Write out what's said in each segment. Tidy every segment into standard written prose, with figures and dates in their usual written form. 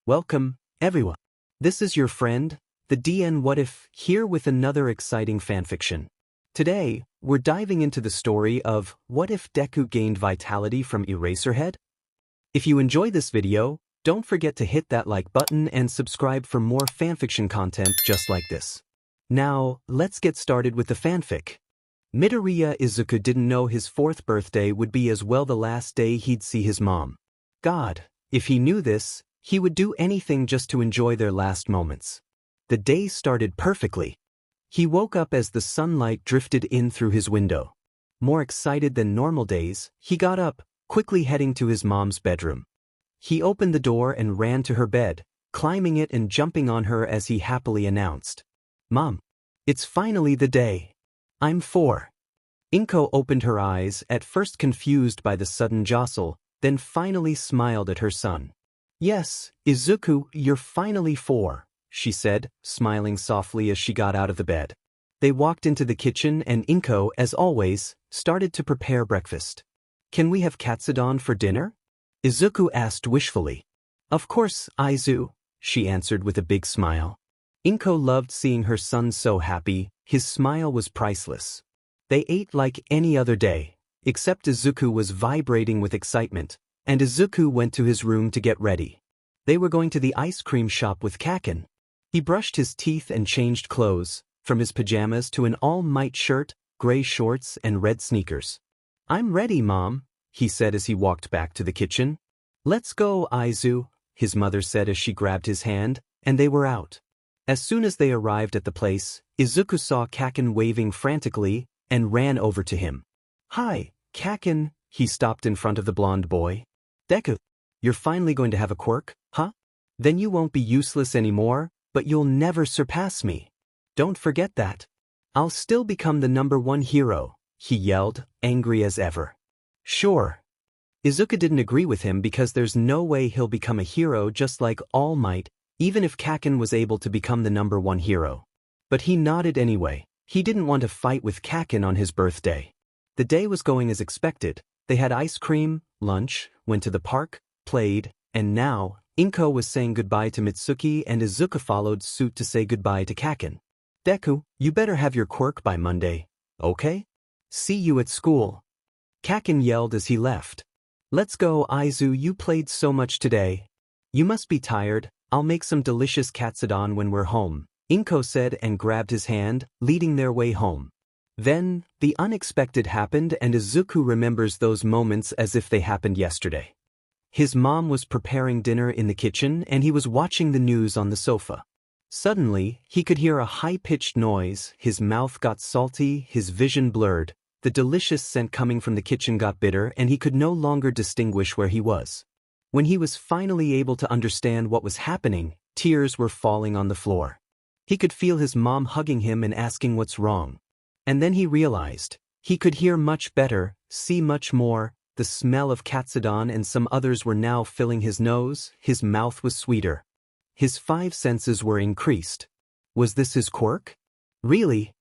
Welcome, everyone. This is your friend, the DN What If, here with another exciting fanfiction. Today, we're diving into the story of What If Deku Gained Vitality from Eraserhead? If you enjoy this video, don't forget to hit that like button and subscribe for more fanfiction content just like this. Now, let's get started with the fanfic. Midoriya Izuku didn't know his 4th birthday would be as well the last day he'd see his mom. God, if he knew this, he would do anything just to enjoy their last moments. The day started perfectly. He woke up as the sunlight drifted in through his window. More excited than normal days, he got up, quickly heading to his mom's bedroom. He opened the door and ran to her bed, climbing it and jumping on her as he happily announced, "Mom, it's finally the day. I'm 4. Inko opened her eyes, at first confused by the sudden jostle, then finally smiled at her son. "Yes, Izuku, you're finally 4, she said, smiling softly as she got out of the bed. They walked into the kitchen and Inko, as always, started to prepare breakfast. "Can we have katsudon for dinner?" Izuku asked wishfully. "Of course, Izu," she answered with a big smile. Inko loved seeing her son so happy, his smile was priceless. They ate like any other day, except Izuku was vibrating with excitement, and Izuku went to his room to get ready. They were going to the ice cream shop with Kaken. He brushed his teeth and changed clothes, from his pajamas to an all-might shirt, gray shorts and red sneakers. "I'm ready, Mom," he said as he walked back to the kitchen. "Let's go, Izu," his mother said as she grabbed his hand, and they were out. As soon as they arrived at the place, Izuku saw Kaken waving frantically and ran over to him. "Hi, Kaken," he stopped in front of the blonde boy. "Deku, you're finally going to have a quirk, huh? Then you won't be useless anymore, but you'll never surpass me. Don't forget that. I'll still become the #1 hero," he yelled, angry as ever. "Sure." Izuku didn't agree with him because there's no way he'll become a hero just like All Might, even if Kaken was able to become the #1 hero. But he nodded anyway. He didn't want to fight with Kaken on his birthday. The day was going as expected. They had ice cream, lunch, went to the park, played, and now, Inko was saying goodbye to Mitsuki and Izuku followed suit to say goodbye to Kaken. "Deku, you better have your quirk by Monday, okay? See you at school." Kaken yelled as he left. "Let's go, Izu, you played so much today. You must be tired, I'll make some delicious katsudon when we're home," Inko said and grabbed his hand, leading their way home. Then, the unexpected happened and Izuku remembers those moments as if they happened yesterday. His mom was preparing dinner in the kitchen and he was watching the news on the sofa. Suddenly, he could hear a high-pitched noise, his mouth got salty, his vision blurred, the delicious scent coming from the kitchen got bitter and he could no longer distinguish where he was. When he was finally able to understand what was happening, tears were falling on the floor. He could feel his mom hugging him and asking what's wrong. And then he realized, he could hear much better, see much more, the smell of katsudon and some others were now filling his nose, his mouth was sweeter. His 5 senses were increased. Was this his quirk? Really?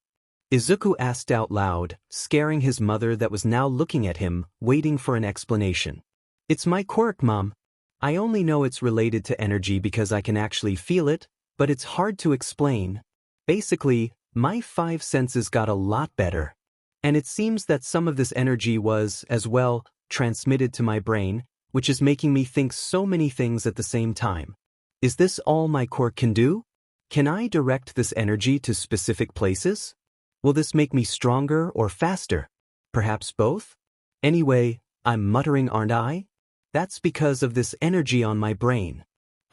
Izuku asked out loud, scaring his mother that was now looking at him, waiting for an explanation. "It's my quirk, Mom. I only know it's related to energy because I can actually feel it, but it's hard to explain. Basically, my 5 senses got a lot better. And it seems that some of this energy was, as well, transmitted to my brain, which is making me think so many things at the same time. Is this all my quirk can do? Can I direct this energy to specific places? Will this make me stronger or faster? Perhaps both? Anyway, I'm muttering, aren't I? That's because of this energy on my brain.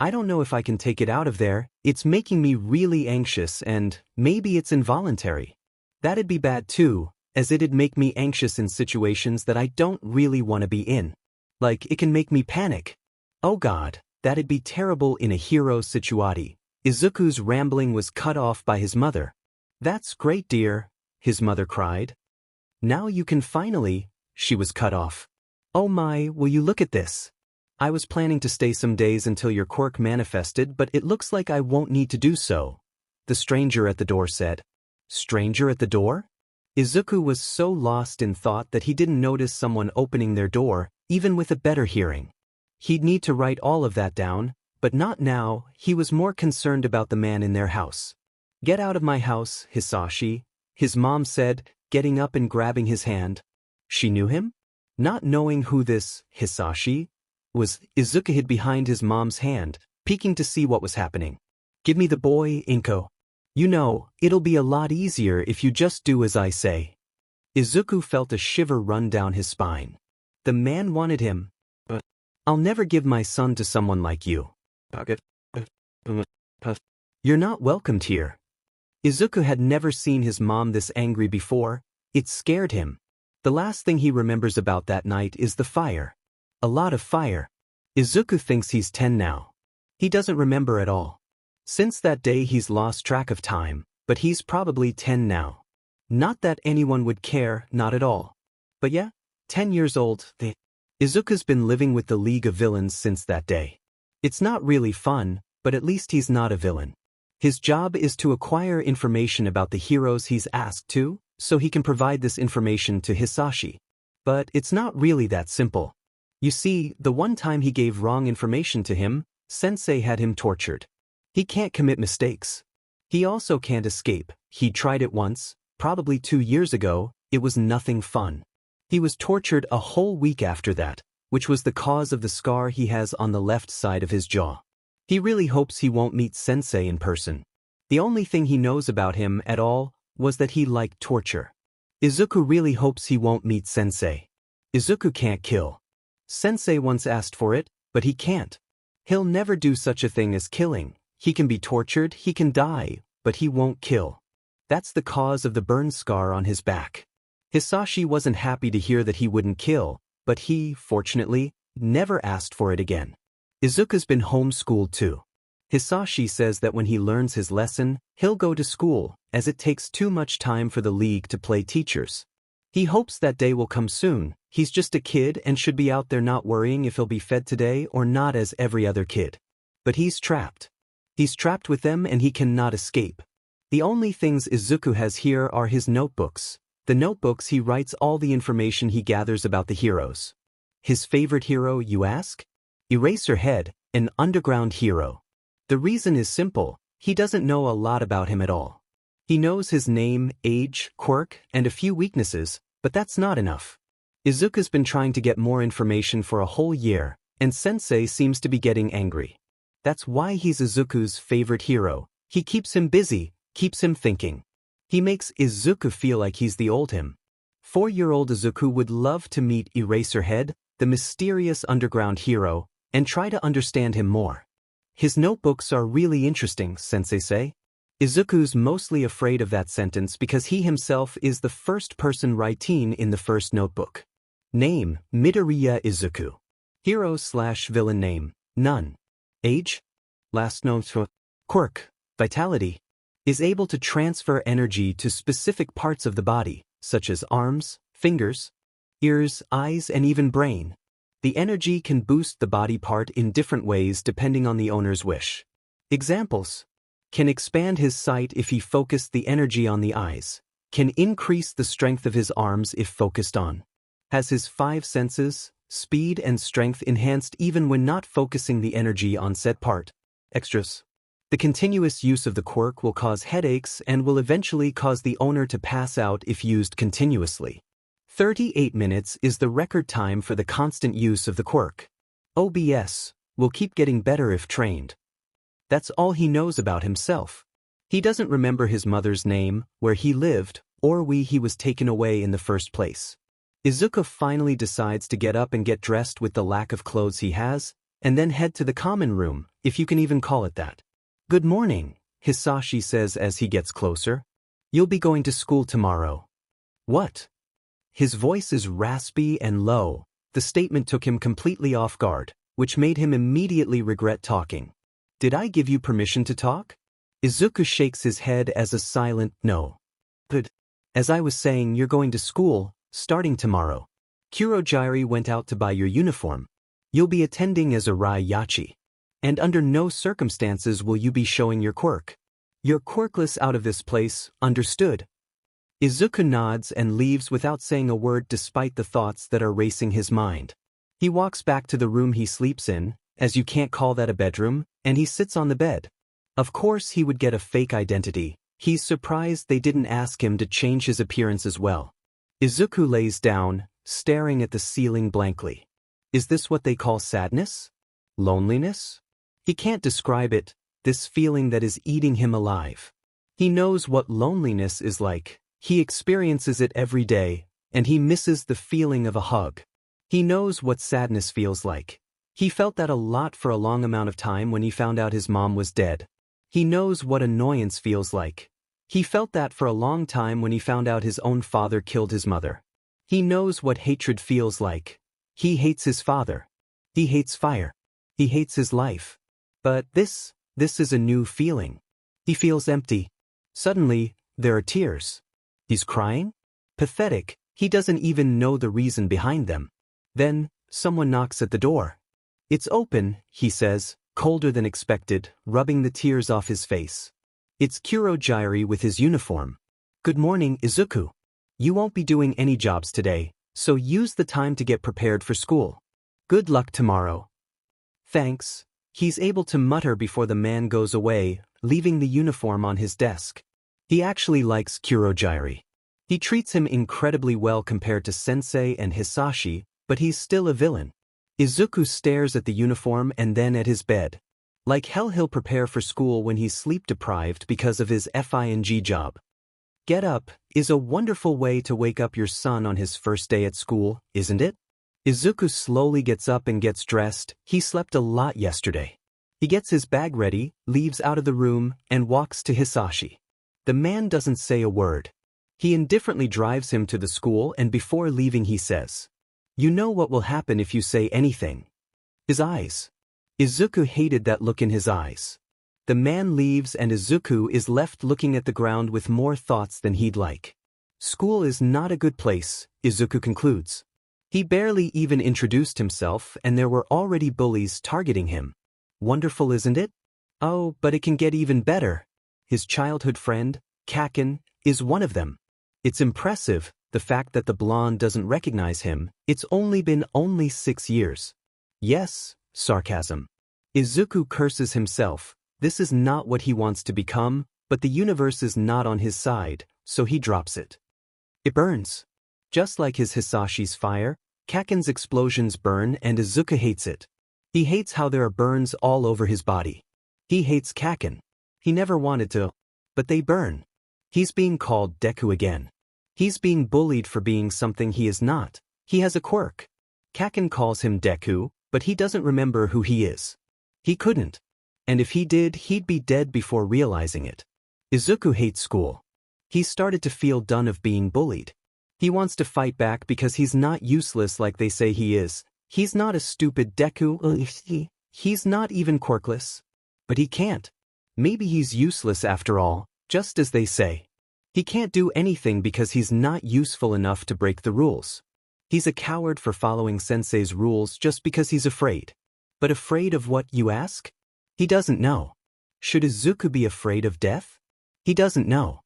I don't know if I can take it out of there, it's making me really anxious and maybe it's involuntary. That'd be bad too, as it'd make me anxious in situations that I don't really want to be in. Like it can make me panic. Oh God, that'd be terrible in a hero situati." Izuku's rambling was cut off by his mother. "That's great, dear," his mother cried. "Now you can finally," she was cut off. "Oh my, will you look at this? I was planning to stay some days until your quirk manifested, but it looks like I won't need to do so," the stranger at the door said. Stranger at the door? Izuku was so lost in thought that he didn't notice someone opening their door, even with a better hearing. He'd need to write all of that down, But not now, he was more concerned about the man in their house. "Get out of my house, Hisashi," his mom said, getting up and grabbing his hand. She knew him? Not knowing who this Hisashi was, Izuku hid behind his mom's hand, peeking to see what was happening. "Give me the boy, Inko. You know, it'll be a lot easier if you just do as I say." Izuku felt a shiver run down his spine. The man wanted him. "But I'll never give my son to someone like you. You're not welcomed here." Izuku had never seen his mom this angry before. It scared him. The last thing he remembers about that night is the fire. A lot of fire. Izuku thinks he's 10 now. He doesn't remember at all. Since that day he's lost track of time, but he's probably 10 now. Not that anyone would care, not at all. But yeah, 10 years old, Izuku's been living with the League of Villains since that day. It's not really fun, but at least he's not a villain. His job is to acquire information about the heroes he's asked to, so he can provide this information to Hisashi. But it's not really that simple. You see, the one time he gave wrong information to him, Sensei had him tortured. He can't commit mistakes. He also can't escape. He tried it once, probably 2 years ago. It was nothing fun. He was tortured a whole week after that, which was the cause of the scar he has on the left side of his jaw. He really hopes he won't meet Sensei in person. The only thing he knows about him at all was that he liked torture. Izuku really hopes he won't meet Sensei. Izuku can't kill. Sensei once asked for it, but he can't. He'll never do such a thing as killing. He can be tortured, he can die, but he won't kill. That's the cause of the burn scar on his back. Hisashi wasn't happy to hear that he wouldn't kill, but he, fortunately, never asked for it again. Izuku's been homeschooled too. Hisashi says that when he learns his lesson, he'll go to school, as it takes too much time for the League to play teachers. He hopes that day will come soon. He's just a kid and should be out there not worrying if he'll be fed today or not as every other kid. But he's trapped. He's trapped with them and he cannot escape. The only things Izuku has here are his notebooks. The notebooks he writes all the information he gathers about the heroes. His favorite hero, you ask? Eraserhead, an underground hero. The reason is simple, he doesn't know a lot about him at all. He knows his name, age, quirk, and a few weaknesses, but that's not enough. Izuku's been trying to get more information for a whole year, and Sensei seems to be getting angry. That's why he's Izuku's favorite hero. He keeps him busy, keeps him thinking. He makes Izuku feel like he's the old him. 4-year-old Izuku would love to meet Eraserhead, the mysterious underground hero, and try to understand him more. His notebooks are really interesting, Sensei say. Izuku's mostly afraid of that sentence because he himself is the first person writing in the first notebook. Name, Midoriya Izuku. Hero/villain name, none. Age? Last known to quirk, vitality. Is able to transfer energy to specific parts of the body, such as arms, fingers, ears, eyes, and even brain. The energy can boost the body part in different ways depending on the owner's wish. Examples: can expand his sight if he focused the energy on the eyes, can increase the strength of his arms if focused on. Has his 5 senses, speed and strength enhanced even when not focusing the energy on said part. Extras. The continuous use of the quirk will cause headaches and will eventually cause the owner to pass out if used continuously. 38 minutes is the record time for the constant use of the quirk. OBS will keep getting better if trained. That's all he knows about himself. He doesn't remember his mother's name, where he lived, or why he was taken away in the first place. Izuku finally decides to get up and get dressed with the lack of clothes he has, and then head to the common room, if you can even call it that. "Good morning," Hisashi says as he gets closer. "You'll be going to school tomorrow." "What?" His voice is raspy and low. The statement took him completely off guard, which made him immediately regret talking. "Did I give you permission to talk?" Izuku shakes his head as a silent no. "But, as I was saying, you're going to school, starting tomorrow. Kurogyari went out to buy your uniform. You'll be attending as a Raiyachi. And under no circumstances will you be showing your quirk. You're quirkless out of this place, understood?" Izuku nods and leaves without saying a word despite the thoughts that are racing his mind. He walks back to the room he sleeps in, as you can't call that a bedroom, and he sits on the bed. Of course he would get a fake identity. He's surprised they didn't ask him to change his appearance as well. Izuku lays down, staring at the ceiling blankly. Is this what they call sadness? Loneliness? He can't describe it, this feeling that is eating him alive. He knows what loneliness is like. He experiences it every day, and he misses the feeling of a hug. He knows what sadness feels like. He felt that a lot for a long amount of time when he found out his mom was dead. He knows what annoyance feels like. He felt that for a long time when he found out his own father killed his mother. He knows what hatred feels like. He hates his father. He hates fire. He hates his life. But this is a new feeling. He feels empty. Suddenly, there are tears. He's crying? Pathetic, he doesn't even know the reason behind them. Then, someone knocks at the door. It's open, he says, colder than expected, rubbing the tears off his face. It's Kurogyari with his uniform. Good morning, Izuku. You won't be doing any jobs today, so use the time to get prepared for school. Good luck tomorrow. Thanks. He's able to mutter before the man goes away, leaving the uniform on his desk. He actually likes Kurogyari. He treats him incredibly well compared to Sensei and Hisashi, but he's still a villain. Izuku stares at the uniform and then at his bed. Like hell he'll prepare for school when he's sleep-deprived because of his FING job. Get up is a wonderful way to wake up your son on his first day at school, isn't it? Izuku slowly gets up and gets dressed. He slept a lot yesterday. He gets his bag ready, leaves out of the room, and walks to Hisashi. The man doesn't say a word. He indifferently drives him to the school, and before leaving he says, "You know what will happen if you say anything." His eyes. Izuku hated that look in his eyes. The man leaves and Izuku is left looking at the ground with more thoughts than he'd like. School is not a good place, Izuku concludes. He barely even introduced himself and there were already bullies targeting him. Wonderful, isn't it? Oh, but it can get even better. His childhood friend, Kaken, is one of them. It's impressive, the fact that the blonde doesn't recognize him. It's only been 6 years. Yes, sarcasm. Izuku curses himself. This is not what he wants to become, but the universe is not on his side, so he drops it. It burns. Just like his Hisashi's fire, Kaken's explosions burn and Izuku hates it. He hates how there are burns all over his body. He hates Kaken. He never wanted to, but they burn. He's being called Deku again. He's being bullied for being something he is not. He has a quirk. Kaken calls him Deku, but he doesn't remember who he is. He couldn't. And if he did, he'd be dead before realizing it. Izuku hates school. He's started to feel done of being bullied. He wants to fight back because he's not useless like they say he is. He's not a stupid Deku. He's not even quirkless. But he can't. Maybe he's useless after all, just as they say. He can't do anything because he's not useful enough to break the rules. He's a coward for following Sensei's rules just because he's afraid. But afraid of what, you ask? He doesn't know. Should Izuku be afraid of death? He doesn't know.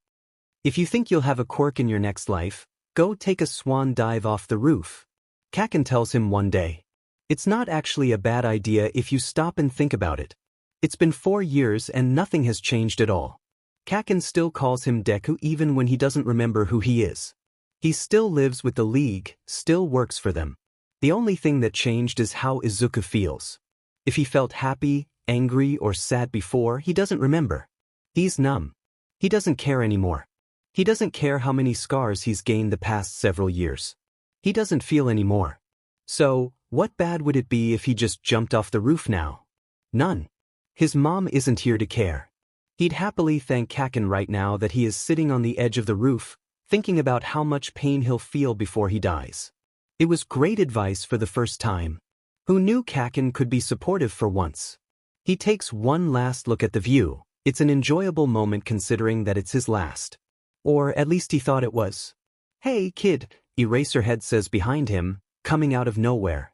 If you think you'll have a quirk in your next life, go take a swan dive off the roof. Kaken tells him one day. It's not actually a bad idea if you stop and think about it. It's been 4 years and nothing has changed at all. Kaken still calls him Deku even when he doesn't remember who he is. He still lives with the League, still works for them. The only thing that changed is how Izuku feels. If he felt happy, angry, or sad before, he doesn't remember. He's numb. He doesn't care anymore. He doesn't care how many scars he's gained the past several years. He doesn't feel anymore. So, what bad would it be if he just jumped off the roof now? None. His mom isn't here to care. He'd happily thank Kaken right now that he is sitting on the edge of the roof, thinking about how much pain he'll feel before he dies. It was great advice for the first time. Who knew Kaken could be supportive for once? He takes one last look at the view. It's an enjoyable moment considering that it's his last. Or at least he thought it was. Hey, kid, Eraserhead says behind him, coming out of nowhere.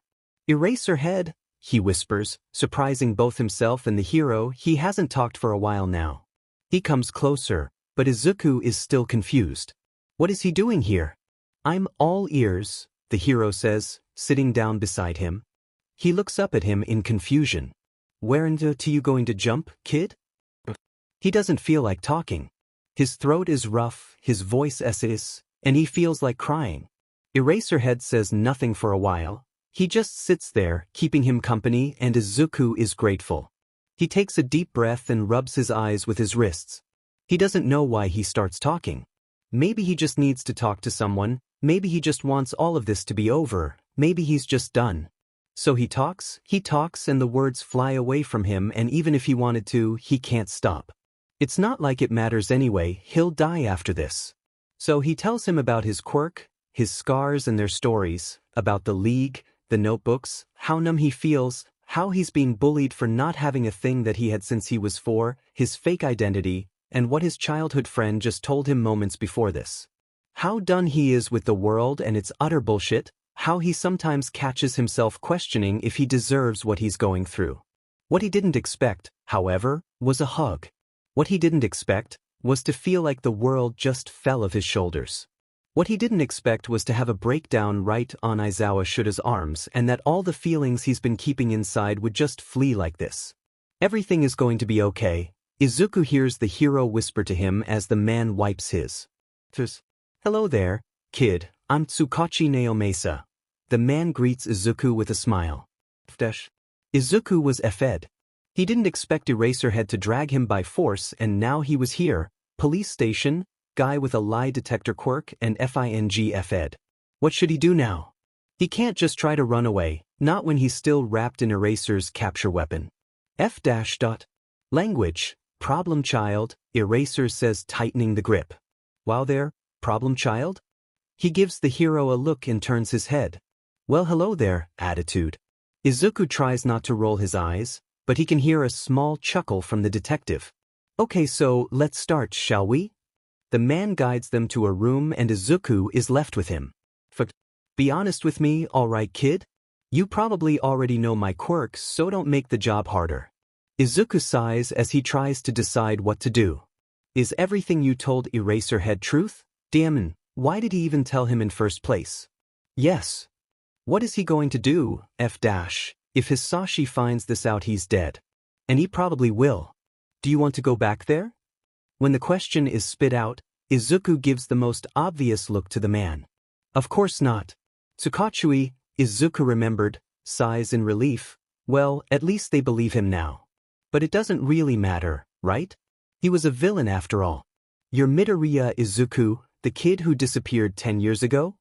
Eraserhead, he whispers, surprising both himself and the hero. He hasn't talked for a while now. He comes closer, but Izuku is still confused. What is he doing here? I'm all ears, the hero says, sitting down beside him. He looks up at him in confusion. Where into you going to jump, kid? He doesn't feel like talking. His throat is rough, his voice is, and he feels like crying. Eraserhead says nothing for a while. He just sits there, keeping him company, and Izuku is grateful. He takes a deep breath and rubs his eyes with his wrists. He doesn't know why he starts talking. Maybe he just needs to talk to someone, maybe he just wants all of this to be over, maybe he's just done. So he talks, and the words fly away from him, and even if he wanted to, he can't stop. It's not like it matters anyway, he'll die after this. So he tells him about his quirk, his scars and their stories, about the league, the notebooks, how numb he feels, how he's being bullied for not having a thing that he had since he was 4, his fake identity, and what his childhood friend just told him moments before this. How done he is with the world and its utter bullshit, how he sometimes catches himself questioning if he deserves what he's going through. What he didn't expect, however, was a hug. What he didn't expect was to feel like the world just fell off his shoulders. What he didn't expect was to have a breakdown right on Aizawa Shuta's arms and that all the feelings he's been keeping inside would just flee like this. Everything is going to be okay. Izuku hears the hero whisper to him as the man wipes his. Hello there, kid, I'm Tsukachi Naomesa. The man greets Izuku with a smile. Izuku was fed. He didn't expect Eraserhead to drag him by force, and now he was here, police station, guy with a lie detector quirk and fed. What should he do now? He can't just try to run away, not when he's still wrapped in Eraser's capture weapon. Language, problem child, Eraser says, tightening the grip. Wow there, problem child? He gives the hero a look and turns his head. Well, hello there, attitude. Izuku tries not to roll his eyes, but he can hear a small chuckle from the detective. Okay, so let's start, shall we? The man guides them to a room and Izuku is left with him. Be honest with me, alright kid? You probably already know my quirks, so don't make the job harder. Izuku sighs as he tries to decide what to do. Is everything you told Eraserhead truth? Damn, why did he even tell him in first place? Yes. What is he going to do, If Hisashi finds this out, he's dead. And he probably will. Do you want to go back there? When the question is spit out, Izuku gives the most obvious look to the man. Of course not. Tsukachui, Izuku remembered, sighs in relief. Well, at least they believe him now. But it doesn't really matter, right? He was a villain after all. You're Midoriya Izuku, the kid who disappeared 10 years ago?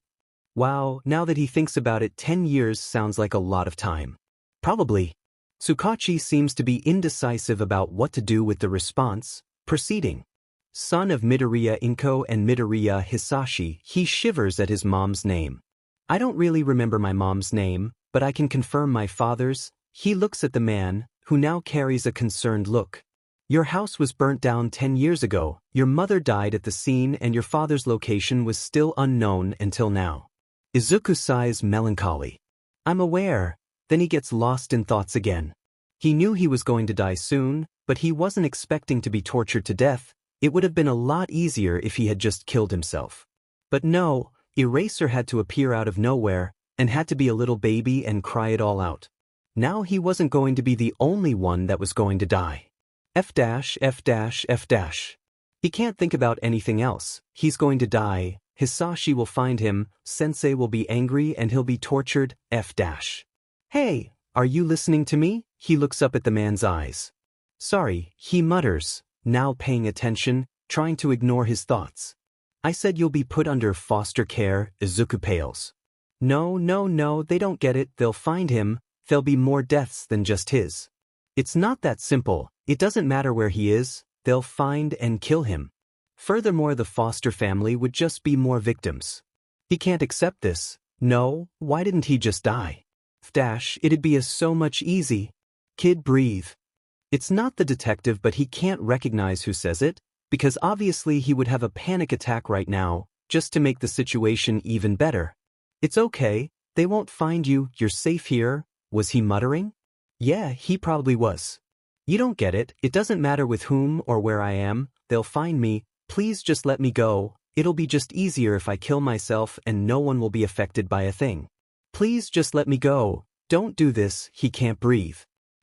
Wow, now that he thinks about it, 10 years sounds like a lot of time. Probably. Tsukachi seems to be indecisive about what to do with the response. Proceeding. Son of Midoriya Inko and Midoriya Hisashi, he shivers at his mom's name. I don't really remember my mom's name, but I can confirm my father's. He looks at the man, who now carries a concerned look. Your house was burnt down 10 years ago, your mother died at the scene, and your father's location was still unknown until now. Izuku sighs melancholy. I'm aware. Then he gets lost in thoughts again. He knew he was going to die soon, but he wasn't expecting to be tortured to death. It would have been a lot easier if he had just killed himself. But no, Eraser had to appear out of nowhere, and had to be a little baby and cry it all out. Now he wasn't going to be the only one that was going to die. F'. He can't think about anything else. He's going to die. Hisashi will find him, Sensei will be angry, and he'll be tortured. F'. Hey, are you listening to me? He looks up at the man's eyes. Sorry, he mutters, now paying attention, trying to ignore his thoughts. I said you'll be put under foster care, Izuku pales. No, they don't get it, they'll find him, there'll be more deaths than just his. It's not that simple, it doesn't matter where he is, they'll find and kill him. Furthermore, the foster family would just be more victims. He can't accept this. No, why didn't he just die? It'd be so much easy. Kid, breathe. It's not the detective, but he can't recognize who says it, because obviously he would have a panic attack right now, just to make the situation even better. It's okay, they won't find you, you're safe here. Was he muttering? Yeah, he probably was. You don't get it, it doesn't matter with whom or where I am, they'll find me, please just let me go, it'll be just easier if I kill myself and no one will be affected by a thing. Please just let me go, Don't do this, he can't breathe.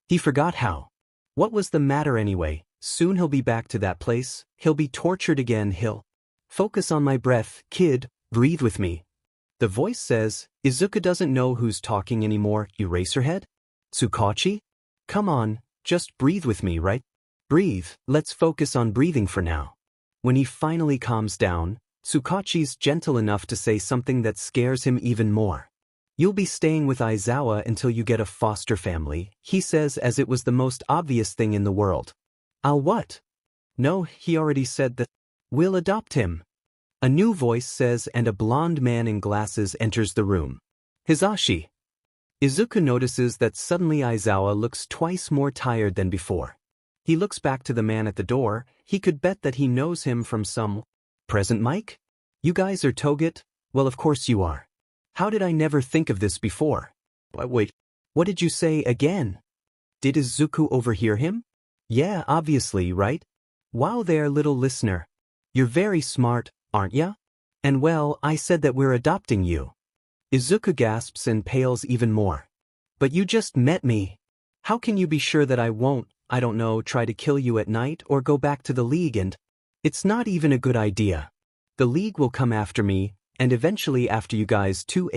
He forgot how. What was the matter anyway? Soon he'll be back to that place, he'll be tortured again, he'll. Focus on my breath, kid, breathe with me. The voice says, Izuku doesn't know who's talking anymore, Eraserhead? Tsukachi? Come on, just breathe with me, right? Breathe, let's focus on breathing for now. When he finally calms down, Tsukachi's gentle enough to say something that scares him even more. You'll be staying with Aizawa until you get a foster family, he says as it was the most obvious thing in the world. I'll what? No, he already said that. We'll adopt him. A new voice says and a blond man in glasses enters the room. Hizashi. Izuku notices that suddenly Aizawa looks twice more tired than before. He looks back to the man at the door, he could bet that he knows him from some. Present Mike? You guys are Toget? Well, of course you are. How did I never think of this before? Wait, what did you say again? Did Izuku overhear him? Yeah, obviously, right? Wow there, little listener. You're very smart, aren't ya? And well, I said that we're adopting you. Izuku gasps and pales even more. But you just met me. How can you be sure that I won't, I don't know, try to kill you at night or go back to the League and… It's not even a good idea. The League will come after me, and eventually after you guys too,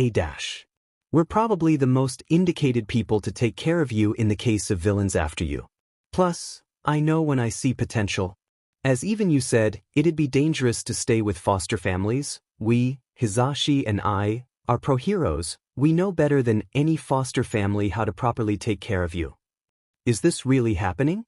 We're probably the most indicated people to take care of you in the case of villains after you. Plus, I know when I see potential. As even you said, it'd be dangerous to stay with foster families. We, Hizashi and I, are pro-heroes. We know better than any foster family how to properly take care of you. Is this really happening?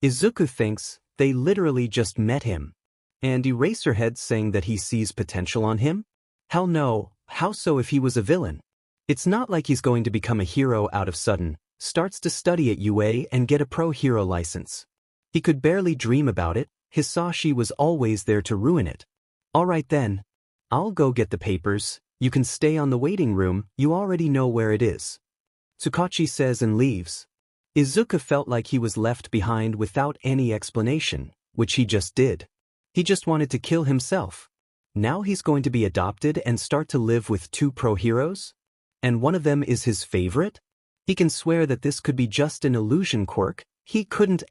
Izuku thinks they literally just met him. And Eraserhead saying that he sees potential on him? Hell no, how so if he was a villain? It's not like he's going to become a hero out of sudden, starts to study at UA and get a pro-hero license. He could barely dream about it, Hisashi was always there to ruin it. Alright then. I'll go get the papers, you can stay on the waiting room, you already know where it is. Tsukachi says and leaves. Izuku felt like he was left behind without any explanation, which he just did. He just wanted to kill himself. Now he's going to be adopted and start to live with two pro-heroes? And one of them is his favorite? He can swear that this could be just an illusion, Quirk. He couldn't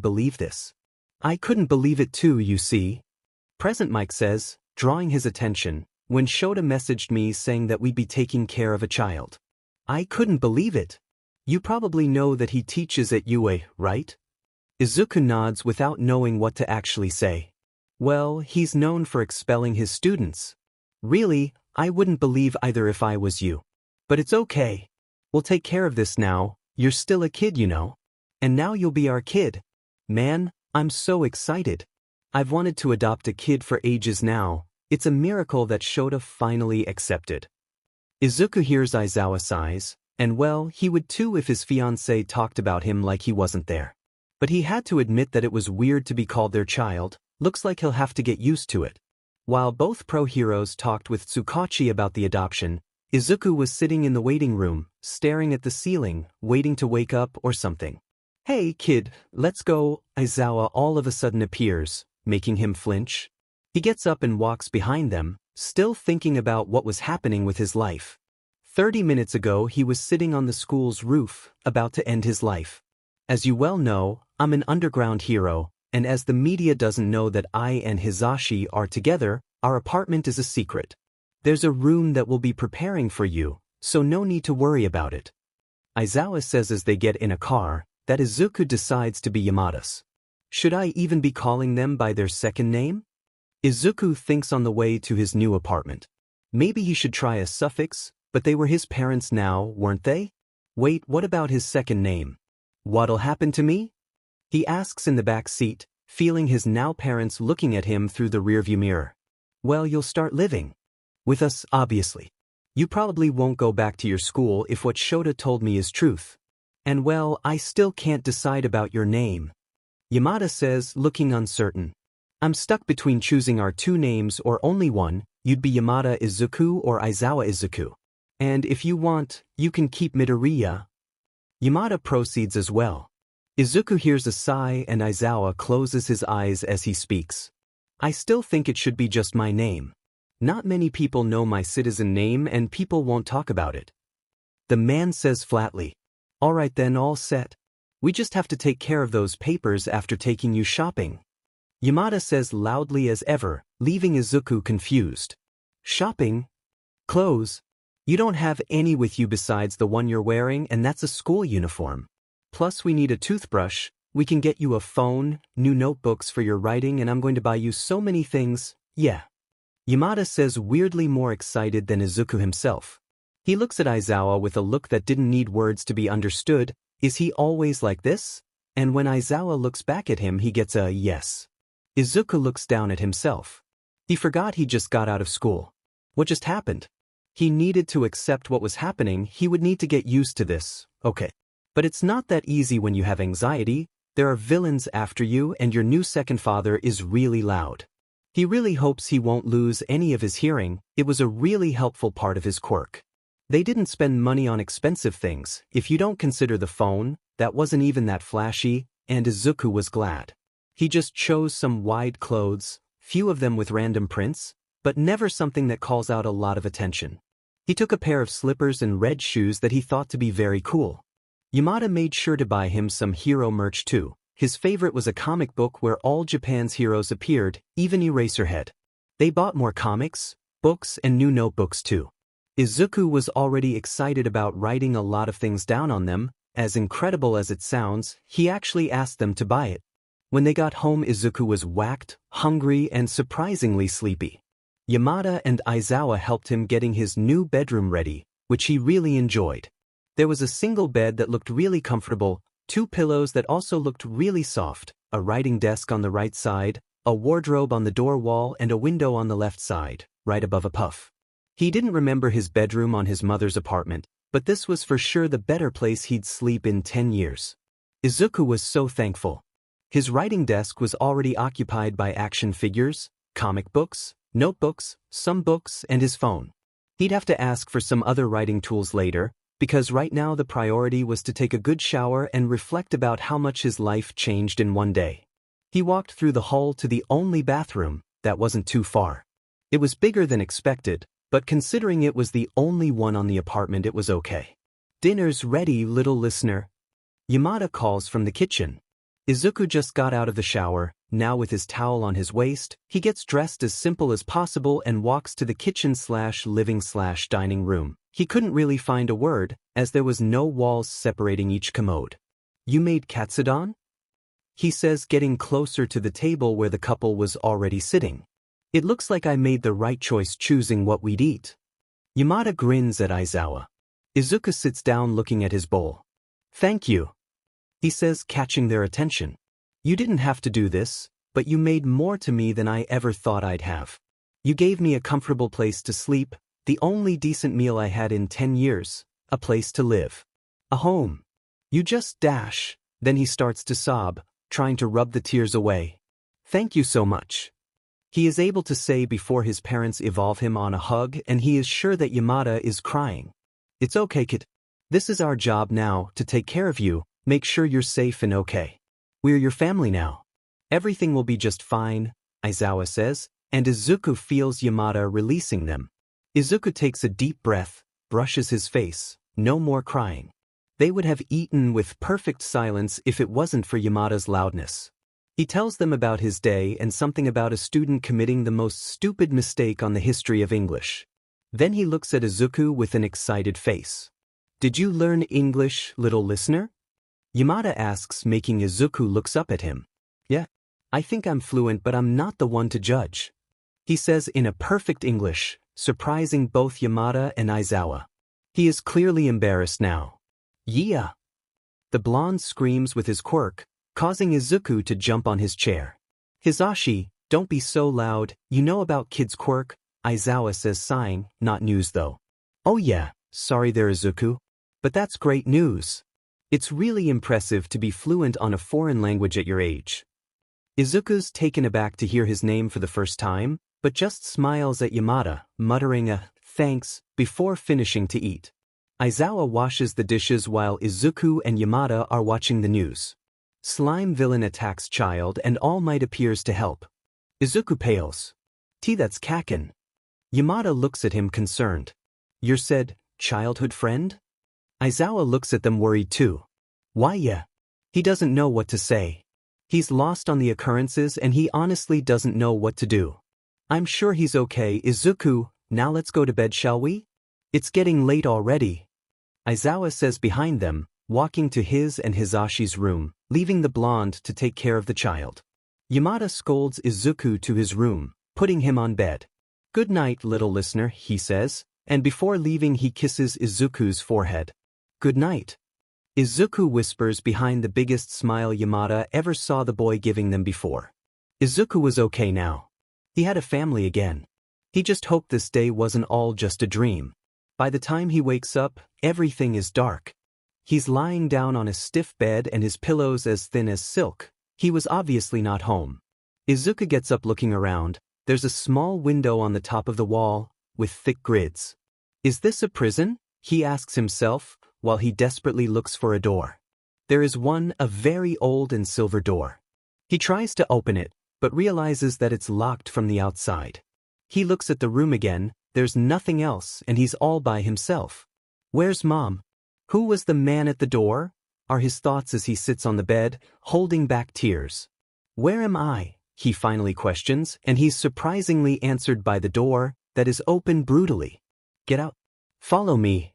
believe this. I couldn't believe it too, you see. Present Mike says, drawing his attention, when Shoto messaged me saying that we'd be taking care of a child. I couldn't believe it. You probably know that he teaches at UA, right? Izuku nods without knowing what to actually say. Well, he's known for expelling his students. Really, I wouldn't believe either if I was you. But it's okay. We'll take care of this now, you're still a kid, you know. And now you'll be our kid. Man, I'm so excited. I've wanted to adopt a kid for ages now. It's a miracle that Shoto finally accepted. Izuku hears Aizawa sighs, and well, he would too if his fiancée talked about him like he wasn't there. But he had to admit that it was weird to be called their child, looks like he'll have to get used to it. While both pro-heroes talked with Tsukachi about the adoption, Izuku was sitting in the waiting room, staring at the ceiling, waiting to wake up or something. Hey kid, let's go, Aizawa all of a sudden appears, making him flinch. He gets up and walks behind them, still thinking about what was happening with his life. 30 minutes ago he was sitting on the school's roof, about to end his life. As you well know, I'm an underground hero, and as the media doesn't know that I and Hizashi are together, our apartment is a secret. There's a room that we'll be preparing for you, so no need to worry about it. Aizawa says as they get in a car, that Izuku decides to be Yamada's. Should I even be calling them by their second name? Izuku thinks on the way to his new apartment. Maybe he should try a suffix, but they were his parents now, weren't they? Wait, what about his second name? What'll happen to me? He asks in the back seat, feeling his now parents looking at him through the rearview mirror. Well, you'll start living. With us, obviously. You probably won't go back to your school if what Shoto told me is truth. And well, I still can't decide about your name. Yamada says, looking uncertain. I'm stuck between choosing our two names or only one, you'd be Yamada Izuku or Aizawa Izuku. And if you want, you can keep Midoriya. Yamada proceeds as well. Izuku hears a sigh and Aizawa closes his eyes as he speaks. I still think it should be just my name. Not many people know my citizen name and people won't talk about it. The man says flatly. Alright then, all set. We just have to take care of those papers after taking you shopping. Yamada says loudly as ever, leaving Izuku confused. Shopping? Clothes? You don't have any with you besides the one you're wearing, and that's a school uniform. Plus we need a toothbrush, we can get you a phone, new notebooks for your writing, and I'm going to buy you so many things, yeah. Yamada says, weirdly more excited than Izuku himself. He looks at Aizawa with a look that didn't need words to be understood. Is he always like this? And when Aizawa looks back at him, he gets a yes. Izuku looks down at himself. He forgot he just got out of school. What just happened? He needed to accept what was happening. He would need to get used to this, okay. But it's not that easy when you have anxiety. There are villains after you, and your new second father is really loud. He really hopes he won't lose any of his hearing. It was a really helpful part of his quirk. They didn't spend money on expensive things, if you don't consider the phone, that wasn't even that flashy, and Izuku was glad. He just chose some wide clothes, few of them with random prints, but never something that calls out a lot of attention. He took a pair of slippers and red shoes that he thought to be very cool. Yamada made sure to buy him some hero merch too. His favorite was a comic book where all Japan's heroes appeared, even Eraserhead. They bought more comics, books, and new notebooks too. Izuku was already excited about writing a lot of things down on them. As incredible as it sounds, he actually asked them to buy it. When they got home, Izuku was whacked, hungry, and surprisingly sleepy. Yamada and Aizawa helped him getting his new bedroom ready, which he really enjoyed. There was a single bed that looked really comfortable, 2 pillows that also looked really soft, a writing desk on the right side, a wardrobe on the door wall, and a window on the left side, right above a puff. He didn't remember his bedroom on his mother's apartment, but this was for sure the better place he'd sleep in 10 years. Izuku was so thankful. His writing desk was already occupied by action figures, comic books, notebooks, some books, and his phone. He'd have to ask for some other writing tools later, because right now the priority was to take a good shower and reflect about how much his life changed in one day. He walked through the hall to the only bathroom that wasn't too far. It was bigger than expected, but considering it was the only one on the apartment, it was okay. Dinner's ready, little listener. Yamada calls from the kitchen. Izuku just got out of the shower. Now with his towel on his waist, he gets dressed as simple as possible and walks to the kitchen/living/dining room. He couldn't really find a word, as there was no walls separating each commode. You made katsudon? He says, getting closer to the table where the couple was already sitting. It looks like I made the right choice choosing what we'd eat. Yamada grins at Aizawa. Izuku sits down looking at his bowl. Thank you, he says, catching their attention. You didn't have to do this, but you made more to me than I ever thought I'd have. You gave me a comfortable place to sleep, the only decent meal I had in 10 years, a place to live. A home. You just dash. Then he starts to sob, trying to rub the tears away. Thank you so much. He is able to say before his parents evolve him on a hug, and he is sure that Yamada is crying. It's okay, kid. This is our job now, to take care of you, make sure you're safe and okay. We're your family now. Everything will be just fine, Aizawa says, and Izuku feels Yamada releasing them. Izuku takes a deep breath, brushes his face. No more crying. They would have eaten with perfect silence if it wasn't for Yamada's loudness. He tells them about his day and something about a student committing the most stupid mistake on the history of English. Then he looks at Izuku with an excited face. Did you learn English, little listener? Yamada asks, making Izuku looks up at him. Yeah, I think I'm fluent, but I'm not the one to judge. He says in a perfect English, surprising both Yamada and Aizawa. He is clearly embarrassed now. Yeah. The blonde screams with his quirk, causing Izuku to jump on his chair. Hisashi, don't be so loud, you know about kid's quirk, Aizawa says, sighing. Not news though. Oh yeah, sorry there, Izuku. But that's great news. It's really impressive to be fluent on a foreign language at your age. Izuku's taken aback to hear his name for the first time, but just smiles at Yamada, muttering a thanks before finishing to eat. Aizawa washes the dishes while Izuku and Yamada are watching the news. Slime villain attacks child and All Might appears to help. Izuku pales. That's Kaken. Yamada looks at him concerned. Your said childhood friend? Aizawa looks at them worried too. Why yeah? He doesn't know what to say. He's lost on the occurrences and he honestly doesn't know what to do. I'm sure he's okay, Izuku, now let's go to bed, shall we? It's getting late already. Aizawa says behind them, walking to his and Hisashi's room, leaving the blonde to take care of the child. Yamada scolds Izuku to his room, putting him on bed. Good night, little listener, he says, and before leaving he kisses Izuku's forehead. Good night. Izuku whispers behind the biggest smile Yamada ever saw the boy giving them before. Izuku was okay now. He had a family again. He just hoped this day wasn't all just a dream. By the time he wakes up, everything is dark. He's lying down on a stiff bed and his pillows as thin as silk. He was obviously not home. Izuku gets up looking around. There's a small window on the top of the wall, with thick grids. Is this a prison? He asks himself, while he desperately looks for a door. There is one, a very old and silver door. He tries to open it, but realizes that it's locked from the outside. He looks at the room again, there's nothing else and he's all by himself. Where's Mom? Who was the man at the door? Are his thoughts as he sits on the bed, holding back tears. Where am I? He finally questions, and he's surprisingly answered by the door, that is open brutally. Get out. Follow me.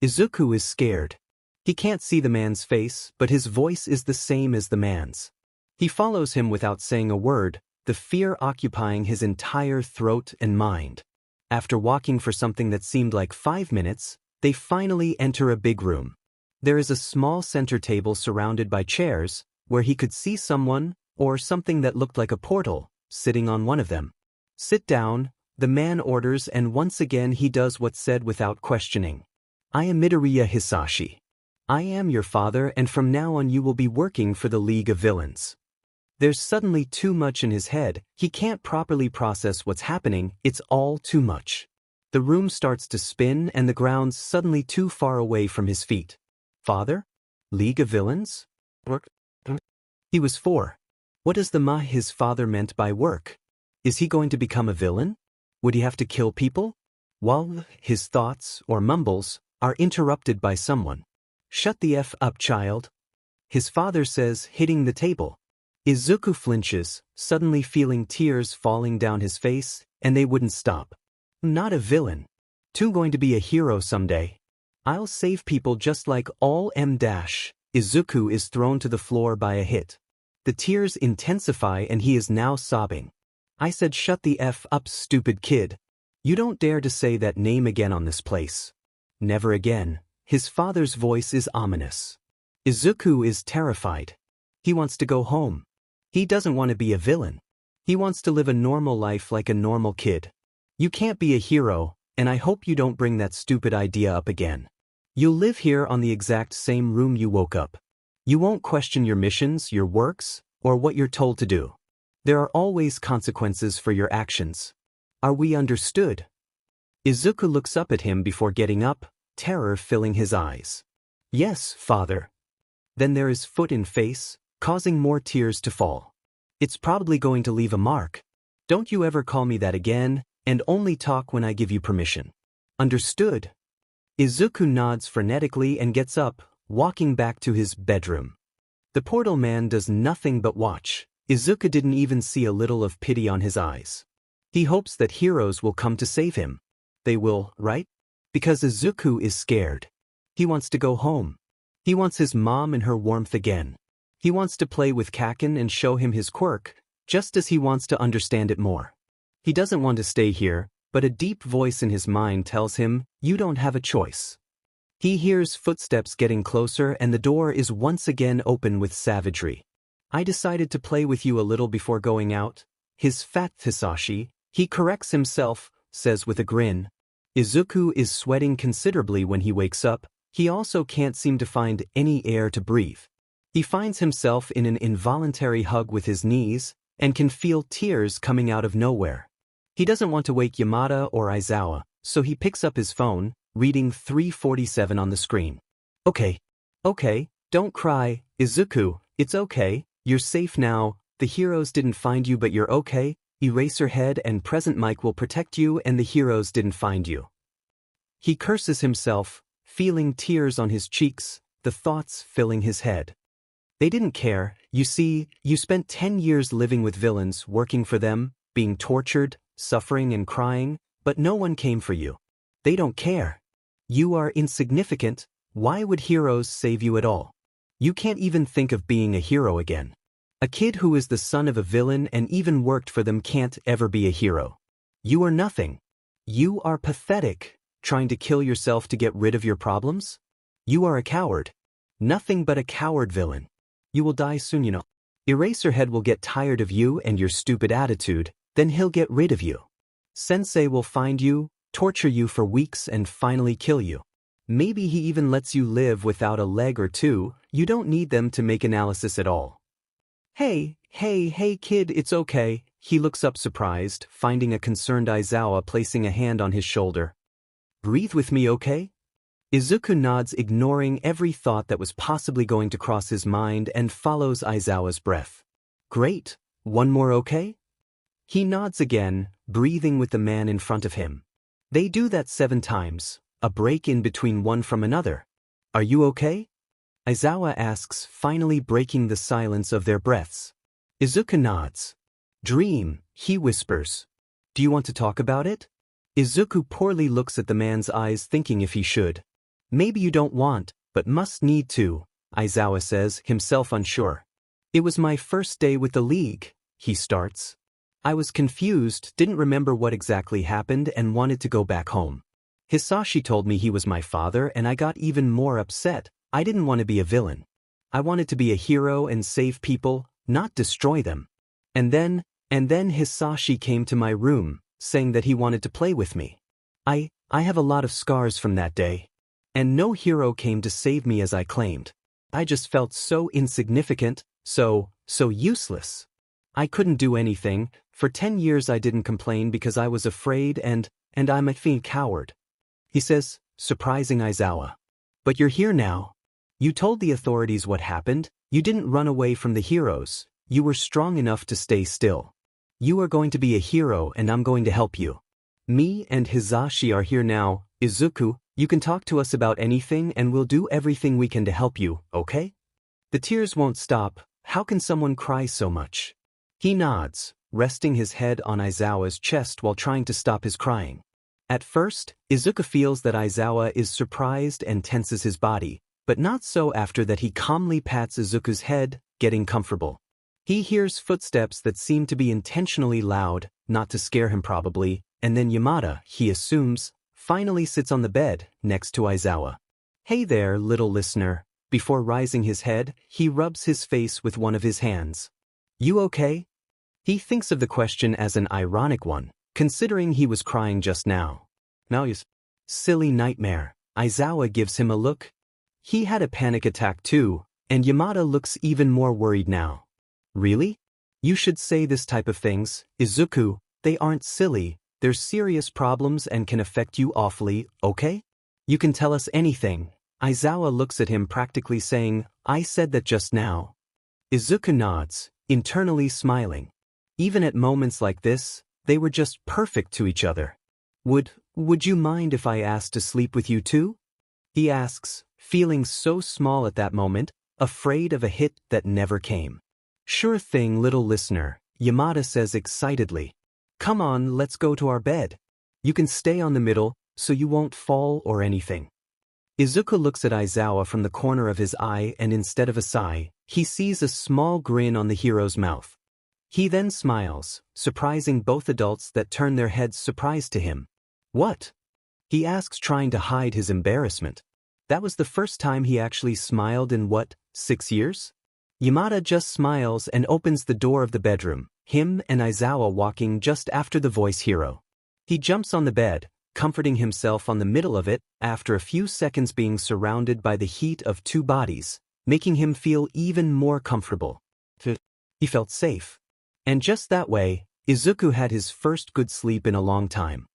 Izuku is scared. He can't see the man's face, but his voice is the same as the man's. He follows him without saying a word, the fear occupying his entire throat and mind. After walking for something that seemed like 5 minutes, they finally enter a big room. There is a small center table surrounded by chairs, where he could see someone, or something that looked like a portal, sitting on one of them. Sit down, the man orders, and once again he does what's said without questioning. I am Midoriya Hisashi. I am your father and from now on you will be working for the League of Villains. There's suddenly too much in his head, he can't properly process what's happening, it's all too much. The room starts to spin and the ground's suddenly too far away from his feet. Father? League of Villains? Work? He was 4. What does his father meant by work? Is he going to become a villain? Would he have to kill people? While his thoughts, or mumbles, are interrupted by someone. Shut the F up, child. His father says, hitting the table. Izuku flinches, suddenly feeling tears falling down his face, and they wouldn't stop. Not a villain. Too going to be a hero someday. I'll save people just like all M-. Izuku is thrown to the floor by a hit. The tears intensify and he is now sobbing. I said shut the F up, stupid kid. You don't dare to say that name again on this place. Never again. His father's voice is ominous. Izuku is terrified. He wants to go home. He doesn't want to be a villain. He wants to live a normal life like a normal kid. You can't be a hero, and I hope you don't bring that stupid idea up again. You'll live here on the exact same room you woke up. You won't question your missions, your works, or what you're told to do. There are always consequences for your actions. Are we understood? Izuku looks up at him before getting up, terror filling his eyes. Yes, father. Then there is foot in face, causing more tears to fall. It's probably going to leave a mark. Don't you ever call me that again, and only talk when I give you permission. Understood? Izuku nods frenetically and gets up, walking back to his bedroom. The portal man does nothing but watch. Izuku didn't even see a little of pity on his eyes. He hopes that heroes will come to save him. They will, right? Because Izuku is scared. He wants to go home. He wants his mom and her warmth again. He wants to play with Kaken and show him his quirk, just as he wants to understand it more. He doesn't want to stay here, but a deep voice in his mind tells him, you don't have a choice. He hears footsteps getting closer and the door is once again open with savagery. I decided to play with you a little before going out. His fat Hisashi, he corrects himself, says with a grin. Izuku is sweating considerably when he wakes up. He also can't seem to find any air to breathe. He finds himself in an involuntary hug with his knees, and can feel tears coming out of nowhere. He doesn't want to wake Yamada or Aizawa, so he picks up his phone, reading 3:47 on the screen. Okay, don't cry, Izuku, it's okay, you're safe now, the heroes didn't find you but you're okay, Eraserhead and Present Mike will protect you and the heroes didn't find you. He curses himself, feeling tears on his cheeks, the thoughts filling his head. They didn't care. You see, you spent 10 years living with villains, working for them, being tortured, suffering and crying, but no one came for you. They don't care. You are insignificant. Why would heroes save you at all? You can't even think of being a hero again. A kid who is the son of a villain and even worked for them can't ever be a hero. You are nothing. You are pathetic, trying to kill yourself to get rid of your problems? You are a coward. Nothing but a coward villain. You will die soon, you know. Eraserhead will get tired of you and your stupid attitude, then he'll get rid of you. Sensei will find you, torture you for weeks and finally kill you. Maybe he even lets you live without a leg or two. You don't need them to make analysis at all. Hey kid, it's okay. He looks up surprised, finding a concerned Aizawa placing a hand on his shoulder. Breathe with me, okay? Izuku nods, ignoring every thought that was possibly going to cross his mind, and follows Aizawa's breath. Great. One more, okay? He nods again, breathing with the man in front of him. They do that 7 times, a break in between one from another. Are you okay? Aizawa asks, finally breaking the silence of their breaths. Izuku nods. Dream, he whispers. Do you want to talk about it? Izuku poorly looks at the man's eyes, thinking if he should. Maybe you don't want, but must need to, Aizawa says, himself unsure. It was my first day with the league, he starts. I was confused, didn't remember what exactly happened, and wanted to go back home. Hisashi told me he was my father, and I got even more upset. I didn't want to be a villain. I wanted to be a hero and save people, not destroy them. And then Hisashi came to my room, saying that he wanted to play with me. I have a lot of scars from that day. And no hero came to save me as I claimed. I just felt so insignificant, so useless. I couldn't do anything. For 10 years I didn't complain because I was afraid and I'm a coward. He says, surprising Aizawa. But you're here now. You told the authorities what happened. You didn't run away from the heroes. You were strong enough to stay still. You are going to be a hero and I'm going to help you. Me and Hisashi are here now. Izuku, you can talk to us about anything and we'll do everything we can to help you, okay? The tears won't stop. How can someone cry so much? He nods, resting his head on Aizawa's chest while trying to stop his crying. At first, Izuku feels that Aizawa is surprised and tenses his body, but not so after that. He calmly pats Izuku's head, getting comfortable. He hears footsteps that seem to be intentionally loud, not to scare him probably, and then Yamada, he assumes, finally sits on the bed, next to Aizawa. Hey there, little listener. Before rising his head, he rubs his face with one of his hands. You okay? He thinks of the question as an ironic one, considering he was crying just now. Now you silly nightmare. Aizawa gives him a look. He had a panic attack too, and Yamada looks even more worried now. Really? You should say this type of things, Izuku. They aren't silly, they're serious problems and can affect you awfully, okay? You can tell us anything. Aizawa looks at him practically saying, I said that just now. Izuku nods, internally smiling. Even at moments like this, they were just perfect to each other. Would you mind if I asked to sleep with you too? He asks, feeling so small at that moment, afraid of a hit that never came. Sure thing, little listener, Yamada says excitedly. Come on, let's go to our bed. You can stay on the middle, so you won't fall or anything. Izuku looks at Aizawa from the corner of his eye, and instead of a sigh, he sees a small grin on the hero's mouth. He then smiles, surprising both adults that turn their heads surprised to him. What? He asks, trying to hide his embarrassment. That was the first time he actually smiled in 6 years? Yamada just smiles and opens the door of the bedroom, him and Aizawa walking just after the voice hero. He jumps on the bed, comforting himself on the middle of it, after a few seconds being surrounded by the heat of 2 bodies, making him feel even more comfortable. He felt safe. And just that way, Izuku had his first good sleep in a long time.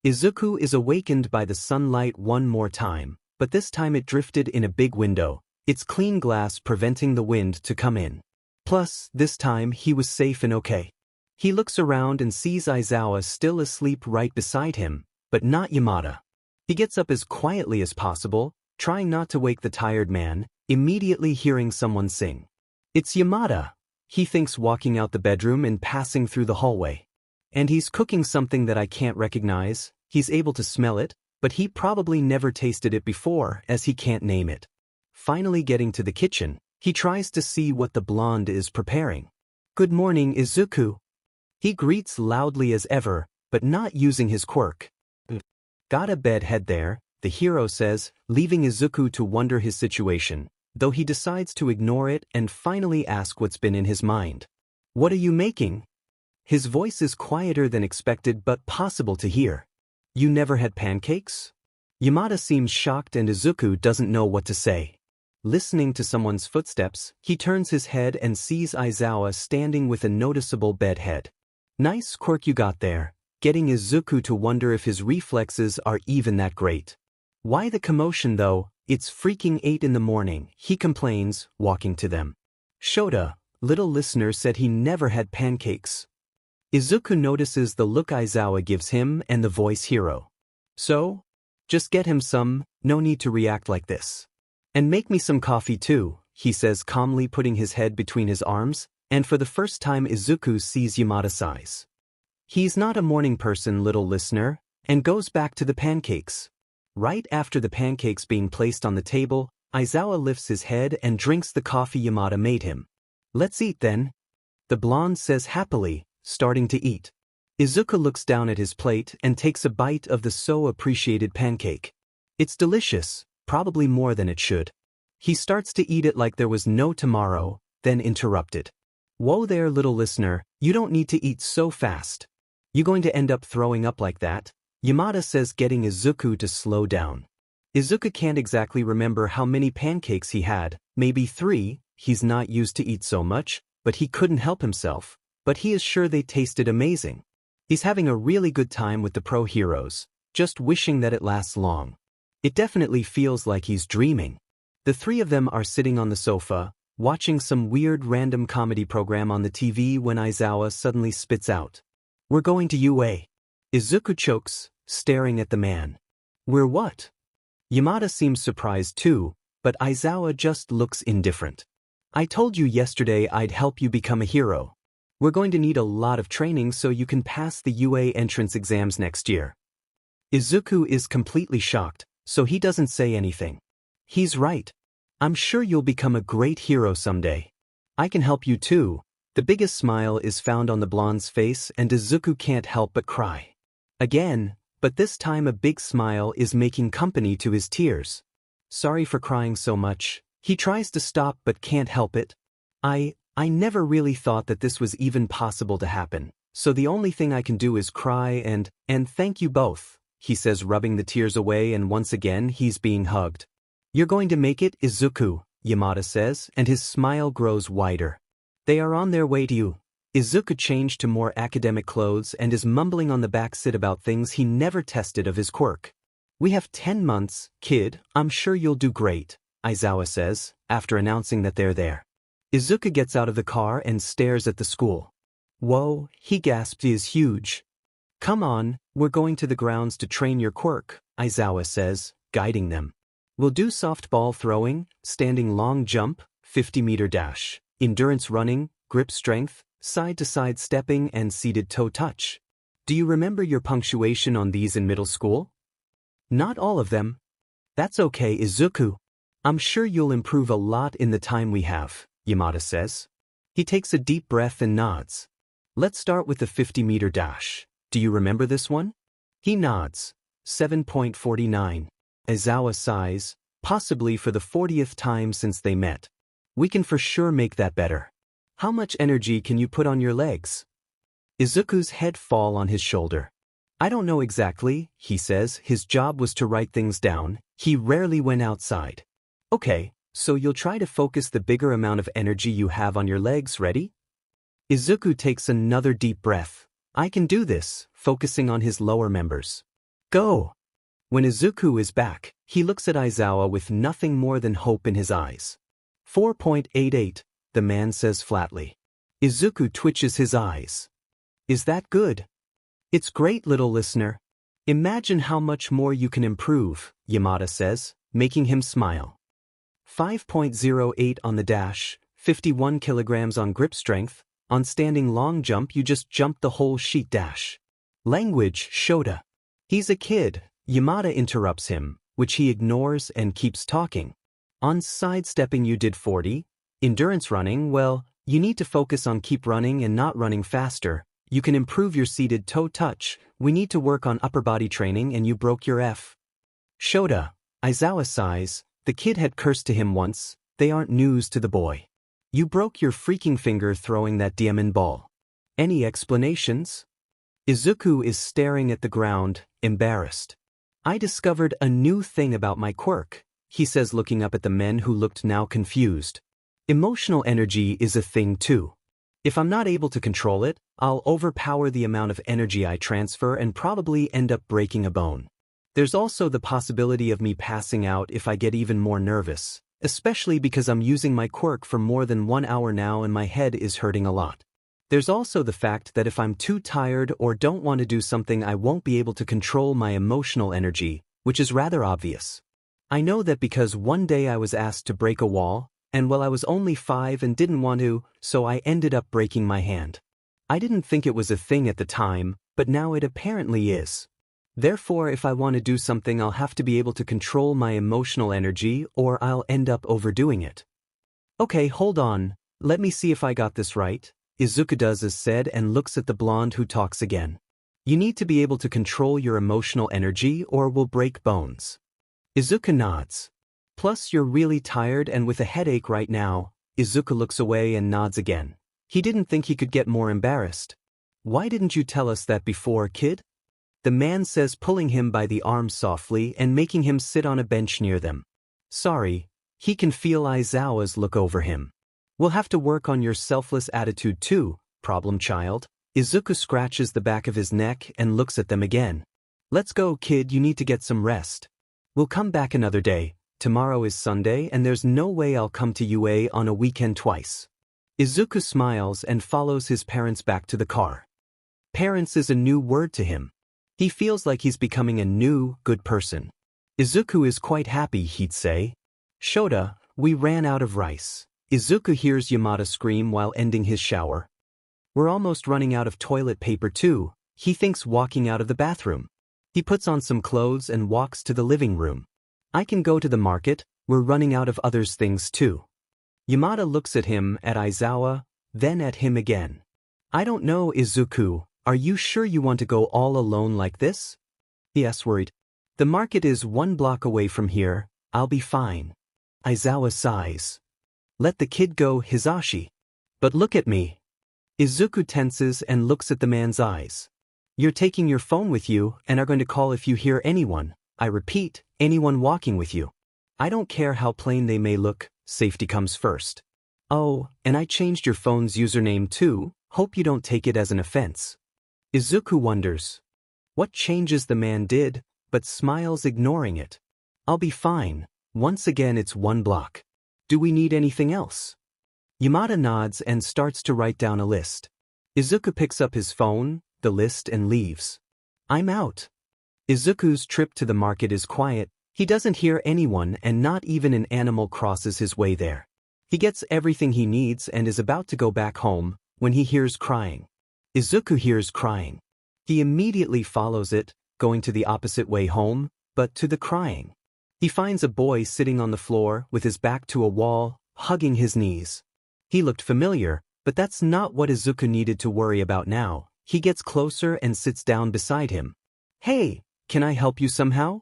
Izuku is awakened by the sunlight one more time, but this time it drifted in a big window, its clean glass preventing the wind to come in. Plus, this time he was safe and okay. He looks around and sees Aizawa still asleep right beside him, but not Yamada. He gets up as quietly as possible, trying not to wake the tired man, immediately hearing someone sing. It's Yamada. He thinks, walking out the bedroom and passing through the hallway. And he's cooking something that I can't recognize. He's able to smell it, but he probably never tasted it before, as he can't name it. Finally getting to the kitchen, he tries to see what the blonde is preparing. Good morning, Izuku. He greets loudly as ever, but not using his quirk. Got a bed head there, the hero says, leaving Izuku to wonder his situation, though he decides to ignore it and finally ask what's been in his mind. What are you making? His voice is quieter than expected but possible to hear. You never had pancakes? Yamada seems shocked and Izuku doesn't know what to say. Listening to someone's footsteps, he turns his head and sees Aizawa standing with a noticeable bed head. Nice quirk you got there, getting Izuku to wonder if his reflexes are even that great. Why the commotion though? It's freaking 8 in the morning, he complains, walking to them. Shoto, little listener, said he never had pancakes. Izuku notices the look Aizawa gives him and the voice hero. So? Just get him some, no need to react like this. And make me some coffee too, he says calmly, putting his head between his arms, and for the first time Izuku sees Yamada's eyes. He's not a morning person, little listener, and goes back to the pancakes. Right after the pancakes being placed on the table, Aizawa lifts his head and drinks the coffee Yamada made him. Let's eat then. The blonde says happily, starting to eat. Izuku looks down at his plate and takes a bite of the so appreciated pancake. It's delicious, probably more than it should. He starts to eat it like there was no tomorrow, then interrupted. Whoa there, little listener, you don't need to eat so fast. You going to end up throwing up like that? Yamada says, getting Izuku to slow down. Izuku can't exactly remember how many pancakes he had, maybe 3, he's not used to eat so much, but he couldn't help himself. But he is sure they tasted amazing. He's having a really good time with the pro heroes, just wishing that it lasts long. It definitely feels like he's dreaming. The 3 of them are sitting on the sofa, watching some weird random comedy program on the TV when Aizawa suddenly spits out. We're going to UA. Izuku chokes, staring at the man. We're what? Yamada seems surprised too, but Aizawa just looks indifferent. I told you yesterday I'd help you become a hero. We're going to need a lot of training so you can pass the UA entrance exams next year. Izuku is completely shocked, so he doesn't say anything. He's right. I'm sure you'll become a great hero someday. I can help you too. The biggest smile is found on the blonde's face and Izuku can't help but cry. Again, but this time a big smile is making company to his tears. Sorry for crying so much. He tries to stop but can't help it. I never really thought that this was even possible to happen, so the only thing I can do is cry and thank you both, he says, rubbing the tears away, and once again he's being hugged. You're going to make it, Izuku, Yamada says, and his smile grows wider. They are on their way to you. Izuku changed to more academic clothes and is mumbling on the backseat about things he never tested of his quirk. We have 10 months, kid, I'm sure you'll do great, Aizawa says, after announcing that they're there. Izuku gets out of the car and stares at the school. Whoa, he gasps, he is huge. Come on, we're going to the grounds to train your quirk, Aizawa says, guiding them. We'll do softball throwing, standing long jump, 50-meter dash, endurance running, grip strength, side-to-side stepping, and seated toe touch. Do you remember your punctuation on these in middle school? Not all of them. That's okay, Izuku. I'm sure you'll improve a lot in the time we have, Yamada says. He takes a deep breath and nods. Let's start with the 50-meter dash. Do you remember this one? He nods. 7.49. Aizawa sighs, possibly for the 40th time since they met. We can for sure make that better. How much energy can you put on your legs? Izuku's head falls on his shoulder. I don't know exactly, he says. His job was to write things down. He rarely went outside. Okay, so you'll try to focus the bigger amount of energy you have on your legs, ready? Izuku takes another deep breath. I can do this, focusing on his lower members. Go! When Izuku is back, he looks at Aizawa with nothing more than hope in his eyes. 4.88, the man says flatly. Izuku twitches his eyes. Is that good? It's great, little listener. Imagine how much more you can improve, Yamada says, making him smile. 5.08 on the dash, 51 kilograms on grip strength, on standing long jump you just jumped the whole sheet dash. Language, Shoto. He's a kid, Yamada interrupts him, which he ignores and keeps talking. On sidestepping you did 40. Endurance running, well, you need to focus on keep running and not running faster. You can improve your seated toe touch. We need to work on upper body training and you broke your F. Shoto. Aizawa sighs. The kid had cursed to him once. They aren't news to the boy. You broke your freaking finger throwing that diamond ball. Any explanations? Izuku is staring at the ground, embarrassed. I discovered a new thing about my quirk, he says looking up at the men who looked now confused. Emotional energy is a thing too. If I'm not able to control it, I'll overpower the amount of energy I transfer and probably end up breaking a bone. There's also the possibility of me passing out if I get even more nervous, especially because I'm using my quirk for more than 1 hour now and my head is hurting a lot. There's also the fact that if I'm too tired or don't want to do something I won't be able to control my emotional energy, which is rather obvious. I know that because one day I was asked to break a wall, and well I was only 5 and didn't want to, so I ended up breaking my hand. I didn't think it was a thing at the time, but now it apparently is. Therefore if I want to do something I'll have to be able to control my emotional energy or I'll end up overdoing it. Okay, hold on, let me see if I got this right. Izuku does as said and looks at the blonde who talks again. You need to be able to control your emotional energy or we'll break bones. Izuku nods. Plus you're really tired and with a headache right now. Izuku looks away and nods again. He didn't think he could get more embarrassed. Why didn't you tell us that before, kid? The man says pulling him by the arm softly and making him sit on a bench near them. Sorry, he can feel Aizawa's look over him. We'll have to work on your selfless attitude too, problem child. Izuku scratches the back of his neck and looks at them again. Let's go, kid, you need to get some rest. We'll come back another day. Tomorrow is Sunday and there's no way I'll come to UA on a weekend twice. Izuku smiles and follows his parents back to the car. Parents is a new word to him. He feels like he's becoming a new, good person. Izuku is quite happy, he'd say. Shoto, we ran out of rice. Izuku hears Yamada scream while ending his shower. We're almost running out of toilet paper too, he thinks walking out of the bathroom. He puts on some clothes and walks to the living room. I can go to the market, we're running out of others things too. Yamada looks at him, at Aizawa, then at him again. I don't know, Izuku, are you sure you want to go all alone like this? Yes, worried. The market is 1 block away from here, I'll be fine. Aizawa sighs. Let the kid go, Hisashi. But look at me. Izuku tenses and looks at the man's eyes. You're taking your phone with you and are going to call if you hear anyone, I repeat, anyone walking with you. I don't care how plain they may look, safety comes first. Oh, and I changed your phone's username too, hope you don't take it as an offense. Izuku wonders what changes the man did, but smiles ignoring it. I'll be fine, once again it's 1 block. Do we need anything else? Yamada nods and starts to write down a list. Izuku picks up his phone, the list and leaves. I'm out. Izuku's trip to the market is quiet, he doesn't hear anyone and not even an animal crosses his way there. He gets everything he needs and is about to go back home, when he hears crying. Izuku hears crying. He immediately follows it, going to the opposite way home, but to the crying. He finds a boy sitting on the floor with his back to a wall, hugging his knees. He looked familiar, but that's not what Izuku needed to worry about now. He gets closer and sits down beside him. Hey, can I help you somehow?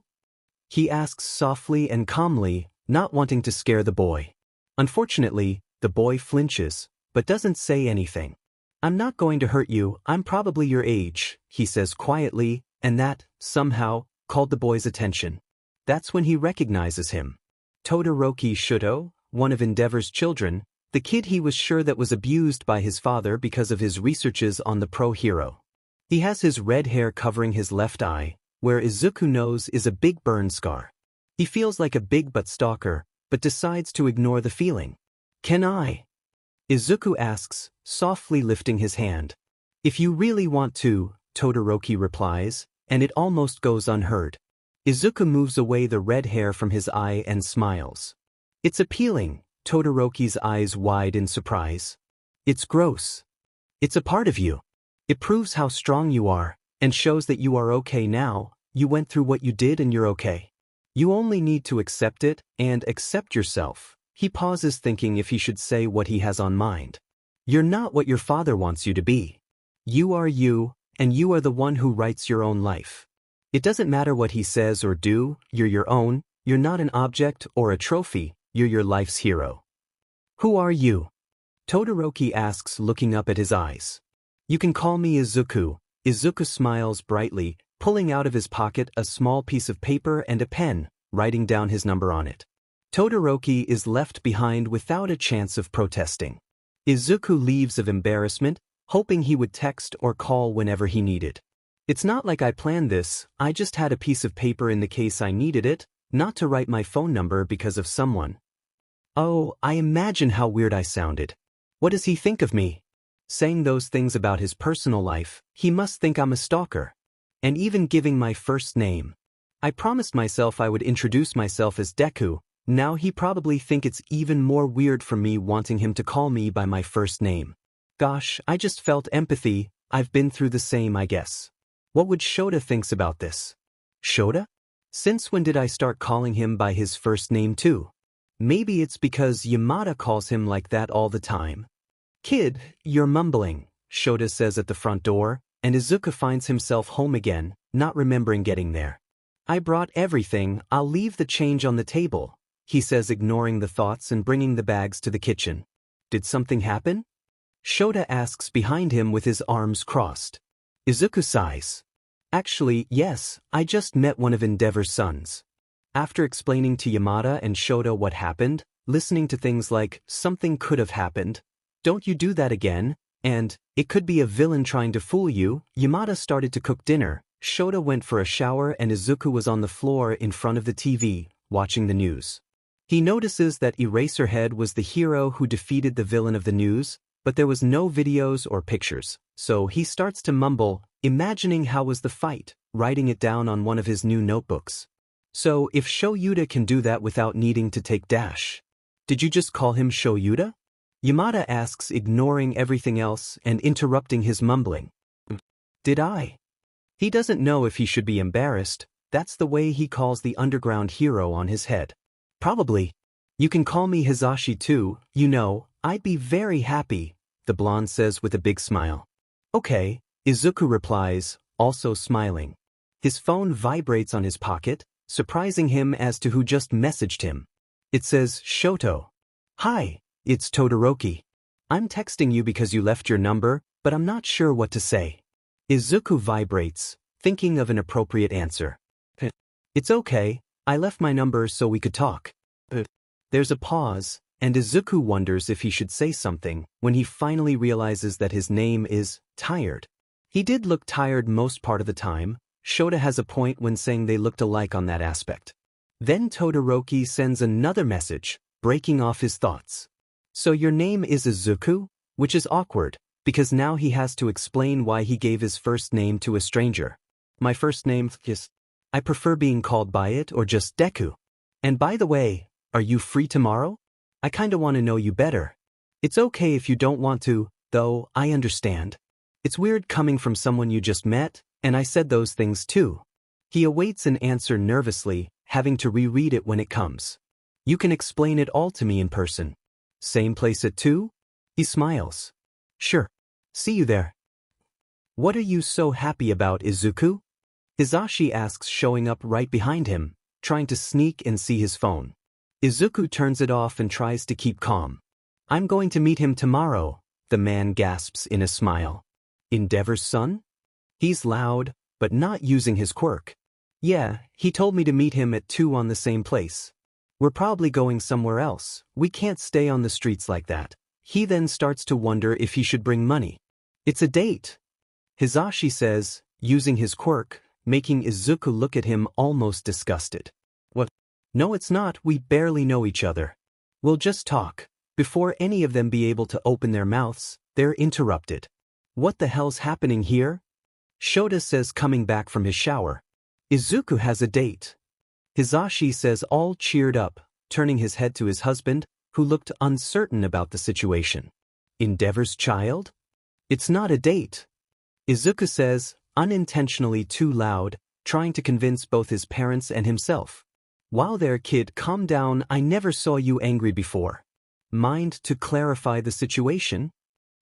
He asks softly and calmly, not wanting to scare the boy. Unfortunately, the boy flinches, but doesn't say anything. I'm not going to hurt you, I'm probably your age, he says quietly, and that, somehow, called the boy's attention. That's when he recognizes him. Todoroki Shoto, one of Endeavor's children, the kid he was sure that was abused by his father because of his researches on the pro-hero. He has his red hair covering his left eye, where Izuku knows is a big burn scar. He feels like a big butt stalker, but decides to ignore the feeling. Can I? Izuku asks, softly lifting his hand. If you really want to, Todoroki replies, and it almost goes unheard. Izuku moves away the red hair from his eye and smiles. It's appealing, Todoroki's eyes wide in surprise. It's gross. It's a part of you. It proves how strong you are, and shows that you are okay now. You went through what you did and you're okay. You only need to accept it, and accept yourself. He pauses thinking if he should say what he has on mind. You're not what your father wants you to be. You are you, and you are the one who writes your own life. It doesn't matter what he says or do, you're your own, you're not an object or a trophy, you're your life's hero. Who are you? Todoroki asks, looking up at his eyes. You can call me Izuku. Izuku smiles brightly, pulling out of his pocket a small piece of paper and a pen, writing down his number on it. Todoroki is left behind without a chance of protesting. Izuku leaves of embarrassment, hoping he would text or call whenever he needed. It's not like I planned this, I just had a piece of paper in the case I needed it, not to write my phone number because of someone. Oh, I imagine how weird I sounded. What does he think of me? Saying those things about his personal life, he must think I'm a stalker. And even giving my first name. I promised myself I would introduce myself as Deku. Now he probably think it's even more weird for me wanting him to call me by my first name. Gosh, I just felt empathy. I've been through the same, I guess. What would Shoto thinks about this? Shoto? Since when did I start calling him by his first name too? Maybe it's because Yamada calls him like that all the time. Kid, you're mumbling, Shoto says at the front door, and Izuku finds himself home again, not remembering getting there. I brought everything, I'll leave the change on the table, he says, ignoring the thoughts and bringing the bags to the kitchen. Did something happen? Shoto asks behind him with his arms crossed. Izuku sighs. Actually, yes, I just met one of Endeavor's sons. After explaining to Yamada and Shoto what happened, listening to things like, something could have happened, don't you do that again, and, it could be a villain trying to fool you, Yamada started to cook dinner, Shoto went for a shower and Izuku was on the floor in front of the TV, watching the news. He notices that Eraserhead was the hero who defeated the villain of the news, but there was no videos or pictures, so he starts to mumble, imagining how was the fight, writing it down on one of his new notebooks. So if Shoyuta can do that without needing to take dash. Did you just call him Shoyuta? Yamada asks, ignoring everything else and interrupting his mumbling. Did I? He doesn't know if he should be embarrassed, that's the way he calls the underground hero on his head. Probably. You can call me Hizashi too, you know, I'd be very happy, the blonde says with a big smile. Okay, Izuku replies, also smiling. His phone vibrates on his pocket, surprising him as to who just messaged him. It says, Shoto. Hi, it's Todoroki. I'm texting you because you left your number, but I'm not sure what to say. Izuku vibrates, thinking of an appropriate answer. It's okay, I left my number so we could talk. There's a pause, and Izuku wonders if he should say something when he finally realizes that his name is Tired. He did look tired most part of the time. Shoto has a point when saying they looked alike on that aspect. Then Todoroki sends another message, breaking off his thoughts. So your name is Izuku? Which is awkward, because now he has to explain why he gave his first name to a stranger. My first name is... I prefer being called by it or just Deku. And by the way, are you free tomorrow? I kinda want to know you better. It's okay if you don't want to, though, I understand. It's weird coming from someone you just met, and I said those things too. He awaits an answer nervously, having to reread it when it comes. You can explain it all to me in person. Same place at 2? He smiles. Sure. See you there. What are you so happy about, Izuku? Hizashi asks, showing up right behind him, trying to sneak and see his phone. Izuku turns it off and tries to keep calm. I'm going to meet him tomorrow, the man gasps in a smile. Endeavor's son? He's loud, but not using his quirk. Yeah, he told me to meet him at 2 on the same place. We're probably going somewhere else, we can't stay on the streets like that. He then starts to wonder if he should bring money. It's a date. Hizashi says, using his quirk, making Izuku look at him almost disgusted. What? No, it's not, we barely know each other. We'll just talk. Before any of them be able to open their mouths, they're interrupted. What the hell's happening here? Shoto says, coming back from his shower. Izuku has a date. Hisashi says, all cheered up, turning his head to his husband, who looked uncertain about the situation. Endeavor's child? It's not a date. Izuku says, unintentionally too loud, trying to convince both his parents and himself. Wow there, kid, calm down, I never saw you angry before. Mind to clarify the situation?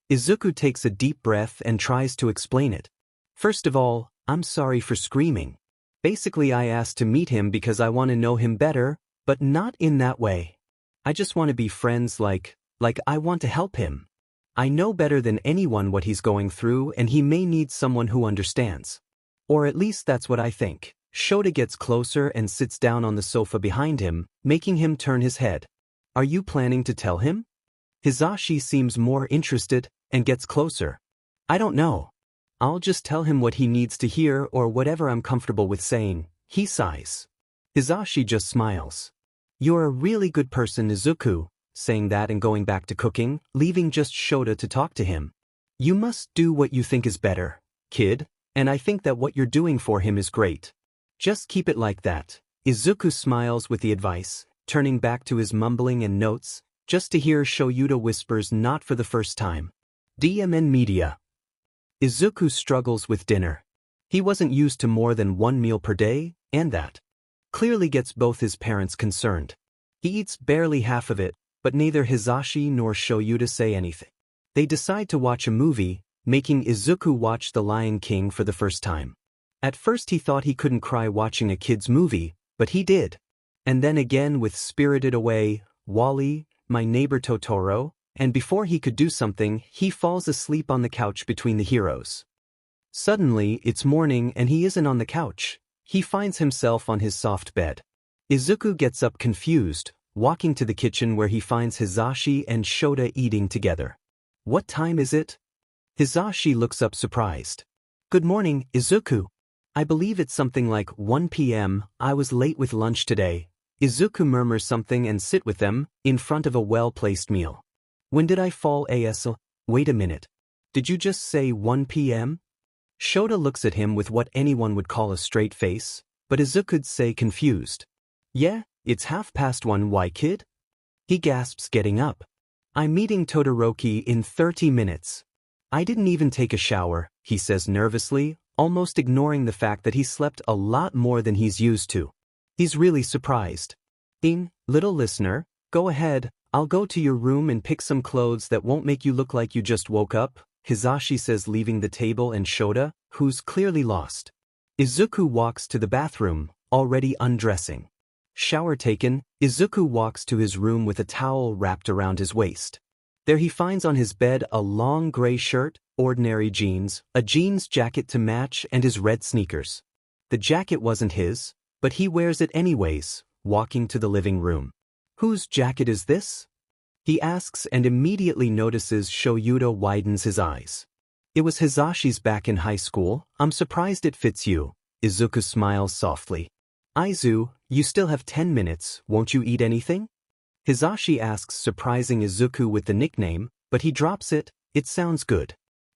Izuku takes a deep breath and tries to explain it. First of all, I'm sorry for screaming. Basically, I asked to meet him because I want to know him better, but not in that way. I just want to be friends like I want to help him. I know better than anyone what he's going through, and he may need someone who understands. Or at least that's what I think. Shoto gets closer and sits down on the sofa behind him, making him turn his head. Are you planning to tell him? Hisashi seems more interested and gets closer. I don't know. I'll just tell him what he needs to hear or whatever I'm comfortable with saying. He sighs. Hisashi just smiles. You're a really good person, Izuku, saying that and going back to cooking, leaving just Shoto to talk to him. You must do what you think is better, kid, and I think that what you're doing for him is great. Just keep it like that. Izuku smiles with the advice, turning back to his mumbling and notes, just to hear Shoto whispers not for the first time. DMN Media. Izuku struggles with dinner. He wasn't used to more than one meal per day, and that clearly gets both his parents concerned. He eats barely half of it, but neither Hisashi nor Shoto say anything. They decide to watch a movie, making Izuku watch The Lion King for the first time. At first he thought he couldn't cry watching a kid's movie, but he did. And then again with Spirited Away, Wall-E, My Neighbor Totoro, and before he could do something, he falls asleep on the couch between the heroes. Suddenly, it's morning and he isn't on the couch. He finds himself on his soft bed. Izuku gets up confused, walking to the kitchen where he finds Hisashi and Shoto eating together. What time is it? Hisashi looks up surprised. Good morning, Izuku. I believe it's something like 1 p.m. I was late with lunch today. Izuku murmurs something and sit with them, in front of a well-placed meal. When did I fall ASL? Wait a minute. Did you just say 1 p.m.? Shoto looks at him with what anyone would call a straight face, but Izuku'd say confused. Yeah, it's 1:30. Why, kid? He gasps, getting up. I'm meeting Todoroki in 30 minutes. I didn't even take a shower, he says nervously, almost ignoring the fact that he slept a lot more than he's used to. He's really surprised. Little listener, go ahead, I'll go to your room and pick some clothes that won't make you look like you just woke up, Hisashi says, leaving the table and Shoto, who's clearly lost. Izuku walks to the bathroom, already undressing. Shower taken, Izuku walks to his room with a towel wrapped around his waist. There he finds on his bed a long gray shirt, ordinary jeans, a jeans jacket to match, and his red sneakers. The jacket wasn't his, but he wears it anyways, walking to the living room. Whose jacket is this? He asks and immediately notices Shoto widens his eyes. It was Hisashi's back in high school. I'm surprised it fits you. Izuku smiles softly. Izu, you still have 10 minutes, won't you eat anything? Hisashi asks, surprising Izuku with the nickname, but he drops it. It sounds good.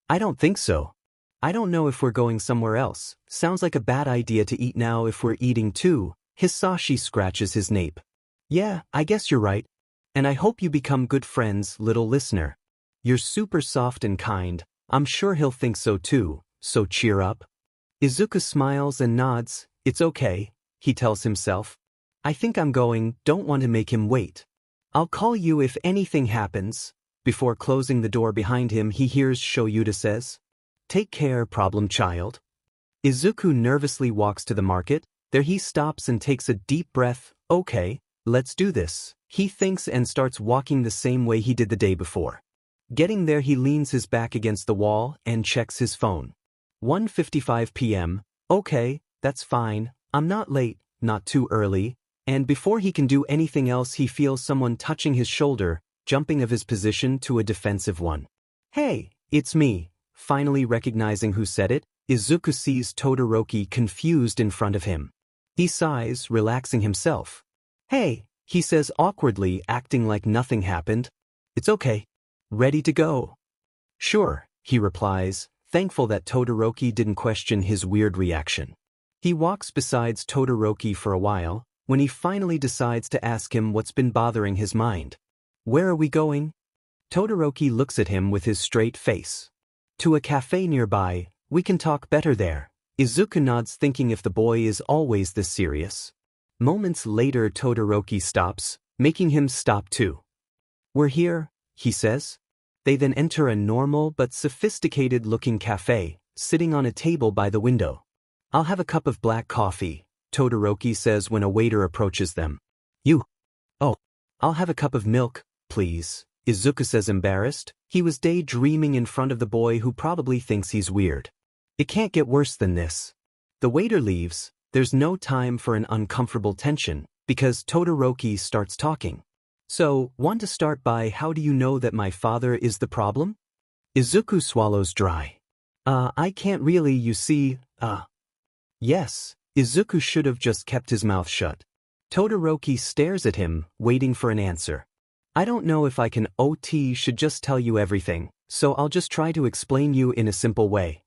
I don't think so. I don't know if we're going somewhere else. Sounds like a bad idea to eat now if we're eating too. Hisashi scratches his nape. Yeah, I guess you're right. And I hope you become good friends, little listener. You're super soft and kind. I'm sure he'll think so too, so cheer up. Izuku smiles and nods. It's okay, he tells himself. I think I'm going, don't want to make him wait. I'll call you if anything happens. Before closing the door behind him, he hears Shoto says, Take care, problem child. Izuku nervously walks to the market. There he stops and takes a deep breath. Okay, let's do this, he thinks, and starts walking the same way he did the day before. Getting there, he leans his back against the wall and checks his phone. 1:55 p.m. Okay, that's fine. I'm not late, not too early. And before he can do anything else, he feels someone touching his shoulder, jumping of his position to a defensive one. Hey, it's me. Finally recognizing who said it, Izuku sees Todoroki confused in front of him. He sighs, relaxing himself. Hey, he says awkwardly, acting like nothing happened. It's okay. Ready to go? Sure, he replies, thankful that Todoroki didn't question his weird reaction. He walks beside Todoroki for a while, when he finally decides to ask him what's been bothering his mind. "Where are we going?" Todoroki looks at him with his straight face. "To a cafe nearby, we can talk better there." Izuku nods, thinking if the boy is always this serious. Moments later Todoroki stops, making him stop too. "We're here," he says. They then enter a normal but sophisticated-looking cafe, sitting on a table by the window. "I'll have a cup of black coffee," Todoroki says when a waiter approaches them. "Oh, I'll have a cup of milk, please," Izuku says, embarrassed. He was daydreaming in front of the boy who probably thinks he's weird. It can't get worse than this. The waiter leaves. There's no time for an uncomfortable tension, because Todoroki starts talking. "So, want to start by how do you know that my father is the problem?" Izuku swallows dry. I can't really, you see, Yes, Izuku should have just kept his mouth shut. Todoroki stares at him, waiting for an answer. "I don't know if I can should just tell you everything, so I'll just try to explain you in a simple way."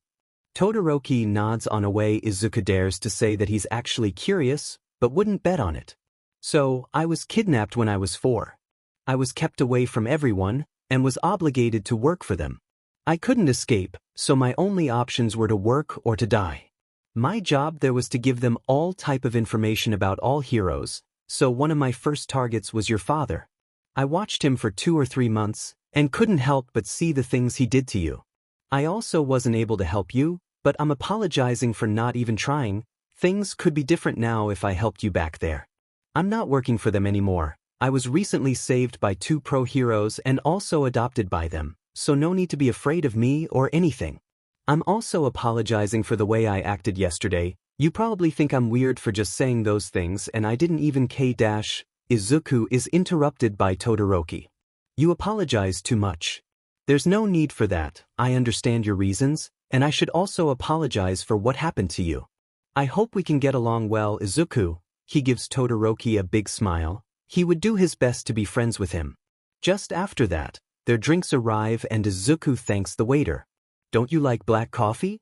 Todoroki nods on a way Izuku dares to say that he's actually curious, but wouldn't bet on it. "So, I was kidnapped when I was 4. I was kept away from everyone, and was obligated to work for them. I couldn't escape, so my only options were to work or to die. My job there was to give them all type of information about all heroes, so one of my first targets was your father. I watched him for 2 or 3 months, and couldn't help but see the things he did to you. I also wasn't able to help you, but I'm apologizing for not even trying. Things could be different now if I helped you back there. I'm not working for them anymore. I was recently saved by 2 pro heroes and also adopted by them, so no need to be afraid of me or anything. I'm also apologizing for the way I acted yesterday. You probably think I'm weird for just saying those things, and I didn't even Izuku is interrupted by Todoroki. "You apologize too much. There's no need for that. I understand your reasons, and I should also apologize for what happened to you. I hope we can get along well, Izuku." He gives Todoroki a big smile. He would do his best to be friends with him. Just after that, their drinks arrive and Izuku thanks the waiter. "Don't you like black coffee?"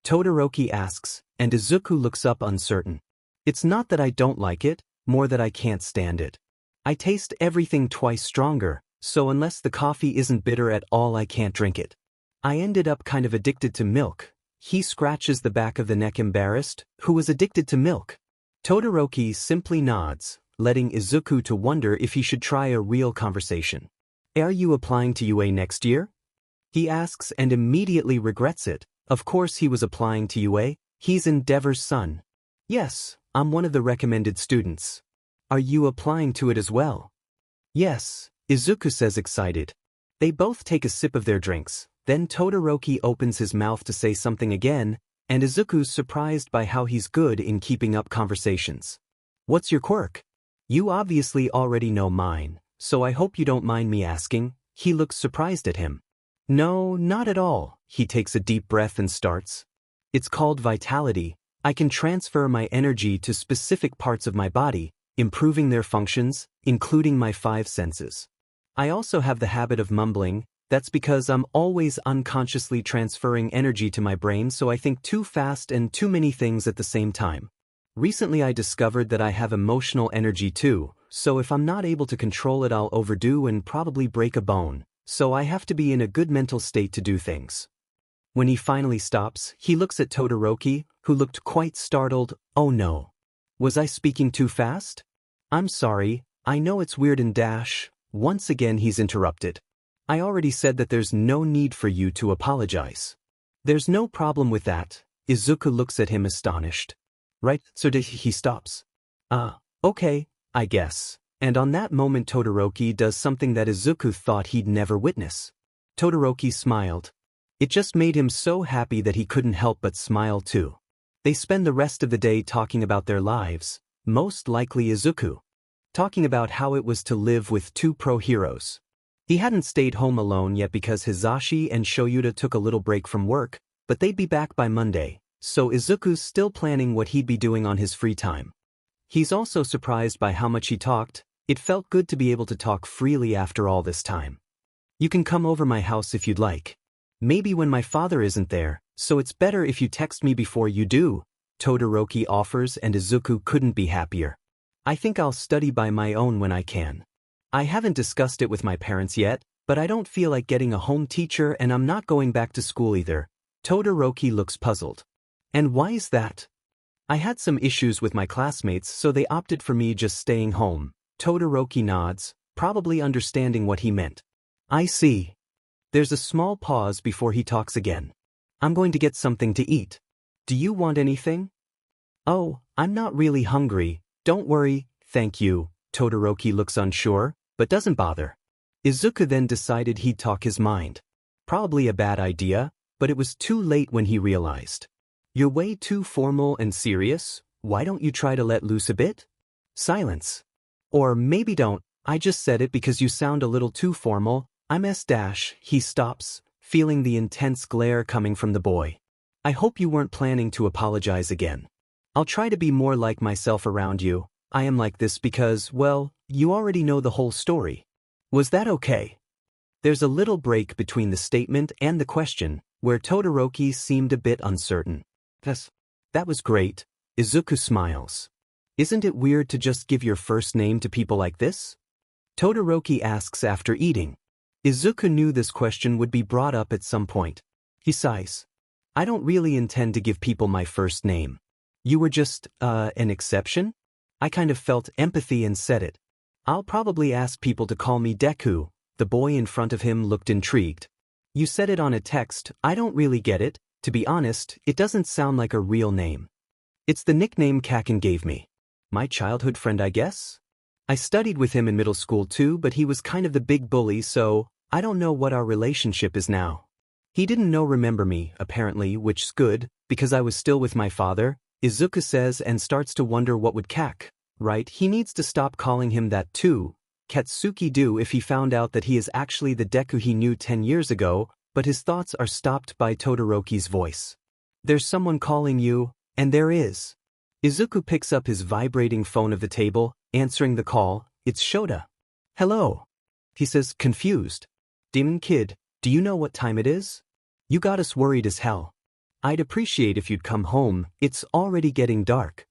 Todoroki asks, and Izuku looks up uncertain. "It's not that I don't like it, more that I can't stand it. I taste everything twice stronger, so unless the coffee isn't bitter at all I can't drink it. I ended up kind of addicted to milk." He scratches the back of the neck, embarrassed. Who was addicted to milk? Todoroki simply nods, letting Izuku to wonder if he should try a real conversation. "Are you applying to UA next year?" he asks and immediately regrets it. Of course he was applying to UA. He's Endeavor's son. "Yes, I'm one of the recommended students." "Are you applying to it as well?" "Yes," Izuku says, excited. They both take a sip of their drinks. Then Todoroki opens his mouth to say something again, and Izuku's surprised by how he's good in keeping up conversations. "What's your quirk?" "You obviously already know mine, so I hope you don't mind me asking." He looks surprised at him. "No, not at all." He takes a deep breath and starts. "It's called vitality. I can transfer my energy to specific parts of my body, improving their functions, including my 5 senses. I also have the habit of mumbling. That's because I'm always unconsciously transferring energy to my brain, so I think too fast and too many things at the same time. Recently I discovered that I have emotional energy too, so if I'm not able to control it I'll overdo and probably break a bone, so I have to be in a good mental state to do things." When he finally stops, he looks at Todoroki, who looked quite startled. "Oh no. Was I speaking too fast?" "I'm sorry, I know it's weird and Once again he's interrupted. "I already said that there's no need for you to apologize." "There's no problem with that." Izuku looks at him astonished. "Right, so he stops. Okay, I guess." And on that moment Todoroki does something that Izuku thought he'd never witness. Todoroki smiled. It just made him so happy that he couldn't help but smile too. They spend the rest of the day talking about their lives, most likely Izuku. Talking about how it was to live with 2 pro heroes. He hadn't stayed home alone yet because Hizashi and Shoyuta took a little break from work, but they'd be back by Monday, so Izuku's still planning what he'd be doing on his free time. He's also surprised by how much he talked. It felt good to be able to talk freely after all this time. "You can come over my house if you'd like." Maybe when my father isn't there, so it's better if you text me before you do, Todoroki offers, and Izuku couldn't be happier. I think I'll study by my own when I can. I haven't discussed it with my parents yet, but I don't feel like getting a home teacher and I'm not going back to school either. Todoroki looks puzzled. And why is that? I had some issues with my classmates, so they opted for me just staying home. Todoroki nods, probably understanding what he meant. I see. There's a small pause before he talks again. I'm going to get something to eat. Do you want anything? Oh, I'm not really hungry. Don't worry, thank you. Todoroki looks unsure, but doesn't bother. Izuku then decided he'd talk his mind. Probably a bad idea, but it was too late when he realized. You're way too formal and serious, why don't you try to let loose a bit? Silence. Or maybe don't, I just said it because you sound a little too formal. I'm S-. He stops, feeling the intense glare coming from the boy. I hope you weren't planning to apologize again. I'll try to be more like myself around you. I am like this because, well, you already know the whole story. Was that okay? There's a little break between the statement and the question, where Todoroki seemed a bit uncertain. Yes. That was great. Izuku smiles. Isn't it weird to just give your first name to people like this? Todoroki asks after eating. Izuku knew this question would be brought up at some point. He sighs. I don't really intend to give people my first name. You were just, an exception? I kind of felt empathy and said it. I'll probably ask people to call me Deku. The boy in front of him looked intrigued. You said it on a text, I don't really get it. To be honest, it doesn't sound like a real name. It's the nickname Kaken gave me. My childhood friend, I guess? I studied with him in middle school too, but he was kind of the big bully, so I don't know what our relationship is now. He didn't remember me, apparently, which's good, because I was still with my father, Izuku says, and starts to wonder what would right, he needs to stop calling him that too. Katsuki do if he found out that he is actually the Deku he knew 10 years ago, but his thoughts are stopped by Todoroki's voice. There's someone calling you, and there is. Izuku picks up his vibrating phone of the table, answering the call. It's Shoto. Hello. He says, confused. Demon kid, do you know what time it is? You got us worried as hell. I'd appreciate if you'd come home, it's already getting dark.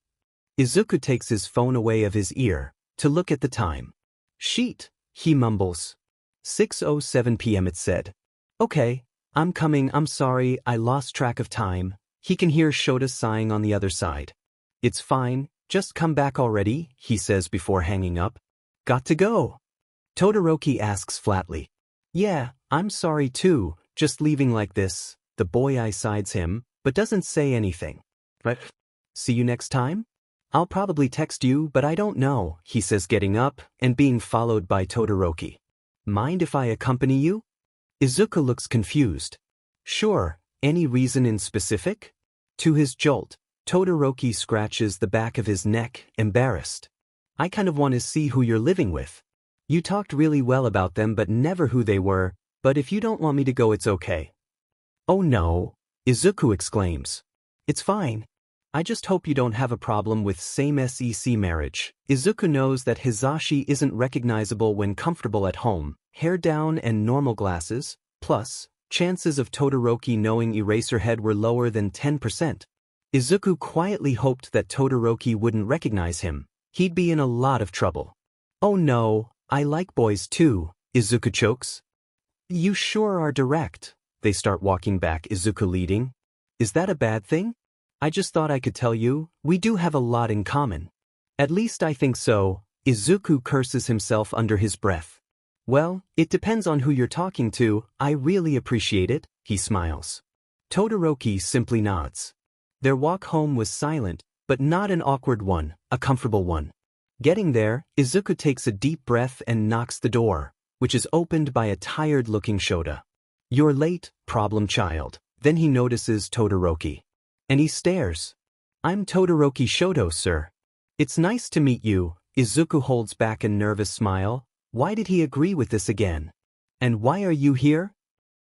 Izuku takes his phone away of his ear, to look at the time. Sheet, he mumbles. 6:07 p.m. it said. Okay, I'm coming, I'm sorry, I lost track of time. He can hear Shoto sighing on the other side. It's fine, just come back already, he says before hanging up. Got to go? Todoroki asks flatly. Yeah, I'm sorry too, just leaving like this. The boy eyesides him, but doesn't say anything. Right. See you next time? I'll probably text you, but I don't know, he says getting up and being followed by Todoroki. Mind if I accompany you? Izuku looks confused. Sure, any reason in specific? To his jolt, Todoroki scratches the back of his neck, embarrassed. I kind of want to see who you're living with. You talked really well about them but never who they were, but if you don't want me to go it's okay. Oh no, Izuku exclaims. It's fine. I just hope you don't have a problem with same-sex marriage. Izuku knows that Hisashi isn't recognizable when comfortable at home, hair down and normal glasses, plus, chances of Todoroki knowing Eraserhead were lower than 10%. Izuku quietly hoped that Todoroki wouldn't recognize him. He'd be in a lot of trouble. Oh no, I like boys too, Izuku chokes. You sure are direct. They start walking back, Izuku leading. Is that a bad thing? I just thought I could tell you, we do have a lot in common. At least I think so. Izuku curses himself under his breath. Well, it depends on who you're talking to. I really appreciate it, he smiles. Todoroki simply nods. Their walk home was silent, but not an awkward one, a comfortable one. Getting there, Izuku takes a deep breath and knocks the door, which is opened by a tired-looking Shoto. You're late, problem child. Then he notices Todoroki. And he stares. I'm Todoroki Shoto, sir. It's nice to meet you. Izuku holds back a nervous smile. Why did he agree with this again? And why are you here?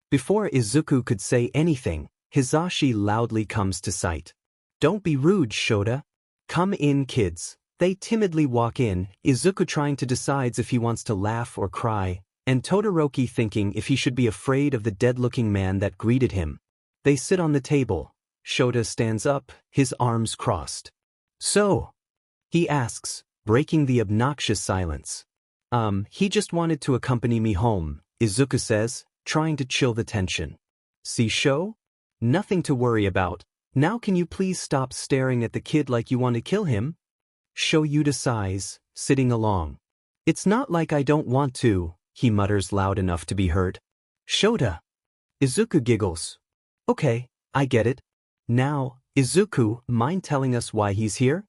Before Izuku could say anything, Hisashi loudly comes to sight. Don't be rude, Shoto. Come in, kids. They timidly walk in, Izuku trying to decide if he wants to laugh or cry. and Todoroki thinking if he should be afraid of the dead-looking man that greeted him. They sit on the table. Shoto stands up, his arms crossed. "So?" he asks, breaking the obnoxious silence. He just wanted to accompany me home," Izuku says, trying to chill the tension. "See, Sho? Nothing to worry about. Now can you please stop staring at the kid like you want to kill him?" Shoto sighs, sitting along. "It's not like I don't want to," he mutters loud enough to be heard. "Shota." Izuku giggles. "Okay, I get it. Now, Izuku, mind telling us why he's here?"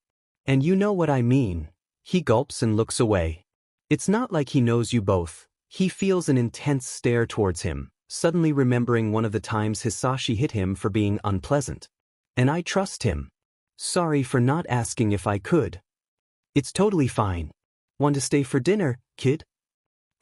"And you know what I mean." He gulps and looks away. It's not like he knows you both. He feels an intense stare towards him, suddenly remembering one of the times Hisashi hit him for being unpleasant. "And I trust him. Sorry for not asking if I could." "It's totally fine. Want to stay for dinner, kid?"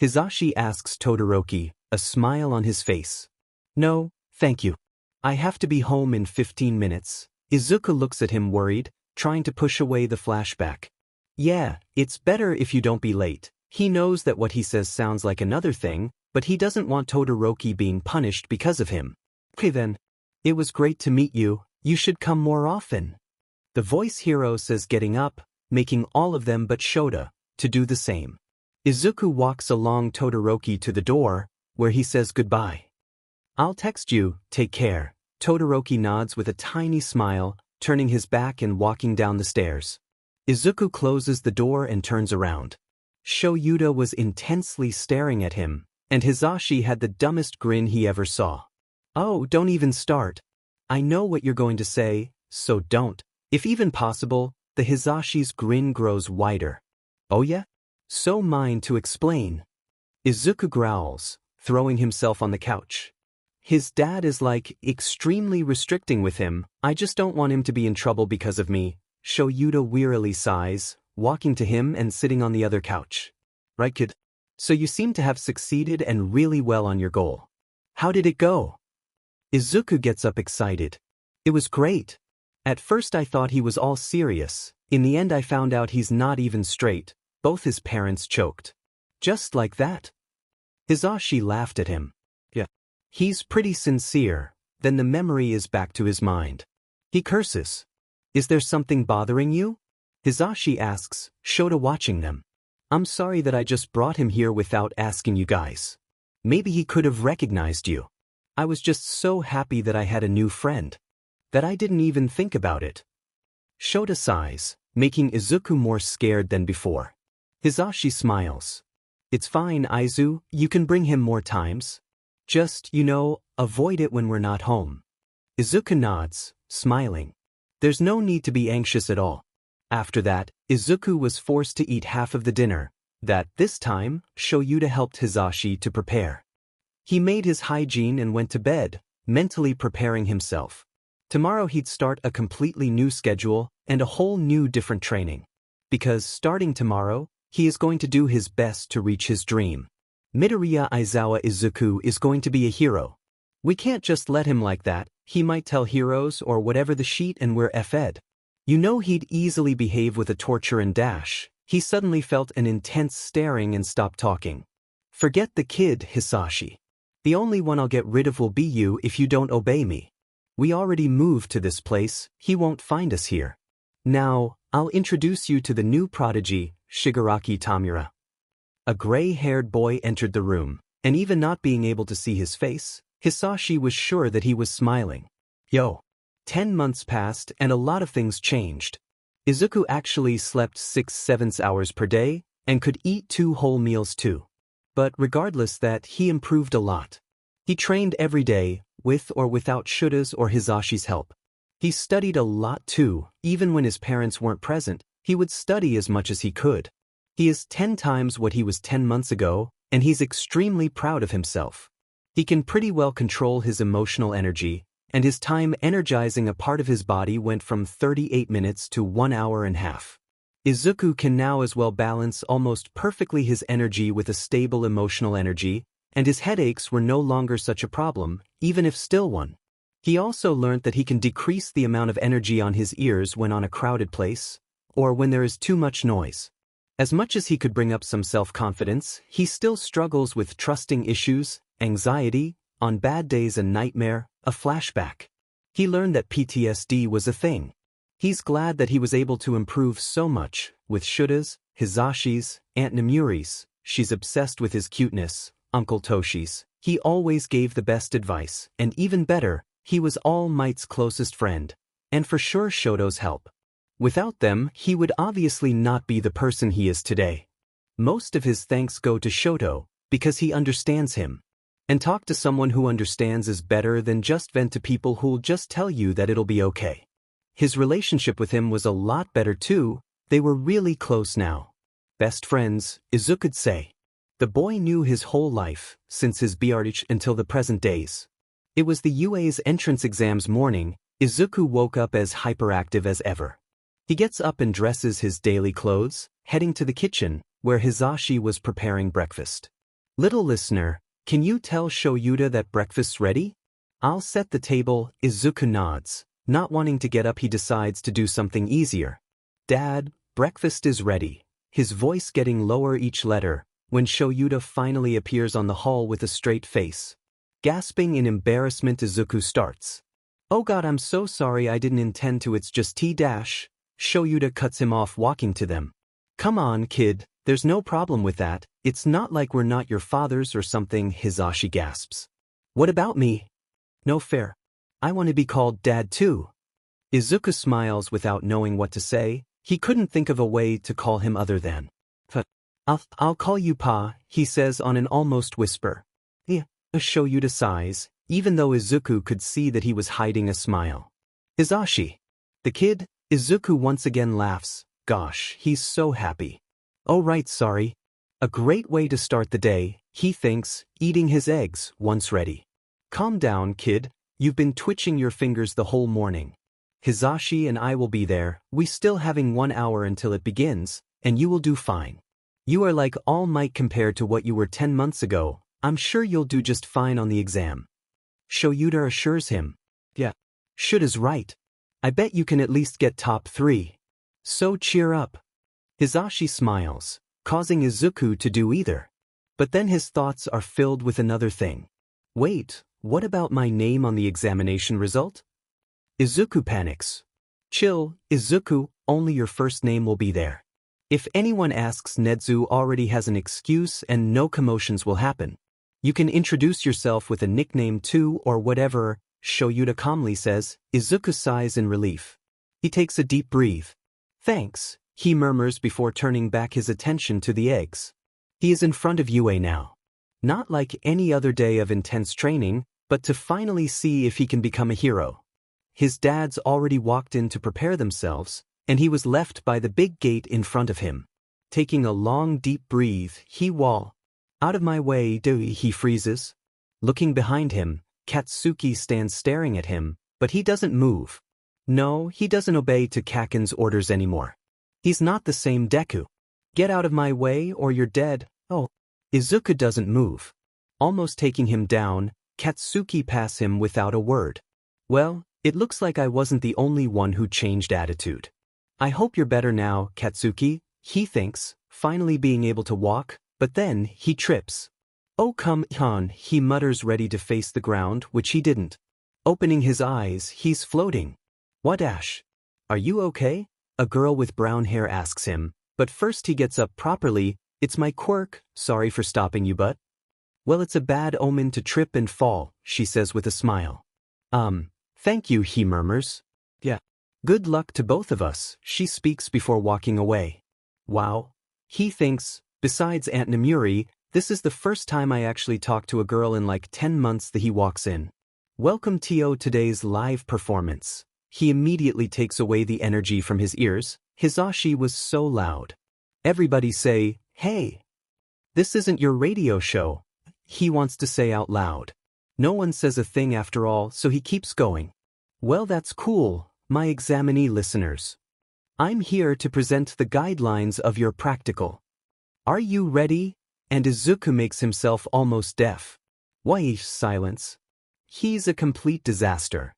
Hisashi asks Todoroki, a smile on his face. "No, thank you. I have to be home in 15 minutes. Izuku looks at him worried, trying to push away the flashback. "Yeah, it's better if you don't be late." He knows that what he says sounds like another thing, but he doesn't want Todoroki being punished because of him. "Okay then. It was great to meet you. You should come more often." The voice hero says, getting up, making all of them but Shoto to do the same. Izuku walks along Todoroki to the door, where he says goodbye. "I'll text you, take care." Todoroki nods with a tiny smile, turning his back and walking down the stairs. Izuku closes the door and turns around. Shoto was intensely staring at him, and Hisashi had the dumbest grin he ever saw. "Oh, don't even start. I know what you're going to say, so don't." If even possible, the Hisashi's grin grows wider. "Oh yeah? So mine to explain." Izuku growls, throwing himself on the couch. His dad is like extremely restricting with him. "I just don't want him to be in trouble because of me." Shoto wearily sighs, walking to him and sitting on the other couch. "Right, kid? So you seem to have succeeded and really well on your goal. How did it go?" Izuku gets up excited. "It was great. At first I thought he was all serious. In the end I found out he's not even straight." Both his parents choked. "Just like that?" Hisashi laughed at him. "Yeah. He's pretty sincere." Then the memory is back to his mind. He curses. "Is there something bothering you?" Hisashi asks, Shoto watching them. "I'm sorry that I just brought him here without asking you guys. Maybe he could have recognized you. I was just so happy that I had a new friend that I didn't even think about it." Shoto sighs, making Izuku more scared than before. Hisashi smiles. "It's fine, Izu, you can bring him more times. Just, avoid it when we're not home." Izuku nods, smiling. There's no need to be anxious at all. After that, Izuku was forced to eat half of the dinner that, this time, Shoto helped Hisashi to prepare. He made his hygiene and went to bed, mentally preparing himself. Tomorrow he'd start a completely new schedule and a whole new different training. Because starting tomorrow, he is going to do his best to reach his dream. Midoriya Aizawa Izuku is going to be a hero. We can't just let him like that. He might tell heroes or whatever the sheet and we're fed. He'd easily behave with a torture and dash. He suddenly felt an intense staring and stopped talking. "Forget the kid, Hisashi. The only one I'll get rid of will be you if you don't obey me. We already moved to this place, he won't find us here. Now, I'll introduce you to the new prodigy, Shigaraki Tamura." A gray-haired boy entered the room, and even not being able to see his face, Hisashi was sure that he was smiling. "Yo." 10 months passed and a lot of things changed. Izuku actually slept 6-7 hours per day, and could eat 2 whole meals too. But regardless that, he improved a lot. He trained every day, with or without Shoto's or Hisashi's help. He studied a lot too. Even when his parents weren't present, he would study as much as he could. He is 10 times what he was 10 months ago, and he's extremely proud of himself. He can pretty well control his emotional energy, and his time energizing a part of his body went from 38 minutes to 1 hour and a half. Izuku can now as well balance almost perfectly his energy with a stable emotional energy, and his headaches were no longer such a problem, even if still one. He also learned that he can decrease the amount of energy on his ears when on a crowded place, or when there is too much noise. As much as he could bring up some self-confidence, he still struggles with trusting issues, anxiety, on bad days a nightmare, a flashback. He learned that PTSD was a thing. He's glad that he was able to improve so much, with Shuta's, Hizashi's, Aunt Nemuri's, she's obsessed with his cuteness, Uncle Toshi's, he always gave the best advice, and even better, he was All Might's closest friend, and for sure Shoto's help. Without them, he would obviously not be the person he is today. Most of his thanks go to Shoto, because he understands him. And talk to someone who understands is better than just vent to people who'll just tell you that it'll be okay. His relationship with him was a lot better too, they were really close now. Best friends, Izuku'd say. The boy knew his whole life, since his Biartich until the present days. It was the UA's entrance exams morning. Izuku woke up as hyperactive as ever. He gets up and dresses his daily clothes, heading to the kitchen, where Hisashi was preparing breakfast. Little listener, can you tell Shoyuta that breakfast's ready? I'll set the table, Izuku nods. Not wanting to get up, he decides to do something easier. Dad, breakfast is ready. His voice getting lower each letter, when Shoyuta finally appears on the hall with a straight face. Gasping in embarrassment, Izuku starts. Oh God, I'm so sorry, I didn't intend to, it's just tea dash. Shoyuta cuts him off, walking to them. Come on, kid, there's no problem with that, it's not like we're not your fathers or something, Hisashi gasps. What about me? No fair. I want to be called Dad too. Izuku smiles without knowing what to say, he couldn't think of a way to call him other than. I'll call you Pa, he says on an almost whisper. Yeah, Shoyuta sighs, even though Izuku could see that he was hiding a smile. Hisashi. The kid, Izuku once again laughs, gosh, he's so happy. Oh right, sorry. A great way to start the day, he thinks, eating his eggs, once ready. Calm down, kid, you've been twitching your fingers the whole morning. Hisashi and I will be there, we still having 1 hour until it begins, and you will do fine. You are like All Might compared to what you were 10 months ago, I'm sure you'll do just fine on the exam. Shoyuta assures him. Yeah. Shuta's right. I bet you can at least get top 3. So cheer up. Hisashi smiles, causing Izuku to do either. But then his thoughts are filled with another thing. Wait, what about my name on the examination result? Izuku panics. Chill, Izuku, only your first name will be there. If anyone asks, Nedzu already has an excuse and no commotions will happen. You can introduce yourself with a nickname too or whatever, Shoyuta calmly says. Izuku sighs in relief. He takes a deep breath. Thanks, he murmurs before turning back his attention to the eggs. He is in front of UA now. Not like any other day of intense training, but to finally see if he can become a hero. His dads already walked in to prepare themselves, and he was left by the big gate in front of him. Taking a long deep breath, out of my way, he freezes. Looking behind him, Katsuki stands staring at him, but he doesn't move. No, he doesn't obey to Kaken's orders anymore. He's not the same Deku. Get out of my way or you're dead. Oh. Izuku doesn't move. Almost taking him down, Katsuki passes him without a word. Well, it looks like I wasn't the only one who changed attitude. I hope you're better now, Katsuki, he thinks, finally being able to walk, but then he trips. Oh come on, he mutters, ready to face the ground, which he didn't. Opening his eyes, he's floating. What Ash? Are you okay? A girl with brown hair asks him, but first he gets up properly. It's my Quirk, sorry for stopping you but. Well, it's a bad omen to trip and fall, she says with a smile. Thank you, he murmurs. Yeah. Good luck to both of us, she speaks before walking away. Wow. He thinks, besides Aunt Nemuri, this is the first time I actually talked to a girl in like 10 months. That he walks in. Welcome to today's live performance. He immediately takes away the energy from his ears. Hisashi was so loud. Everybody say, hey. This isn't your radio show. He wants to say out loud. No one says a thing after all, so he keeps going. Well, that's cool, my examinee listeners. I'm here to present the guidelines of your practical. Are you ready? And Izuku makes himself almost deaf. Why silence? He's a complete disaster.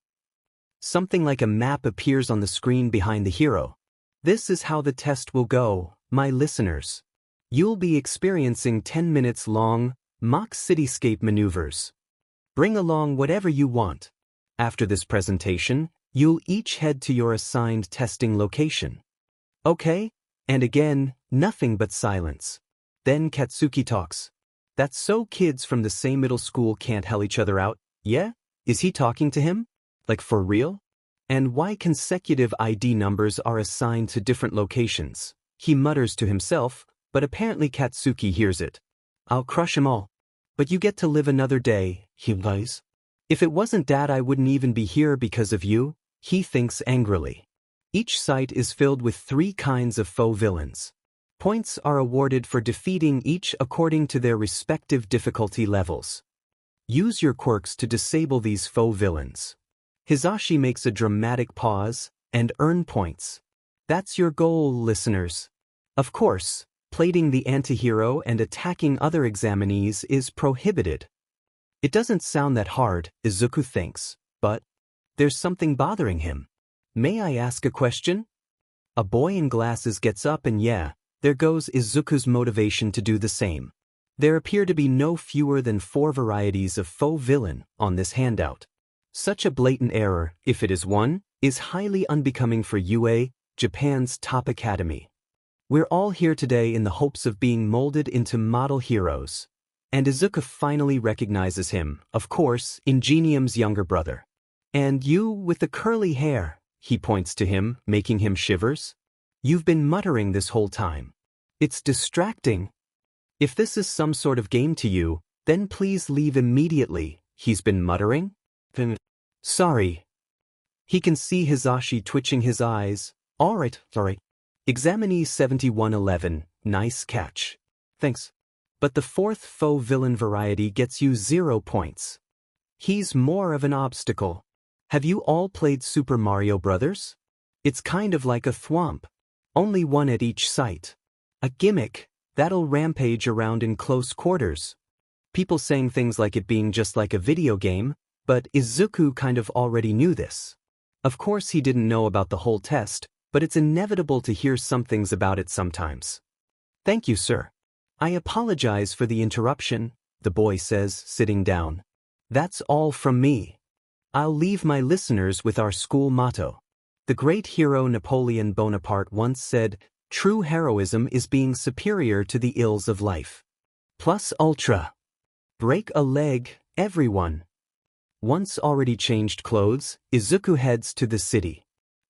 Something like a map appears on the screen behind the hero. This is how the test will go. my listeners. You'll be experiencing 10 minutes long mock cityscape maneuvers. Bring along whatever you want. After this presentation, you'll each head to your assigned testing location. Okay? And again, nothing but silence. Then Katsuki talks. That's so kids from the same middle school can't hell each other out, yeah? Is he talking to him? Like for real? And why consecutive ID numbers are assigned to different locations? He mutters to himself, but apparently Katsuki hears it. I'll crush 'em all. But you get to live another day, he lies. If it wasn't Dad, I wouldn't even be here because of you, he thinks angrily. Each site is filled with 3 kinds of faux villains. Points are awarded for defeating each according to their respective difficulty levels. Use your quirks to disable these faux villains. Hisashi makes a dramatic pause and earn points. That's your goal, listeners. Of course, plating the antihero and attacking other examinees is prohibited. It doesn't sound that hard, Izuku thinks, but there's something bothering him. May I ask a question? A boy in glasses gets up and yeah, there goes Izuku's motivation to do the same. There appear to be no fewer than 4 varieties of faux villain on this handout. Such a blatant error, if it is one, is highly unbecoming for UA, Japan's top academy. We're all here today in the hopes of being molded into model heroes. And Izuku finally recognizes him, of course, Ingenium's younger brother. And you with the curly hair, he points to him, making him shivers. You've been muttering this whole time. It's distracting. If this is some sort of game to you, then please leave immediately, he's been muttering. Sorry. He can see Hisashi twitching his eyes. Alright. Examinee 7111, nice catch. Thanks. But the 4th faux villain variety gets you 0 points. He's more of an obstacle. Have you all played Super Mario Bros? It's kind of like a thwomp. Only one at each site. A gimmick that'll rampage around in close quarters. People saying things like it being just like a video game, but Izuku kind of already knew this. Of course he didn't know about the whole test, but it's inevitable to hear some things about it sometimes. Thank you, sir. I apologize for the interruption, the boy says, sitting down. That's all from me. I'll leave my listeners with our school motto. The great hero Napoleon Bonaparte once said, true heroism is being superior to the ills of life. Plus ultra. Break a leg, everyone. Once already changed clothes, Izuku heads to the city.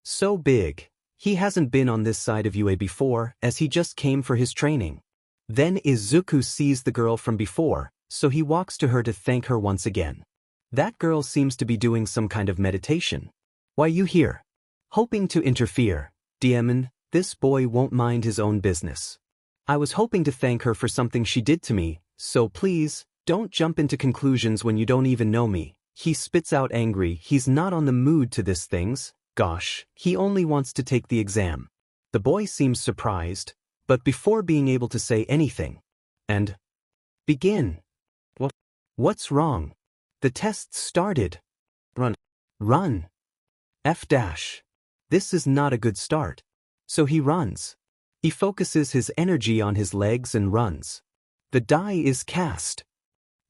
So big. He hasn't been on this side of UA before, as he just came for his training. Then Izuku sees the girl from before, so he walks to her to thank her once again. That girl seems to be doing some kind of meditation. Why you here? Hoping to interfere, Diamond, this boy won't mind his own business. I was hoping to thank her for something she did to me, so please, don't jump into conclusions when you don't even know me. He spits out angry. He's not on the mood to this things. Gosh, he only wants to take the exam. The boy seems surprised, but before being able to say anything, and begin. What's wrong? The test started. Run. F dash. This is not a good start. So he runs. He focuses his energy on his legs and runs. The die is cast.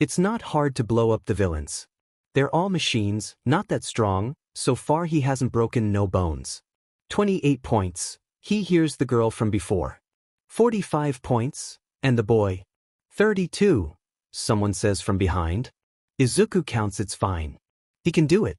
It's not hard to blow up the villains. They're all machines, not that strong, so far he hasn't broken no bones. 28 points, he hears the girl from before. 45 points, and the boy. 32, someone says from behind. Izuku counts it's fine. He can do it.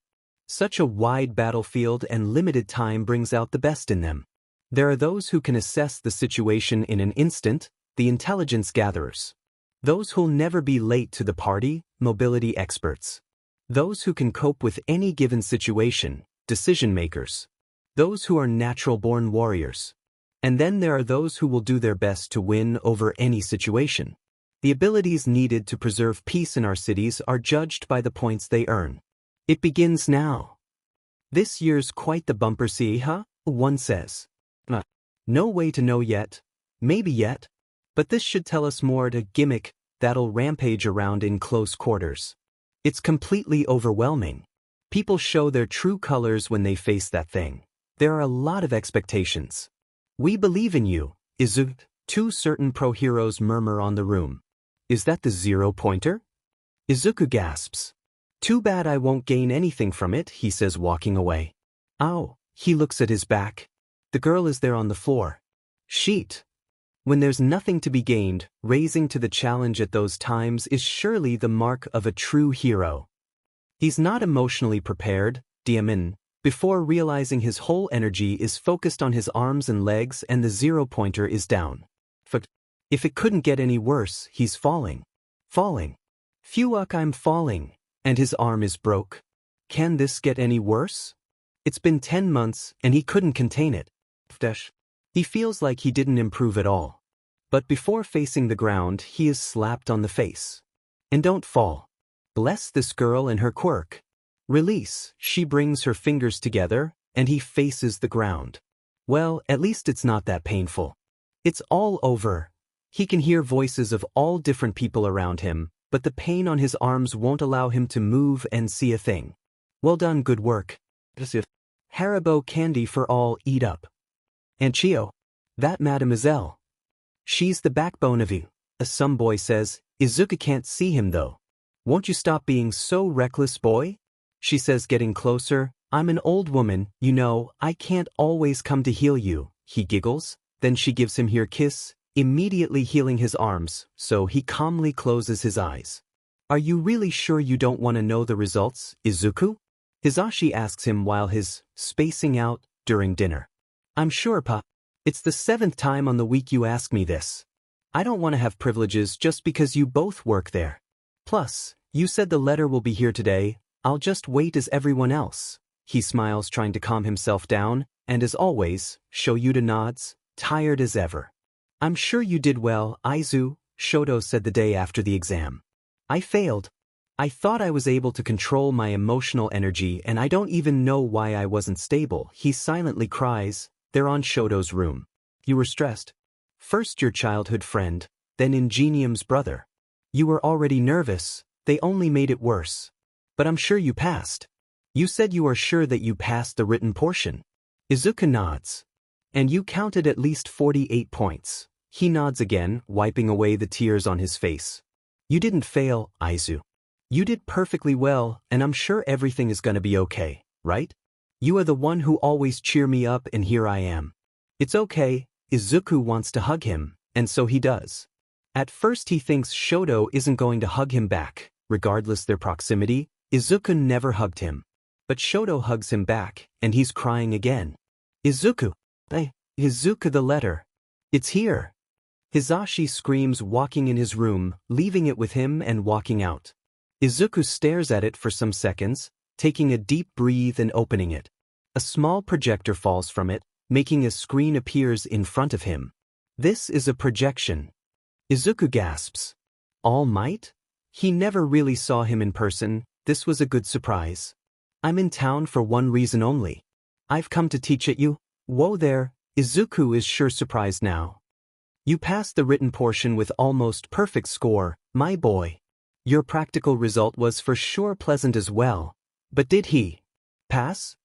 Such a wide battlefield and limited time brings out the best in them. There are those who can assess the situation in an instant, the intelligence gatherers. Those who'll never be late to the party, mobility experts. Those who can cope with any given situation, decision makers. Those who are natural-born warriors. And then there are those who will do their best to win over any situation. The abilities needed to preserve peace in our cities are judged by the points they earn. It begins now. This year's quite the bumper, see, huh? One says. No way to know yet. Maybe yet. But this should tell us more to gimmick that'll rampage around in close quarters. It's completely overwhelming. People show their true colors when they face that thing. There are a lot of expectations. We believe in you, Izuku, two certain pro-heroes murmur on the room. Is that the zero-pointer? Izuku gasps. Too bad I won't gain anything from it, he says, walking away. Ow, he looks at his back. The girl is there on the floor. Sheet. When there's nothing to be gained, raising to the challenge at those times is surely the mark of a true hero. He's not emotionally prepared, Diamin, before realizing his whole energy is focused on his arms and legs and the zero-pointer is down. If it couldn't get any worse, he's falling. Falling. Phew, I'm falling. And his arm is broke. Can this get any worse? It's been 10 months and he couldn't contain it. He feels like he didn't improve at all. But before facing the ground, he is slapped on the face. And don't fall. Bless this girl and her quirk. Release. She brings her fingers together, and he faces the ground. Well, at least it's not that painful. It's all over. He can hear voices of all different people around him, but the pain on his arms won't allow him to move and see a thing. Well done, good work. Haribo candy for all, eat up. And Chio. That mademoiselle. She's the backbone of you, some boy says. Izuku can't see him though. Won't you stop being so reckless, boy? She says, getting closer. I'm an old woman, you know, I can't always come to heal you. He giggles. Then she gives him her kiss, immediately healing his arms, so he calmly closes his eyes. Are you really sure you don't want to know the results, Izuku? Hisashi asks him while he's spacing out during dinner. I'm sure, Pa. It's the 7th time on the week you ask me this. I don't want to have privileges just because you both work there. Plus, you said the letter will be here today. I'll just wait as everyone else. He smiles, trying to calm himself down, and as always, Shoyuta nods, tired as ever. I'm sure you did well, Aizu, Shoto said the day after the exam. I failed. I thought I was able to control my emotional energy and I don't even know why I wasn't stable. He silently cries. They're on Shoto's room. You were stressed. First your childhood friend, then Ingenium's brother. You were already nervous, they only made it worse. But I'm sure you passed. You said you are sure that you passed the written portion. Izuku nods. And you counted at least 48 points. He nods again, wiping away the tears on his face. You didn't fail, Aizu. You did perfectly well, and I'm sure everything is gonna be okay, right? You are the one who always cheer me up and here I am. It's okay. Izuku wants to hug him, and so he does. At first he thinks Shoto isn't going to hug him back. Regardless their proximity, Izuku never hugged him. But Shoto hugs him back, and he's crying again. Izuku. Izuku, the letter. It's here. Hisashi screams, walking in his room, leaving it with him and walking out. Izuku stares at it for some seconds, taking a deep breath and opening it. A small projector falls from it, making a screen appears in front of him. This is a projection. Izuku gasps. All Might? He never really saw him in person. This was a good surprise. I'm in town for one reason only. I've come to teach at you. Whoa there, Izuku is sure surprised now. You passed the written portion with almost perfect score, my boy. Your practical result was for sure pleasant as well. But did he pass?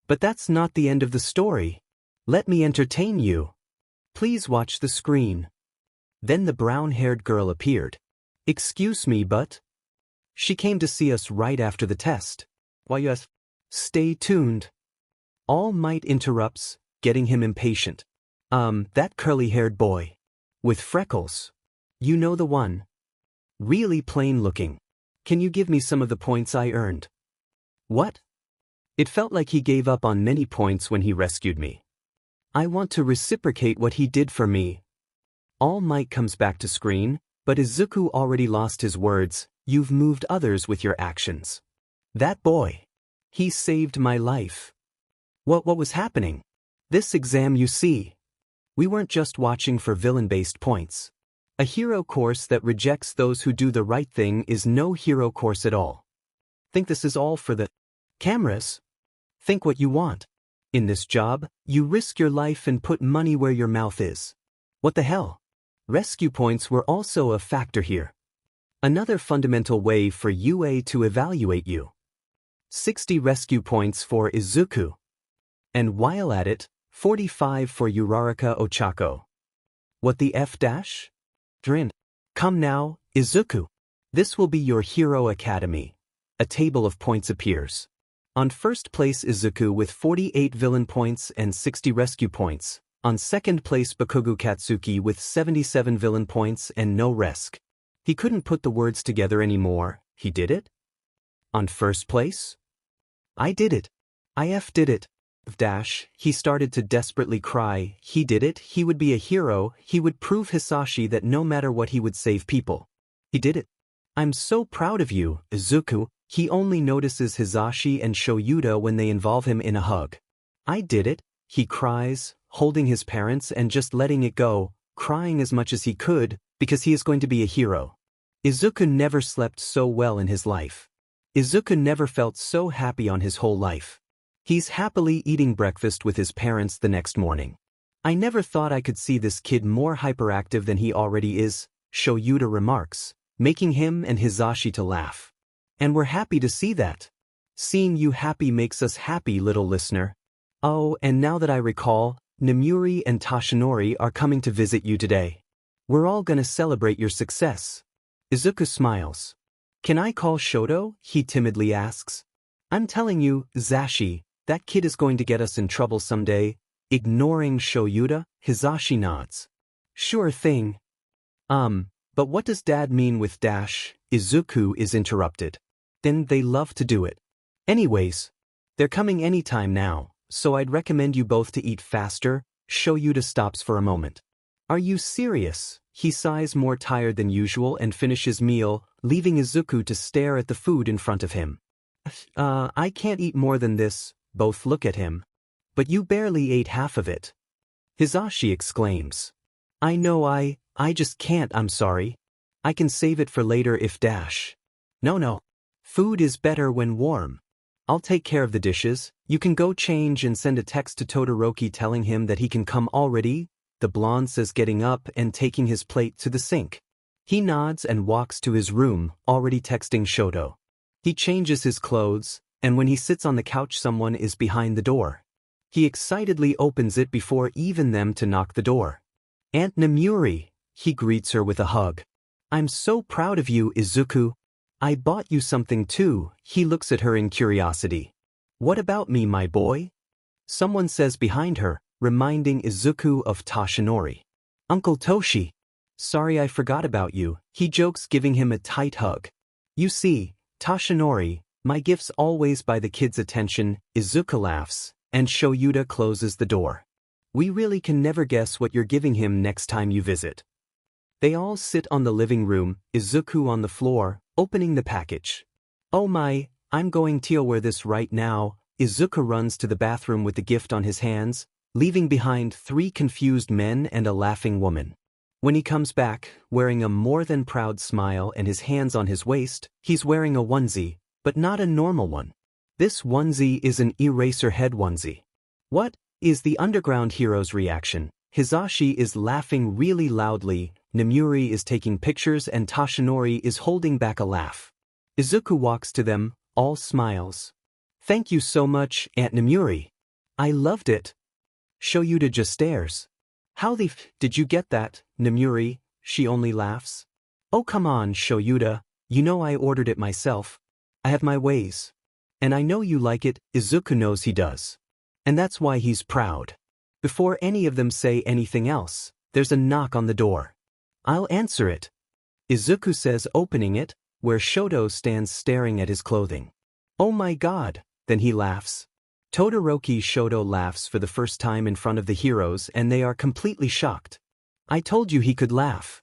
But that's not the end of the story. Let me entertain you. Please watch the screen. Then the brown-haired girl appeared. Excuse me, but... She came to see us right after the test. Why yes? Stay tuned. All Might interrupts, getting him impatient. That curly-haired boy. With freckles. You know the one. Really plain looking. Can you give me some of the points I earned? What? It felt like he gave up on many points when he rescued me. I want to reciprocate what he did for me. All Might comes back to screen, but Izuku already lost his words. You've moved others with your actions. That boy. He saved my life. What was happening? This exam, you see. We weren't just watching for villain-based points. A hero course that rejects those who do the right thing is no hero course at all. Think this is all for the cameras? Think what you want. In this job, you risk your life and put money where your mouth is. What the hell? Rescue points were also a factor here. Another fundamental way for UA to evaluate you. 60 rescue points for Izuku. And while at it, 45 for Uraraka Ochako. What the F dash? Drin. Come now, Izuku. This will be your Hero Academy. A table of points appears. On first place Izuku with 48 villain points and 60 rescue points. On second place Bakugo Katsuki with 77 villain points and no resc. He couldn't put the words together anymore. He did it? On first place? I did it. IF did it. Dash, he started to desperately cry. He did it. He would be a hero. He would prove Hisashi that no matter what he would save people. He did it. I'm so proud of you, Izuku. He only notices Hisashi and Shoyuta when they involve him in a hug. I did it, he cries, holding his parents and just letting it go, crying as much as he could, because he is going to be a hero. Izuku never slept so well in his life. Izuku never felt so happy on his whole life. He's happily eating breakfast with his parents the next morning. I never thought I could see this kid more hyperactive than he already is, Shoyuta remarks, making him and Hisashi to laugh. And we're happy to see that. Seeing you happy makes us happy, little listener. Oh, and now that I recall, Nemuri and Toshinori are coming to visit you today. We're all gonna celebrate your success. Izuku smiles. Can I call Shoto? He timidly asks. I'm telling you, Zashi, that kid is going to get us in trouble someday. Ignoring Shoyuta, Hisashi nods. Sure thing. But what does Dad mean with dash? Izuku is interrupted. Then they love to do it. Anyways, they're coming anytime now, so I'd recommend you both to eat faster. Shoyuta stops for a moment. Are you serious? He sighs, more tired than usual, and finishes meal, leaving Izuku to stare at the food in front of him. I can't eat more than this. Both look at him. But you barely ate half of it. Hisashi exclaims. I know I just can't, I'm sorry. I can save it for later if dash. No. Food is better when warm. I'll take care of the dishes. You can go change and send a text to Todoroki telling him that he can come already, the blonde says, getting up and taking his plate to the sink. He nods and walks to his room, already texting Shoto. He changes his clothes, and when he sits on the couch someone is behind the door. He excitedly opens it before even them to knock the door. Aunt Nemuri, he greets her with a hug. I'm so proud of you, Izuku. I bought you something too. He looks at her in curiosity. What about me, my boy? Someone says behind her, reminding Izuku of Toshinori. Uncle Toshi. Sorry I forgot about you, he jokes, giving him a tight hug. You see, Toshinori, my gifts always buy the kids attention. Izuku laughs, and Shoyuta closes the door. We really can never guess what you're giving him next time you visit. They all sit on the living room, Izuku on the floor, opening the package. Oh my, I'm going to wear this right now. Izuku runs to the bathroom with the gift on his hands, leaving behind 3 confused men and a laughing woman. When he comes back, wearing a more than proud smile and his hands on his waist, he's wearing a onesie, but not a normal one. This onesie is an Eraserhead onesie. What is the underground hero's reaction? Hisashi is laughing really loudly, Nemuri is taking pictures, and Toshinori is holding back a laugh. Izuku walks to them, all smiles. Thank you so much, Aunt Nemuri. I loved it. Shoyuta just stares. How the f did you get that, Nemuri? She only laughs. Oh come on, Shoyuta, you know I ordered it myself. I have my ways. And I know you like it. Izuku knows he does. And that's why he's proud. Before any of them say anything else, there's a knock on the door. I'll answer it. Izuku says, opening it, where Shoto stands staring at his clothing. Oh my god, then he laughs. Todoroki Shoto laughs for the first time in front of the heroes, and they are completely shocked. I told you he could laugh.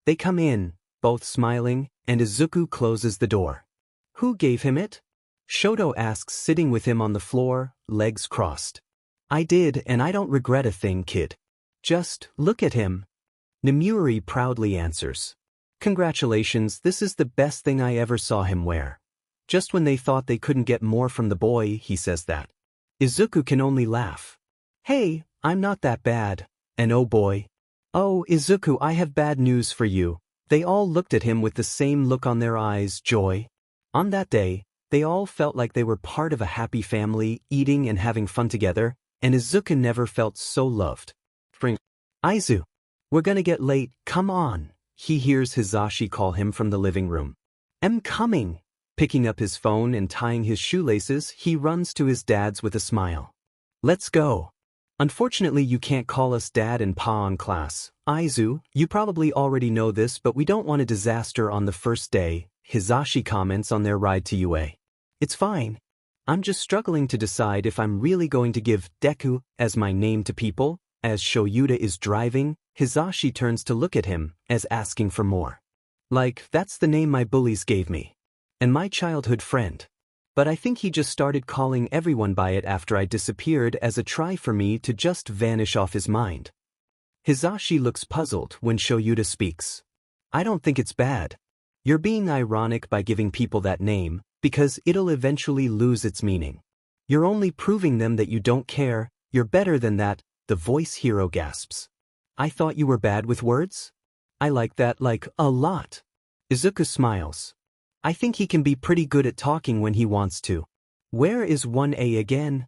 They come in, both smiling, and Izuku closes the door. Who gave him it? Shoto asks, sitting with him on the floor, legs crossed. I did, and I don't regret a thing, kid. Just look at him. Nemuri proudly answers. Congratulations, this is the best thing I ever saw him wear. Just when they thought they couldn't get more from the boy, he says that. Izuku can only laugh. Hey, I'm not that bad. And oh boy. Oh, Izuku, I have bad news for you. They all looked at him with the same look on their eyes, joy. On that day, they all felt like they were part of a happy family, eating and having fun together, and Izuku never felt so loved. Izu. We're gonna get late, come on. He hears Hisashi call him from the living room. I'm coming. Picking up his phone and tying his shoelaces, he runs to his dad's with a smile. Let's go. Unfortunately, you can't call us dad and pa in class. Izu, you probably already know this, but we don't want a disaster on the first day, Hisashi comments on their ride to UA. It's fine. I'm just struggling to decide if I'm really going to give Deku as my name to people. As Shoyuta is driving, Hisashi turns to look at him, as asking for more. Like, that's the name my bullies gave me. And my childhood friend. But I think he just started calling everyone by it after I disappeared as a try for me to just vanish off his mind. Hisashi looks puzzled when Shoyuta speaks. I don't think it's bad. You're being ironic by giving people that name, because it'll eventually lose its meaning. You're only proving them that you don't care, you're better than that, the voice hero gasps. I thought you were bad with words? I like that, like, a lot. Izuku smiles. I think he can be pretty good at talking when he wants to. Where is 1A again?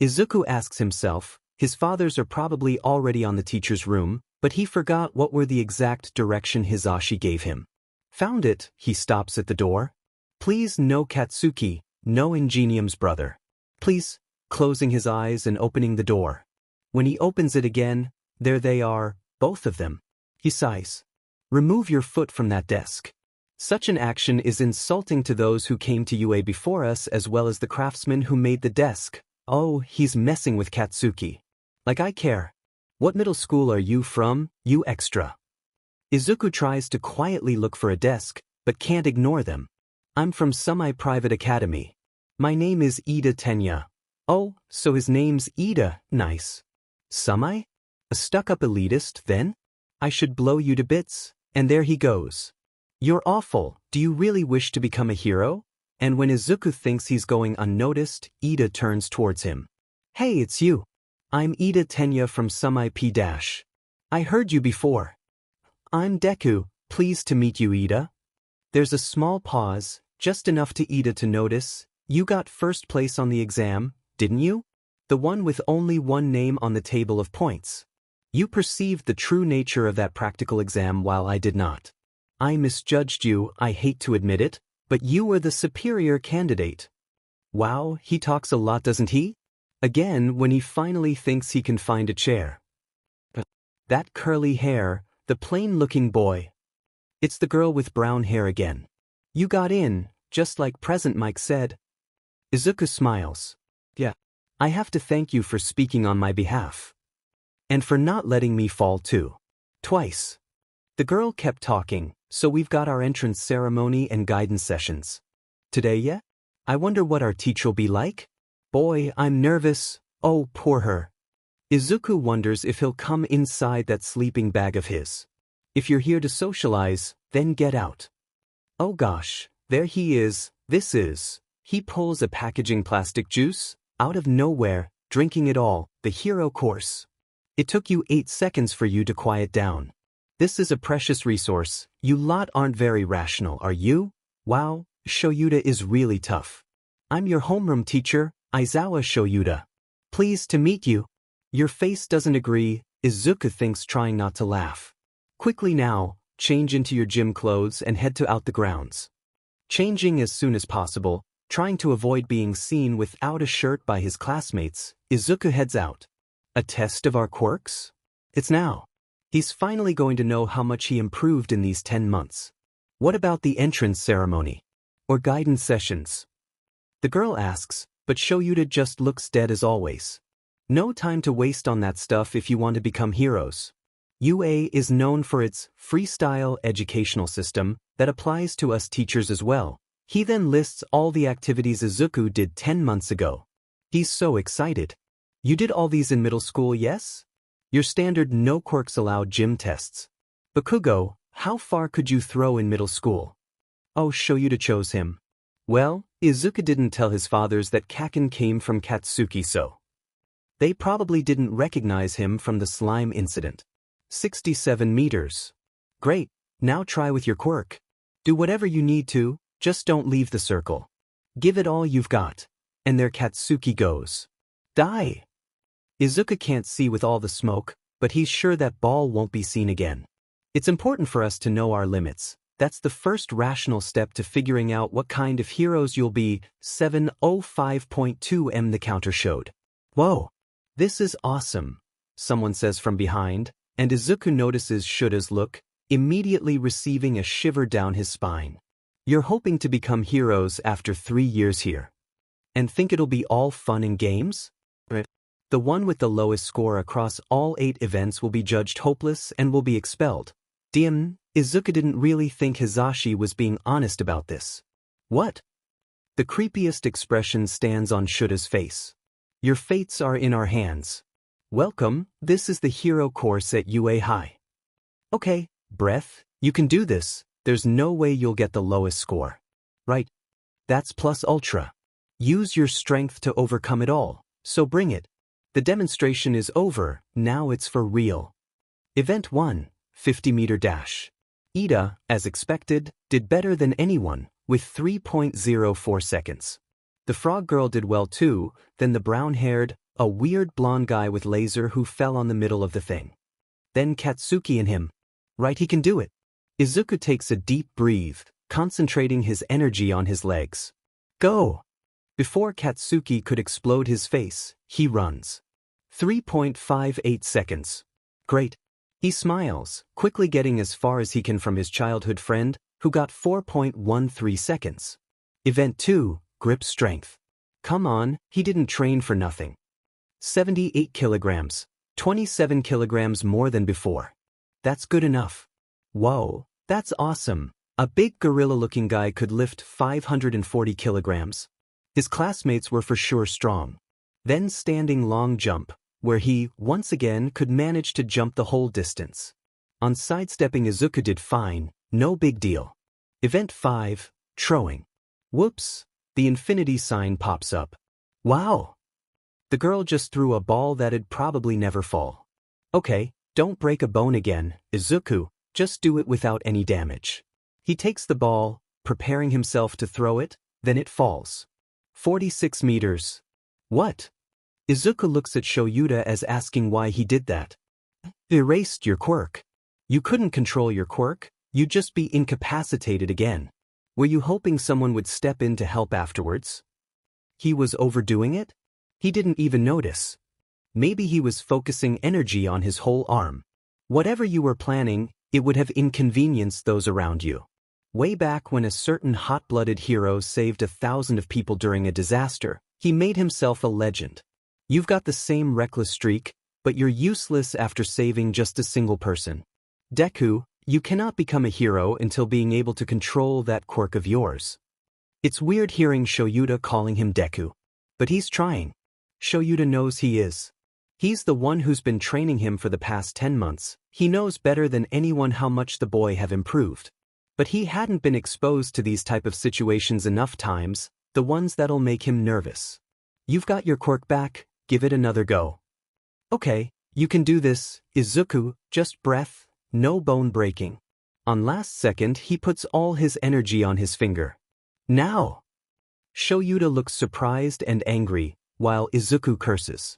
Izuku asks himself. His fathers are probably already on the teacher's room, but he forgot what were the exact direction Hisashi gave him. Found it, he stops at the door. Please, no Katsuki, no Ingenium's brother. Please, closing his eyes and opening the door. When he opens it again, there they are, both of them. He sighs. Remove your foot from that desk. Such an action is insulting to those who came to UA before us as well as the craftsman who made the desk. Oh, he's messing with Katsuki. Like I care. What middle school are you from, you extra? Izuku tries to quietly look for a desk, but can't ignore them. I'm from semi-private academy. My name is Ida Tenya. Oh, so his name's Ida, nice. Semi? A stuck-up elitist, then? I should blow you to bits, and there he goes. You're awful, do you really wish to become a hero? And when Izuku thinks he's going unnoticed, Ida turns towards him. Hey, it's you. I'm Ida Tenya from Semi-P-. I heard you before. I'm Deku, pleased to meet you, Ida. There's a small pause, just enough to Ida to notice. You got first place on the exam, didn't you? The one with only one name on the table of points. You perceived the true nature of that practical exam while I did not. I misjudged you, I hate to admit it, but you were the superior candidate. Wow, he talks a lot, doesn't he? Again, when he finally thinks he can find a chair. That curly hair, the plain-looking boy. It's the girl with brown hair again. You got in, just like Present Mike said. Izuku smiles. Yeah. I have to thank you for speaking on my behalf. And for not letting me fall too. Twice. The girl kept talking, so we've got our entrance ceremony and guidance sessions. Today, yeah? I wonder what our teacher'll be like? Boy, I'm nervous. Oh, poor her. Izuku wonders if he'll come inside that sleeping bag of his. If you're here to socialize, then get out. Oh gosh, there he is, this is. He pulls a packaging plastic juice, out of nowhere, drinking it all, the hero course. It took you 8 seconds for you to quiet down. This is a precious resource, you lot aren't very rational, are you? Wow, Shoyuta is really tough. I'm your homeroom teacher, Aizawa Shoyuta. Pleased to meet you. Your face doesn't agree, Izuku thinks, trying not to laugh. Quickly now, change into your gym clothes and head to out the grounds. Changing as soon as possible, trying to avoid being seen without a shirt by his classmates, Izuku heads out. A test of our quirks? It's now. He's finally going to know how much he improved in these 10 months. What about the entrance ceremony? Or guidance sessions? The girl asks, but Shoyuta just looks dead as always. No time to waste on that stuff if you want to become heroes. UA is known for its freestyle educational system that applies to us teachers as well. He then lists all the activities Izuku did 10 months ago. He's so excited. You did all these in middle school, yes? Your standard no quirks allowed gym tests. Bakugo, how far could you throw in middle school? Oh, Shoyuta chose him. Well, Izuku didn't tell his fathers that Kaken came from Katsuki, so they probably didn't recognize him from the slime incident. 67 meters. Great, now try with your quirk. Do whatever you need to, just don't leave the circle. Give it all you've got. And there Katsuki goes. Die! Izuku can't see with all the smoke, but he's sure that ball won't be seen again. It's important for us to know our limits. That's the first rational step to figuring out what kind of heroes you'll be. 705.2 the counter showed. Whoa! This is awesome, someone says from behind, and Izuku notices Shoto's look, immediately receiving a shiver down his spine. You're hoping to become heroes after 3 years here. And think it'll be all fun and games? The one with the lowest score across all 8 events will be judged hopeless and will be expelled. Izuku didn't really think Hisashi was being honest about this. What? The creepiest expression stands on Shoto's face. Your fates are in our hands. Welcome, this is the hero course at UA High. Okay, Breath, you can do this. There's no way you'll get the lowest score. Right? That's plus ultra. Use your strength to overcome it all, so bring it. The demonstration is over, now it's for real. Event 1, 50-meter dash. Ida, as expected, did better than anyone, with 3.04 seconds. The frog girl did well too, then the brown-haired, a weird blonde guy with laser who fell on the middle of the thing. Then Katsuki and him. Right, he can do it. Izuku takes a deep breath, concentrating his energy on his legs. Go! Before Katsuki could explode his face, he runs. 3.58 seconds. Great. He smiles, quickly getting as far as he can from his childhood friend, who got 4.13 seconds. Event 2, grip strength. Come on, he didn't train for nothing. 78 kilograms, 27 kilograms more than before. That's good enough. Whoa, that's awesome. A big gorilla-looking guy could lift 540 kilograms. His classmates were for sure strong. Then standing long jump, where he, once again, could manage to jump the whole distance. On sidestepping, Izuku did fine, no big deal. Event 5, throwing. Whoops, the infinity sign pops up. Wow! The girl just threw a ball that'd probably never fall. Okay, don't break a bone again, Izuku, just do it without any damage. He takes the ball, preparing himself to throw it, then it falls. 46 meters. What? Izuku looks at Shoyuta as asking why he did that. Erased your quirk. You couldn't control your quirk, you'd just be incapacitated again. Were you hoping someone would step in to help afterwards? He was overdoing it? He didn't even notice. Maybe he was focusing energy on his whole arm. Whatever you were planning, it would have inconvenienced those around you. Way back when a certain hot-blooded hero saved 1,000 of people during a disaster, he made himself a legend. You've got the same reckless streak, but you're useless after saving just a single person. Deku, you cannot become a hero until being able to control that quirk of yours. It's weird hearing Shoyuta calling him Deku. But he's trying. Shoyuta knows he is. He's the one who's been training him for the past 10 months. He knows better than anyone how much the boy have improved. But he hadn't been exposed to these type of situations enough times, the ones that'll make him nervous. You've got your quirk back, give it another go. Okay, you can do this, Izuku, just breath, no bone breaking. On last second he puts all his energy on his finger. Now! Shoyuta looks surprised and angry, while Izuku curses.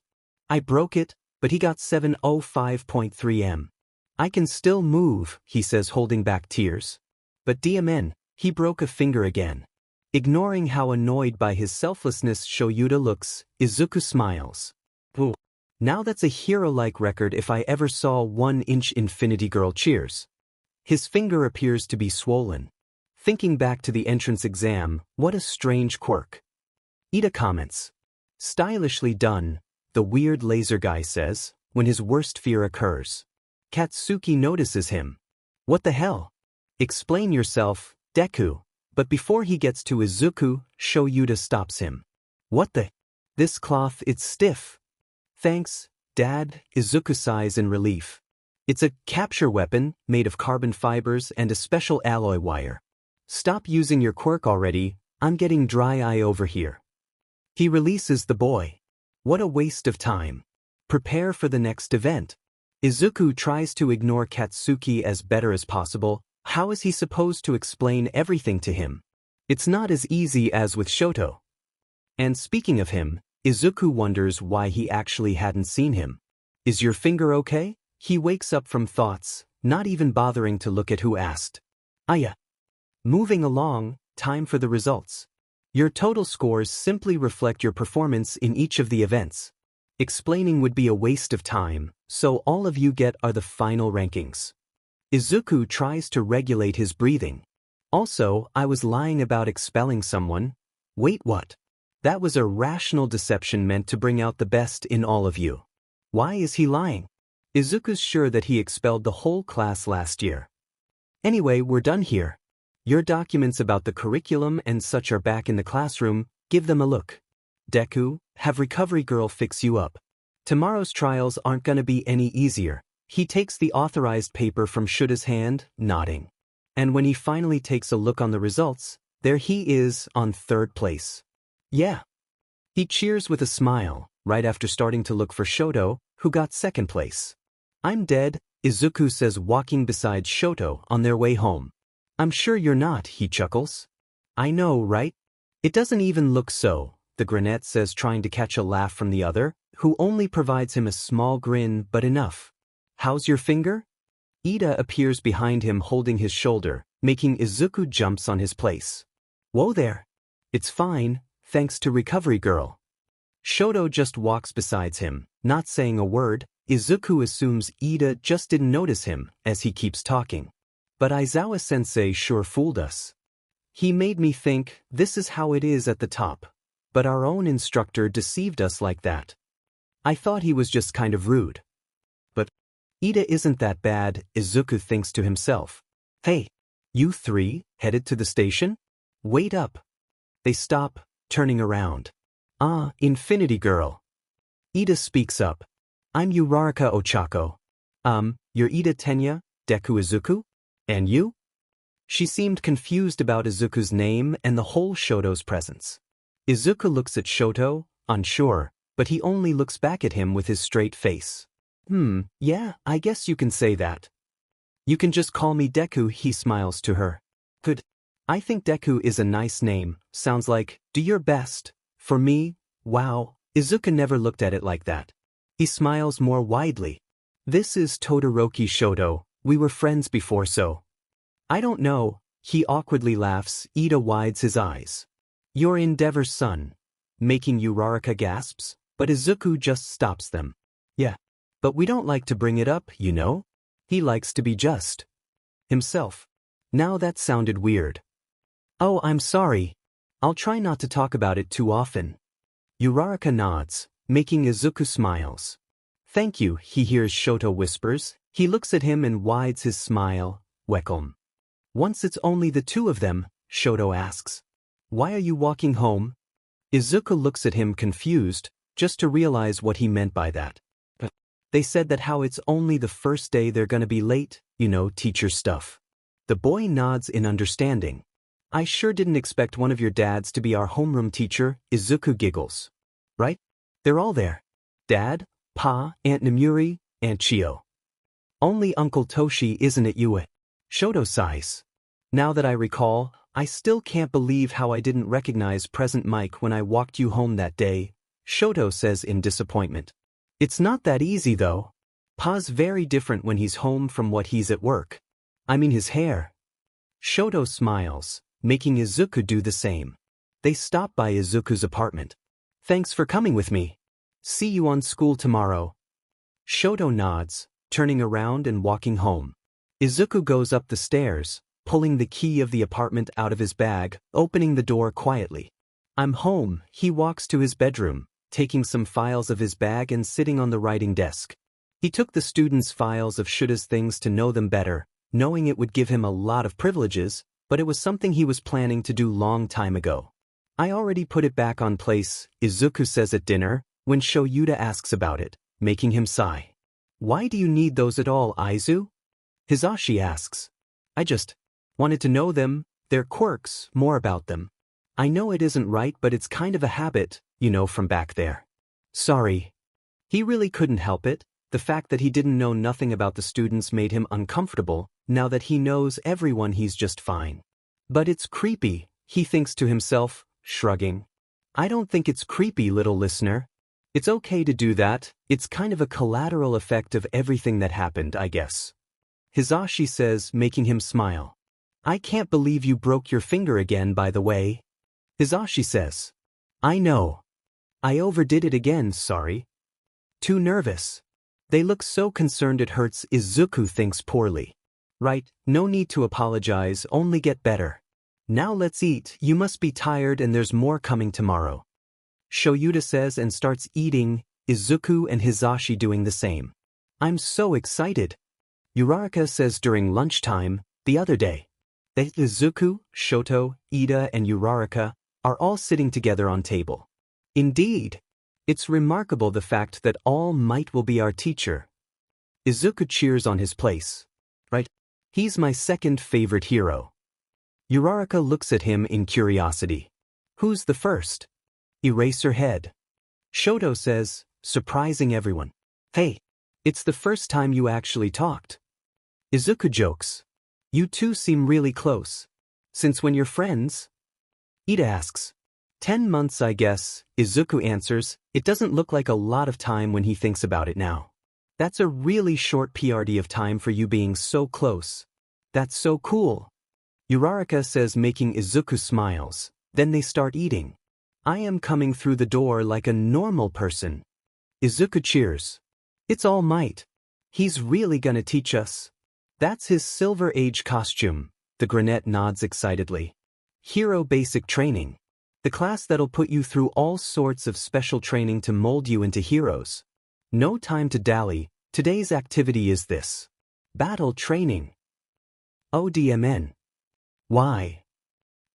I broke it, but he got 705.3 m. I can still move, he says holding back tears. But DMN, he broke a finger again. Ignoring how annoyed by his selflessness Shoyuta looks, Izuku smiles. Ooh. Now that's a hero-like record if I ever saw 1-inch Infinity Girl cheers. His finger appears to be swollen. Thinking back to the entrance exam, what a strange quirk. Ida comments. Stylishly done, the weird laser guy says, when his worst fear occurs. Katsuki notices him. What the hell? Explain yourself, Deku. But before he gets to Izuku, Shoyuta stops him. What the? This cloth, it's stiff. Thanks, Dad, Izuku sighs in relief. It's a capture weapon, made of carbon fibers and a special alloy wire. Stop using your quirk already, I'm getting dry eye over here. He releases the boy. What a waste of time. Prepare for the next event. Izuku tries to ignore Katsuki as better as possible. How is he supposed to explain everything to him? It's not as easy as with Shoto. And speaking of him, Izuku wonders why he actually hadn't seen him. Is your finger okay? He wakes up from thoughts, not even bothering to look at who asked. Aya. Moving along, time for the results. Your total scores simply reflect your performance in each of the events. Explaining would be a waste of time, so all of you get are the final rankings. Izuku tries to regulate his breathing. Also, I was lying about expelling someone. Wait, what? That was a rational deception meant to bring out the best in all of you. Why is he lying? Izuku's sure that he expelled the whole class last year. Anyway, we're done here. Your documents about the curriculum and such are back in the classroom, give them a look. Deku, have Recovery Girl fix you up. Tomorrow's trials aren't gonna be any easier. He takes the authorized paper from Shoto's hand, nodding. And when he finally takes a look on the results, there he is on 3rd place. Yeah. He cheers with a smile, right after starting to look for Shoto, who got 2nd place. I'm dead, Izuku says walking beside Shoto on their way home. I'm sure you're not, he chuckles. I know, right? It doesn't even look so, the Granette says trying to catch a laugh from the other, who only provides him a small grin but enough. How's your finger? Ida appears behind him holding his shoulder, making Izuku jumps on his place. Whoa there. It's fine, thanks to Recovery Girl. Shoto just walks beside him, not saying a word. Izuku assumes Ida just didn't notice him as he keeps talking. But Aizawa-sensei sure fooled us. He made me think this is how it is at the top. But our own instructor deceived us like that. I thought he was just kind of rude. But Ida isn't that bad, Izuku thinks to himself. Hey, you 3, headed to the station? Wait up. They stop, turning around. Ah, Infinity Girl. Ida speaks up. I'm Uraraka Ochako. You're Ida Tenya, Deku Izuku? And you? She seemed confused about Izuku's name and the whole Shoto's presence. Izuku looks at Shoto, unsure, but he only looks back at him with his straight face. Yeah, I guess you can say that. You can just call me Deku, he smiles to her. Good. I think Deku is a nice name, sounds like, do your best. For me, wow, Izuku never looked at it like that. He smiles more widely. This is Todoroki Shoto, we were friends before so. I don't know, he awkwardly laughs, Ida wides his eyes. You're Endeavor's son. Making Uraraka gasps, but Izuku just stops them. Yeah. But we don't like to bring it up, you know? He likes to be just himself. Now that sounded weird. Oh, I'm sorry. I'll try not to talk about it too often. Uraraka nods, making Izuku smiles. Thank you, he hears Shoto whispers. He looks at him and wides his smile. Welcome. Once it's only the 2 of them, Shoto asks. Why are you walking home? Izuku looks at him confused, just to realize what he meant by that. But they said that how it's only the first day they're gonna be late, you know, teacher stuff. The boy nods in understanding. I sure didn't expect one of your dads to be our homeroom teacher, Izuku giggles. Right? They're all there. Dad, Pa, Aunt Namuri, Aunt Chio. Only Uncle Toshi isn't at Yue. Shoto sighs. Now that I recall, I still can't believe how I didn't recognize Present Mike when I walked you home that day, Shoto says in disappointment. It's not that easy though. Pa's very different when he's home from what he's at work. I mean his hair. Shoto smiles, making Izuku do the same. They stop by Izuku's apartment. Thanks for coming with me. See you on school tomorrow. Shoto nods, turning around and walking home. Izuku goes up the stairs, pulling the key of the apartment out of his bag, opening the door quietly. I'm home, he walks to his bedroom, taking some files of his bag and sitting on the writing desk. He took the students' files of Shoto's things to know them better, knowing it would give him a lot of privileges, but it was something he was planning to do long time ago. I already put it back on place, Izuku says at dinner, when Shoyuta asks about it, making him sigh. Why do you need those at all, Aizu? Hisashi asks. I just wanted to know them, their quirks, more about them. I know it isn't right, but it's kind of a habit, you know, from back there. Sorry. He really couldn't help it. The fact that he didn't know nothing about the students made him uncomfortable. Now that he knows everyone, he's just fine. But it's creepy, he thinks to himself, shrugging. I don't think it's creepy, little listener. It's okay to do that, it's kind of a collateral effect of everything that happened, I guess. Hisashi says, making him smile. I can't believe you broke your finger again, by the way. Hisashi says. I know. I overdid it again, sorry. Too nervous. They look so concerned it hurts. Izuku thinks poorly. Right, no need to apologize, only get better. Now let's eat, you must be tired and there's more coming tomorrow. Shoyuta says and starts eating, Izuku and Hisashi doing the same. I'm so excited. Uraraka says during lunchtime, the other day. Izuku, Shoto, Ida and Uraraka are all sitting together on table. Indeed. It's remarkable the fact that All Might will be our teacher. Izuku cheers on his place. Right? He's my second favorite hero. Uraraka looks at him in curiosity. Who's the first? Eraserhead. Shoto says, surprising everyone. Hey, it's the first time you actually talked. Izuku jokes. You two seem really close. Since when you're friends? Ida asks. 10 months I guess, Izuku answers. It doesn't look like a lot of time when he thinks about it now. That's a really short PRD of time for you being so close. That's so cool. Uraraka says, making Izuku smiles. Then they start eating. I am coming through the door like a normal person. Izuku cheers. It's All Might. He's really gonna teach us. That's his Silver Age costume. The Granette nods excitedly. Hero Basic Training. The class that'll put you through all sorts of special training to mold you into heroes. No time to dally, today's activity is this. Battle training. ODMN. Why?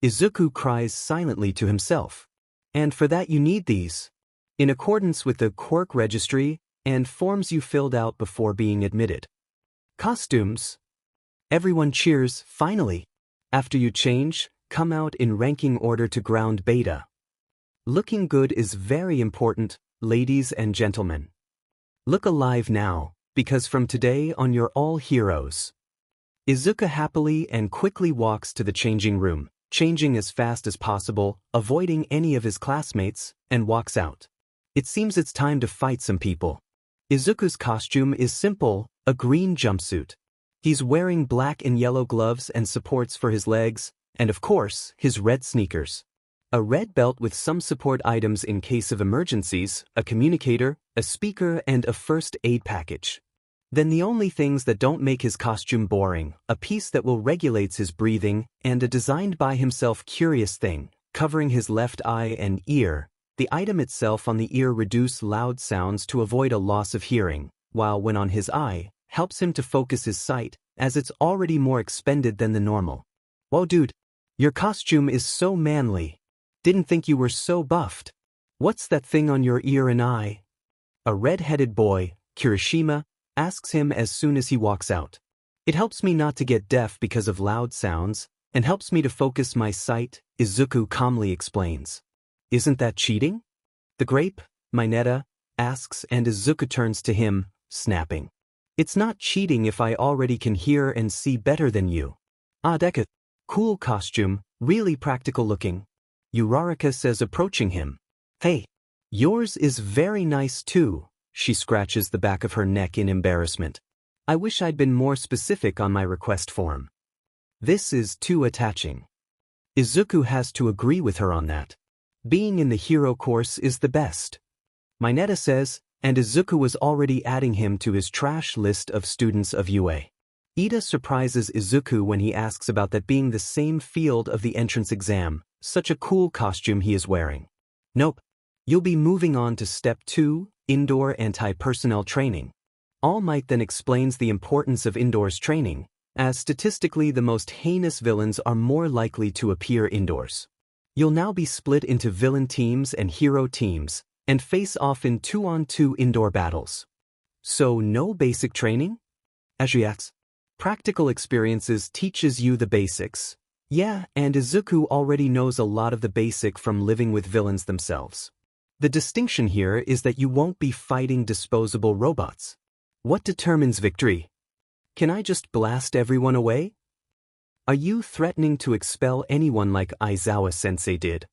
Izuku cries silently to himself. And for that you need these. In accordance with the Quirk registry and forms you filled out before being admitted. Costumes. Everyone cheers, finally. After you change, come out in ranking order to ground beta. Looking good is very important, ladies and gentlemen. Look alive now, because from today on you're all heroes. Izuku happily and quickly walks to the changing room, changing as fast as possible, avoiding any of his classmates, and walks out. It seems it's time to fight some people. Izuku's costume is simple, a green jumpsuit. He's wearing black and yellow gloves and supports for his legs, and of course, his red sneakers. A red belt with some support items in case of emergencies, a communicator, a speaker and a first aid package. Then the only things that don't make his costume boring, a piece that will regulates his breathing, and a designed by himself curious thing, covering his left eye and ear. The item itself on the ear reduce loud sounds to avoid a loss of hearing, while when on his eye, helps him to focus his sight, as it's already more expended than the normal. Whoa dude, your costume is so manly. Didn't think you were so buffed. What's that thing on your ear and eye? A red-headed boy, Kirishima, asks him as soon as he walks out. It helps me not to get deaf because of loud sounds, and helps me to focus my sight, Izuku calmly explains. Isn't that cheating? The grape, Mineta, asks and Izuku turns to him, snapping. It's not cheating if I already can hear and see better than you. Ah Deku. Cool costume, really practical looking. Uraraka says approaching him. Hey, yours is very nice too. She scratches the back of her neck in embarrassment. I wish I'd been more specific on my request form. This is too attaching. Izuku has to agree with her on that. Being in the hero course is the best. Mineta says, and Izuku was already adding him to his trash list of students of UA. Ida surprises Izuku when he asks about that being the same field of the entrance exam, such a cool costume he is wearing. Nope. You'll be moving on to Step 2, Indoor Anti-Personnel Training. All Might then explains the importance of indoors training, as statistically the most heinous villains are more likely to appear indoors. You'll now be split into villain teams and hero teams, and face off in 2-on-2 indoor battles. So no basic training? As reacts. Practical experiences teaches you the basics. Yeah, and Izuku already knows a lot of the basic from living with villains themselves. The distinction here is that you won't be fighting disposable robots. What determines victory? Can I just blast everyone away? Are you threatening to expel anyone like Aizawa-sensei did?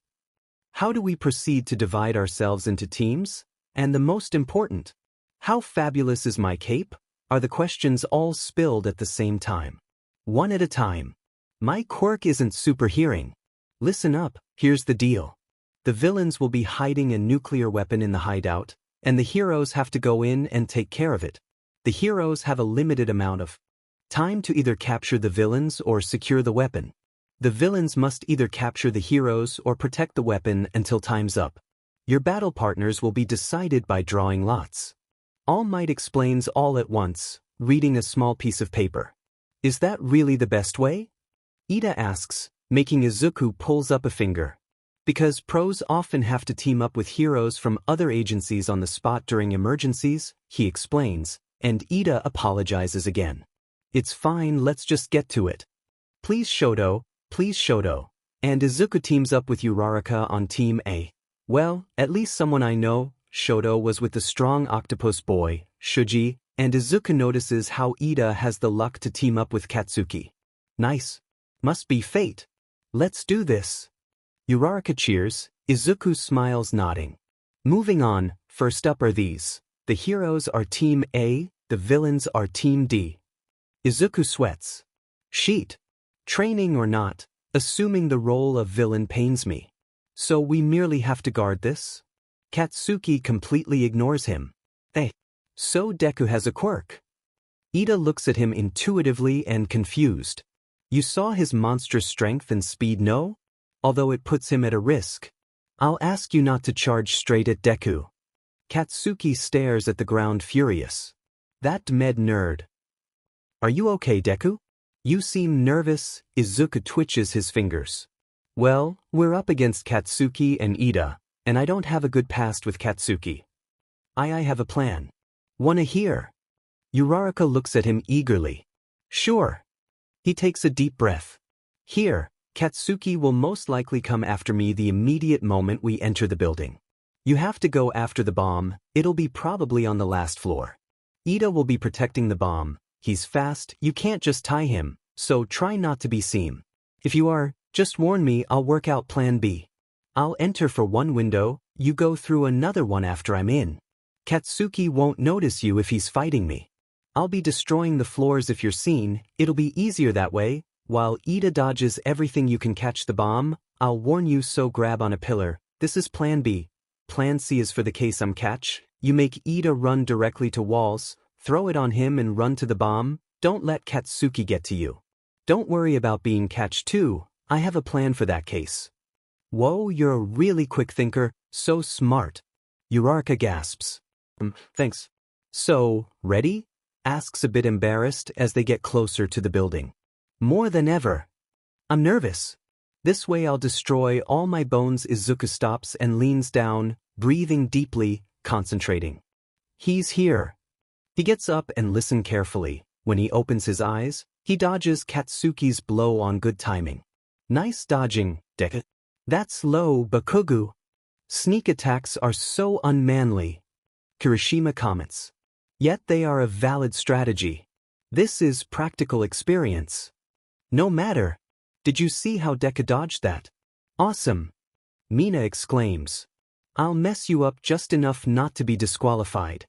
How do we proceed to divide ourselves into teams? And the most important, how fabulous is my cape? Are the questions all spilled at the same time. One at a time. My quirk isn't super hearing. Listen up, here's the deal. The villains will be hiding a nuclear weapon in the hideout, and the heroes have to go in and take care of it. The heroes have a limited amount of time to either capture the villains or secure the weapon. The villains must either capture the heroes or protect the weapon until time's up. Your battle partners will be decided by drawing lots. All Might explains all at once, reading a small piece of paper. Is that really the best way? Ida asks, making Izuku pulls up a finger. Because pros often have to team up with heroes from other agencies on the spot during emergencies, he explains, and Ida apologizes again. It's fine, let's just get to it. Please Shoto, please Shoto. And Izuku teams up with Uraraka on Team A. Well, at least someone I know. Shoto was with the strong octopus boy, Shuji, and Izuku notices how Ida has the luck to team up with Katsuki. Nice. Must be fate. Let's do this. Uraraka cheers, Izuku smiles nodding. Moving on, first up are these. The heroes are Team A, the villains are Team D. Izuku sweats. Sheet. Training or not, assuming the role of villain pains me. So we merely have to guard this? Katsuki completely ignores him. So Deku has a quirk. Ida looks at him intuitively and confused. You saw his monstrous strength and speed, no? Although it puts him at a risk. I'll ask you not to charge straight at Deku. Katsuki stares at the ground furious. That med nerd. Are you okay, Deku? You seem nervous. Izuku twitches his fingers. Well, we're up against Katsuki and Ida, and I don't have a good past with Katsuki. I have a plan. Wanna hear? Uraraka looks at him eagerly. Sure. He takes a deep breath. Here, Katsuki will most likely come after me the immediate moment we enter the building. You have to go after the bomb, it'll be probably on the last floor. Ida will be protecting the bomb, he's fast, you can't just tie him, so try not to be seen. If you are, just warn me, I'll work out plan B. I'll enter for one window, you go through another one after I'm in. Katsuki won't notice you if he's fighting me. I'll be destroying the floors if you're seen, it'll be easier that way. While Ida dodges everything you can catch the bomb, I'll warn you, so grab on a pillar. This is plan B. Plan C is for the case I'm catch. You make Ida run directly to walls, throw it on him and run to the bomb. Don't let Katsuki get to you. Don't worry about being catched too, I have a plan for that case. Whoa, you're a really quick thinker, so smart. Uraraka gasps. Thanks. So, ready? Asks a bit embarrassed as they get closer to the building. More than ever. I'm nervous. This way I'll destroy all my bones. Izuku stops and leans down, breathing deeply, concentrating. He's here. He gets up and listens carefully. When he opens his eyes, he dodges Katsuki's blow on good timing. Nice dodging, Deku. That's low, Bakugo. Sneak attacks are so unmanly. Kirishima comments. Yet they are a valid strategy. This is practical experience. No matter. Did you see how Deku dodged that? Awesome. Mina exclaims. I'll mess you up just enough not to be disqualified.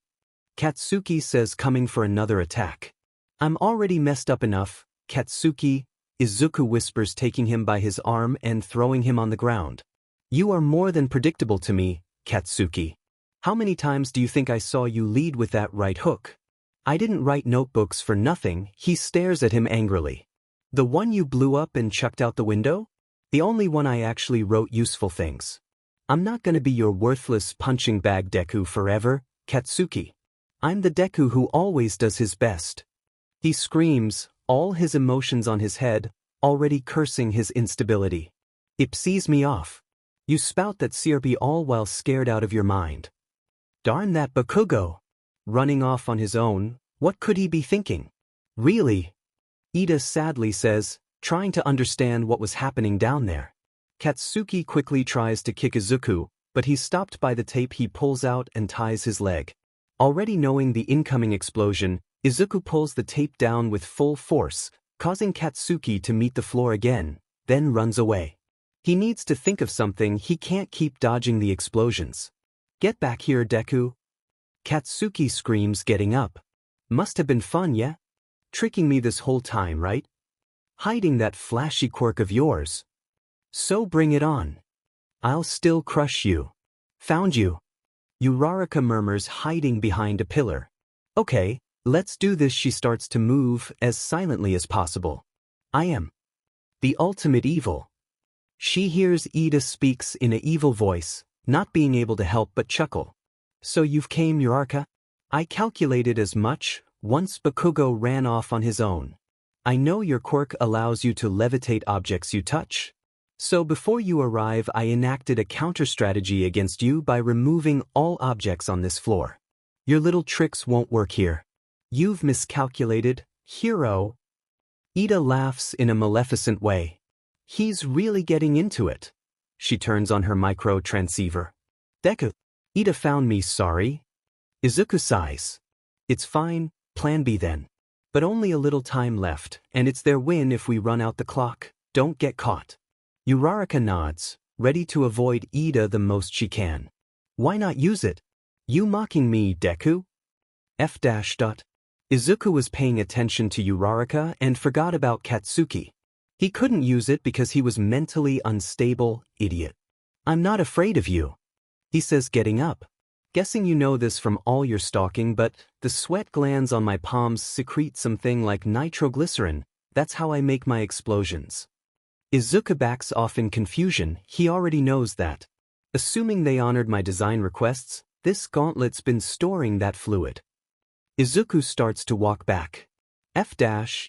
Katsuki says, coming for another attack. I'm already messed up enough, Katsuki. Izuku whispers, taking him by his arm and throwing him on the ground. You are more than predictable to me, Katsuki. How many times do you think I saw you lead with that right hook? I didn't write notebooks for nothing. He stares at him angrily. The one you blew up and chucked out the window? The only one I actually wrote useful things. I'm not gonna be your worthless punching bag Deku forever, Katsuki. I'm the Deku who always does his best. He screams, all his emotions on his head, already cursing his instability. It sees me off. You spout that CRP all while scared out of your mind. Darn that Bakugo. Running off on his own, what could he be thinking? Really? Ida sadly says, trying to understand what was happening down there. Katsuki quickly tries to kick Izuku, but he's stopped by the tape he pulls out and ties his leg. Already knowing the incoming explosion, Izuku pulls the tape down with full force, causing Katsuki to meet the floor again, then runs away. He needs to think of something, he can't keep dodging the explosions. Get back here, Deku. Katsuki screams, getting up. Must have been fun, yeah? Tricking me this whole time, right? Hiding that flashy quirk of yours. So bring it on. I'll still crush you. Found you. Uraraka murmurs, hiding behind a pillar. Okay, let's do this. She starts to move as silently as possible. I am the ultimate evil. She hears Ida speaks in an evil voice, not being able to help but chuckle. So you've came, Uraraka? I calculated as much once Bakugo ran off on his own. I know your quirk allows you to levitate objects you touch. So before you arrive, I enacted a counter-strategy against you by removing all objects on this floor. Your little tricks won't work here. You've miscalculated, hero. Ida laughs in a maleficent way. He's really getting into it. She turns on her micro-transceiver. Deku. Ida found me, sorry. Izuku sighs. It's fine, plan B then. But only a little time left, and it's their win if we run out the clock. Don't get caught. Uraraka nods, ready to avoid Ida the most she can. Why not use it? You mocking me, Deku? F-. Izuku was paying attention to Uraraka and forgot about Katsuki. He couldn't use it because he was mentally unstable, idiot. I'm not afraid of you. He says, getting up. Guessing you know this from all your stalking, but the sweat glands on my palms secrete something like nitroglycerin. That's how I make my explosions. Izuku backs off in confusion. He already knows that. Assuming they honored my design requests, this gauntlet's been storing that fluid. Izuku starts to walk back. F-.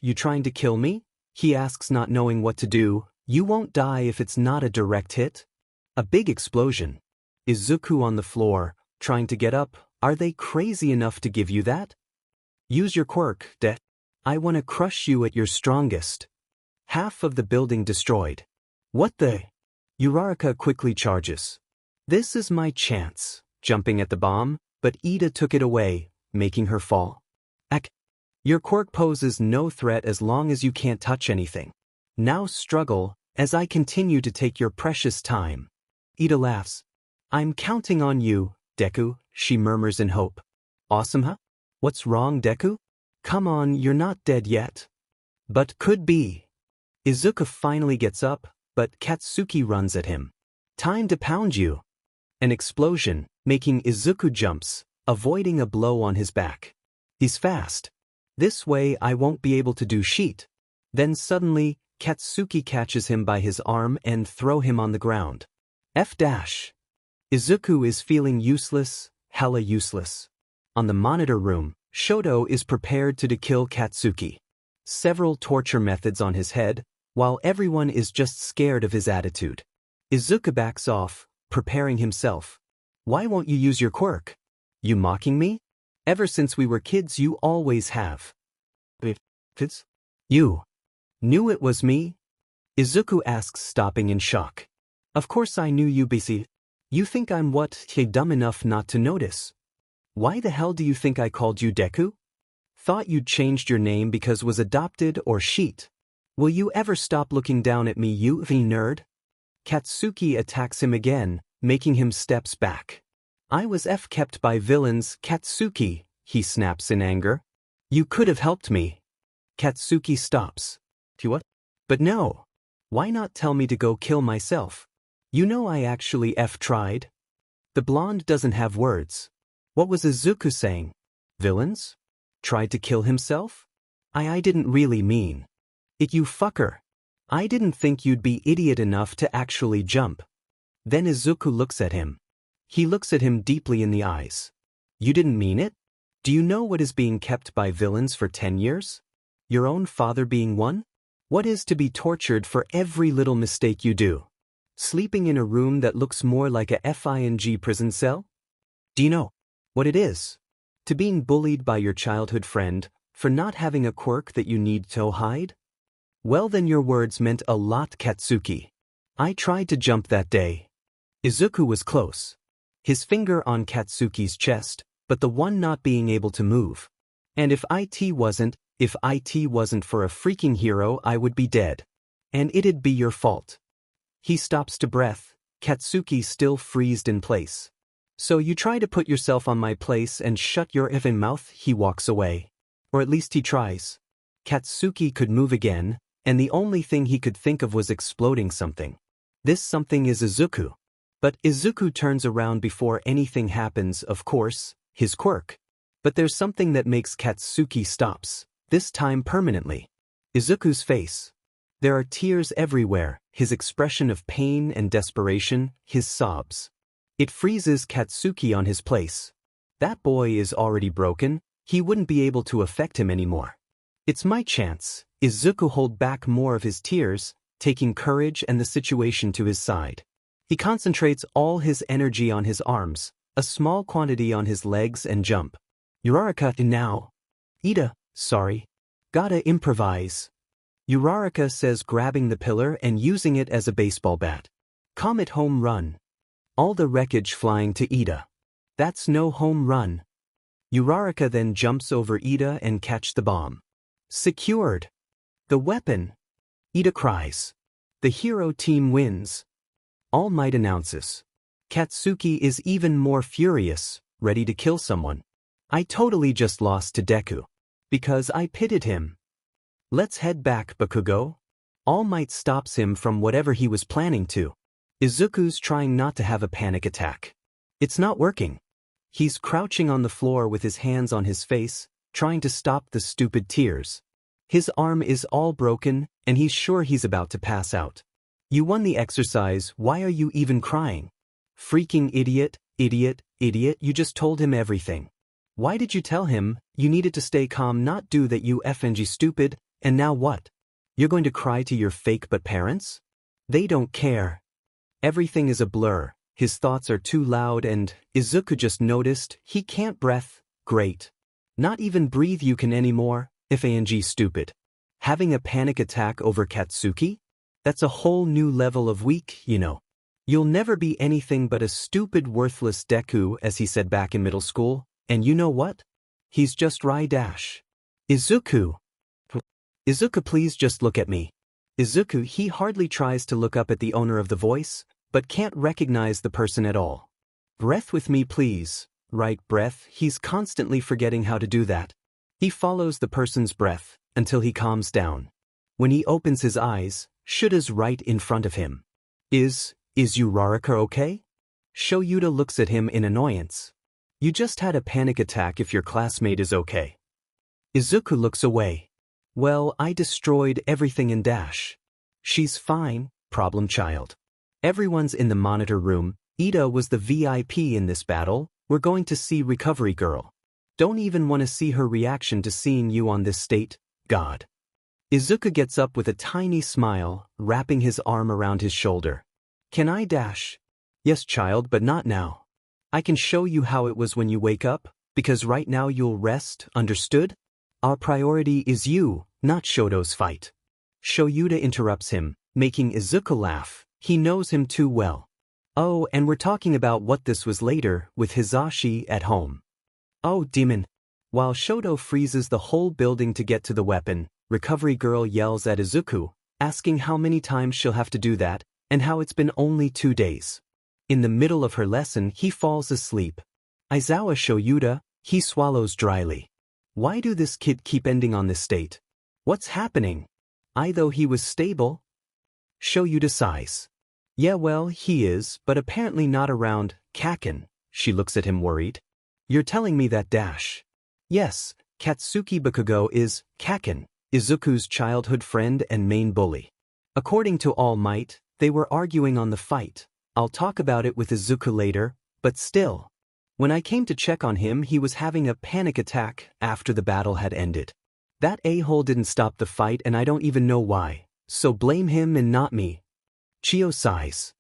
You trying to kill me? He asks, not knowing what to do. You won't die if it's not a direct hit. A big explosion. Izuku on the floor, trying to get up. Are they crazy enough to give you that? Use your quirk, I want to crush you at your strongest. Half of the building destroyed. What the? Uraraka quickly charges. This is my chance, jumping at the bomb, but Ida took it away, making her fall. Ak. Your quirk poses no threat as long as you can't touch anything. Now struggle, as I continue to take your precious time. Ida laughs. I'm counting on you, Deku, she murmurs in hope. Awesome, huh? What's wrong, Deku? Come on, you're not dead yet. But could be. Izuku finally gets up, but Katsuki runs at him. Time to pound you. An explosion, making Izuku jumps, avoiding a blow on his back. He's fast. This way I won't be able to do sheet. Then suddenly, Katsuki catches him by his arm and throw him on the ground. F-. Izuku is feeling useless, hella useless. On the monitor room, Shoto is prepared to kill Katsuki. Several torture methods on his head, while everyone is just scared of his attitude. Izuku backs off, preparing himself. Why won't you use your quirk? You mocking me? Ever since we were kids you always have. Kids? You knew it was me? Izuku asks, stopping in shock. Of course I knew you, BC. You think I'm dumb enough not to notice? Why the hell do you think I called you Deku? Thought you'd changed your name because was adopted or sheet. Will you ever stop looking down at me, you nerd? Katsuki attacks him again, making him steps back. I was kept by villains, Katsuki, he snaps in anger. You could have helped me. Katsuki stops. What? But no. Why not tell me to go kill myself? You know I actually tried. The blonde doesn't have words. What was Izuku saying? Villains? Tried to kill himself? I didn't really mean. It, you fucker. I didn't think you'd be idiot enough to actually jump. Then Izuku looks at him. He looks at him deeply in the eyes. You didn't mean it? Do you know what is being kept by villains for 10 years? Your own father being one? What is to be tortured for every little mistake you do? Sleeping in a room that looks more like a FING prison cell? Do you know what it is? To being bullied by your childhood friend for not having a quirk that you need to hide? Well then your words meant a lot, Katsuki. I tried to jump that day. Izuku was close. His finger on Katsuki's chest, but the one not being able to move. And if it wasn't for a freaking hero, I would be dead. And it'd be your fault. He stops to breath, Katsuki still freezed in place. So you try to put yourself on my place and shut your effing mouth. He walks away. Or at least he tries. Katsuki could move again, and the only thing he could think of was exploding something. This something is Izuku. But Izuku turns around before anything happens, of course, his quirk. But there's something that makes Katsuki stops, this time permanently. Izuku's face. There are tears everywhere, his expression of pain and desperation, his sobs. It freezes Katsuki on his place. That boy is already broken, he wouldn't be able to affect him anymore. It's my chance. Izuku hold back more of his tears, taking courage and the situation to his side. He concentrates all his energy on his arms, a small quantity on his legs and jump. Uraraka now. Ida, sorry. Gotta improvise. Uraraka says, grabbing the pillar and using it as a baseball bat. Comet home run. All the wreckage flying to Ida. That's no home run. Uraraka then jumps over Ida and catch the bomb. Secured. The weapon. Ida cries. The hero team wins. All Might announces. Katsuki is even more furious, ready to kill someone. I totally just lost to Deku. Because I pitted him. Let's head back, Bakugo. All Might stops him from whatever he was planning to. Izuku's trying not to have a panic attack. It's not working. He's crouching on the floor with his hands on his face, trying to stop the stupid tears. His arm is all broken, and he's sure he's about to pass out. You won the exercise, why are you even crying? Freaking idiot, idiot, idiot, you just told him everything. Why did you tell him? You needed to stay calm, not do that, you FNG stupid, and now what? You're going to cry to your fake but parents? They don't care. Everything is a blur, his thoughts are too loud and, Izuku just noticed, he can't breath, great. Not even breathe you can anymore, FANG stupid. Having a panic attack over Katsuki? That's a whole new level of weak, you know. You'll never be anything but a stupid worthless Deku, as he said back in middle school, and you know what? He's just dash. Izuku. Izuku, please just look at me. Izuku, he hardly tries to look up at the owner of the voice, but can't recognize the person at all. Breath with me please. Right, breath, he's constantly forgetting how to do that. He follows the person's breath, until he calms down. When he opens his eyes, Shuta's right in front of him. Is Uraraka okay? Shoyuta looks at him in annoyance. You just had a panic attack if your classmate is okay. Izuku looks away. Well, I destroyed everything in dash. She's fine, problem child. Everyone's in the monitor room, Ida was the VIP in this battle, we're going to see Recovery Girl. Don't even want to see her reaction to seeing you on this state, God. Izuku gets up with a tiny smile, wrapping his arm around his shoulder. Can I dash? Yes, child, but not now. I can show you how it was when you wake up, because right now you'll rest, understood? Our priority is you, not Shoto's fight. Shoyuta interrupts him, making Izuku laugh, he knows him too well. Oh, and we're talking about what this was later, with Hizashi at home. Oh, demon. While Shoto freezes the whole building to get to the weapon, Recovery Girl yells at Izuku, asking how many times she'll have to do that, and how it's been only 2 days. In the middle of her lesson, he falls asleep. Aizawa Shoyuta, he swallows dryly. Why do this kid keep ending on this state? What's happening? I thought he was stable. Shoyuta sighs. Yeah, well, he is, but apparently not around Kaken. She looks at him worried. You're telling me that dash? Yes, Katsuki Bakugo is Kaken, Izuku's childhood friend and main bully. According to All Might, they were arguing on the fight. I'll talk about it with Izuku later, but still. When I came to check on him, he was having a panic attack after the battle had ended. That a-hole didn't stop the fight and I don't even know why, so blame him and not me. Chio sighs.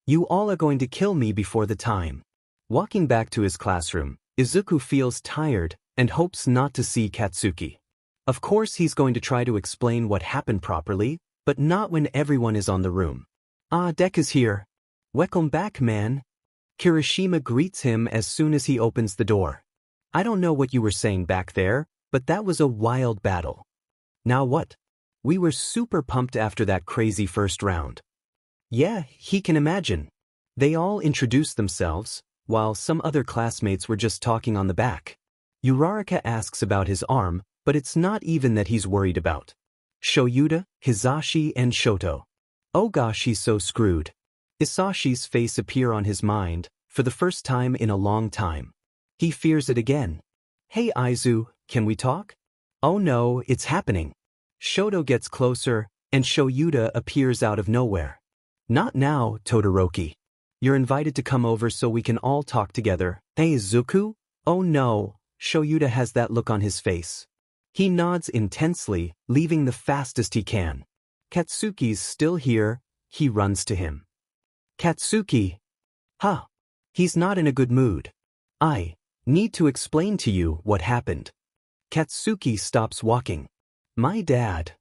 You all are going to kill me before the time. Walking back to his classroom, Izuku feels tired and hopes not to see Katsuki. Of course he's going to try to explain what happened properly, but not when everyone is on the room. Ah, Deku's here. Welcome back, man. Kirishima greets him as soon as he opens the door. I don't know what you were saying back there, but that was a wild battle. Now what? We were super pumped after that crazy first round. Yeah, he can imagine. They all introduced themselves, while some other classmates were just talking on the back. Uraraka asks about his arm, but it's not even that he's worried about Shoyuta, Hisashi, and Shoto. Oh gosh, he's so screwed. Hisashi's face appear on his mind, for the first time in a long time. He fears it again. Hey Izu, can we talk? Oh no, it's happening. Shoto gets closer, and Shoyuta appears out of nowhere. Not now, Todoroki. You're invited to come over so we can all talk together. Hey Izuku? Oh no, Shoyuta has that look on his face. He nods intensely, leaving the fastest he can. Katsuki's still here, he runs to him. Katsuki. Huh. He's not in a good mood. I need to explain to you what happened. Katsuki stops walking. My dad.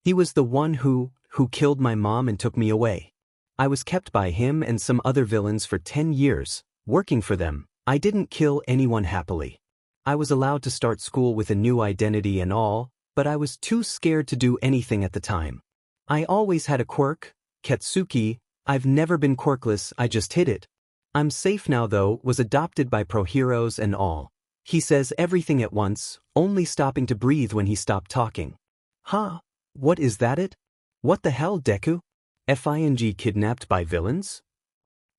He was the one who killed my mom and took me away. I was kept by him and some other villains for 10 years, working for them. I didn't kill anyone happily. I was allowed to start school with a new identity and all, but I was too scared to do anything at the time. I always had a quirk, Katsuki. I've never been quirkless, I just hid it. I'm safe now though, was adopted by pro-heroes and all. He says everything at once, only stopping to breathe when he stopped talking. Huh? What is that it? What the hell, Deku? FING kidnapped by villains?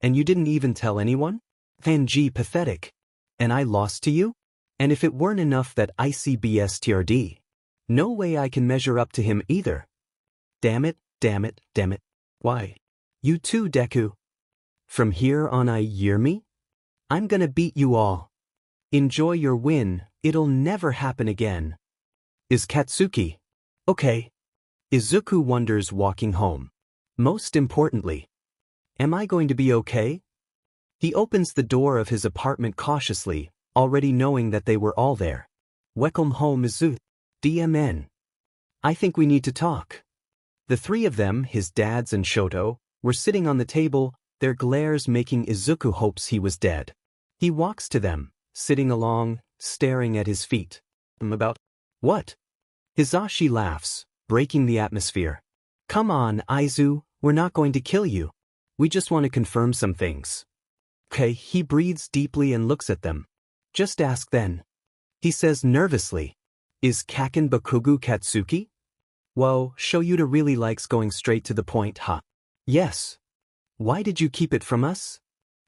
And you didn't even tell anyone? FING pathetic. And I lost to you? And if it weren't enough that ICBSTRD. No way I can measure up to him either. Damn it, damn it, damn it. Why? You too, Deku. From here on I hear me? I'm gonna beat you all. Enjoy your win, it'll never happen again. Is Katsuki okay? Izuku wonders walking home. Most importantly, am I going to be okay? He opens the door of his apartment cautiously, already knowing that they were all there. Welcome home, Izuku. DMN. I think we need to talk. The three of them, his dads and Shoto, were sitting on the table, their glares making Izuku hopes he was dead. He walks to them, sitting along, staring at his feet. About what? Hisashi laughs, breaking the atmosphere. Come on, Izu, we're not going to kill you. We just want to confirm some things. Okay, he breathes deeply and looks at them. Just ask then. He says nervously. Is Kaken Bakugo Katsuki? Whoa, Shoyuta really likes going straight to the point, huh? Yes. Why did you keep it from us?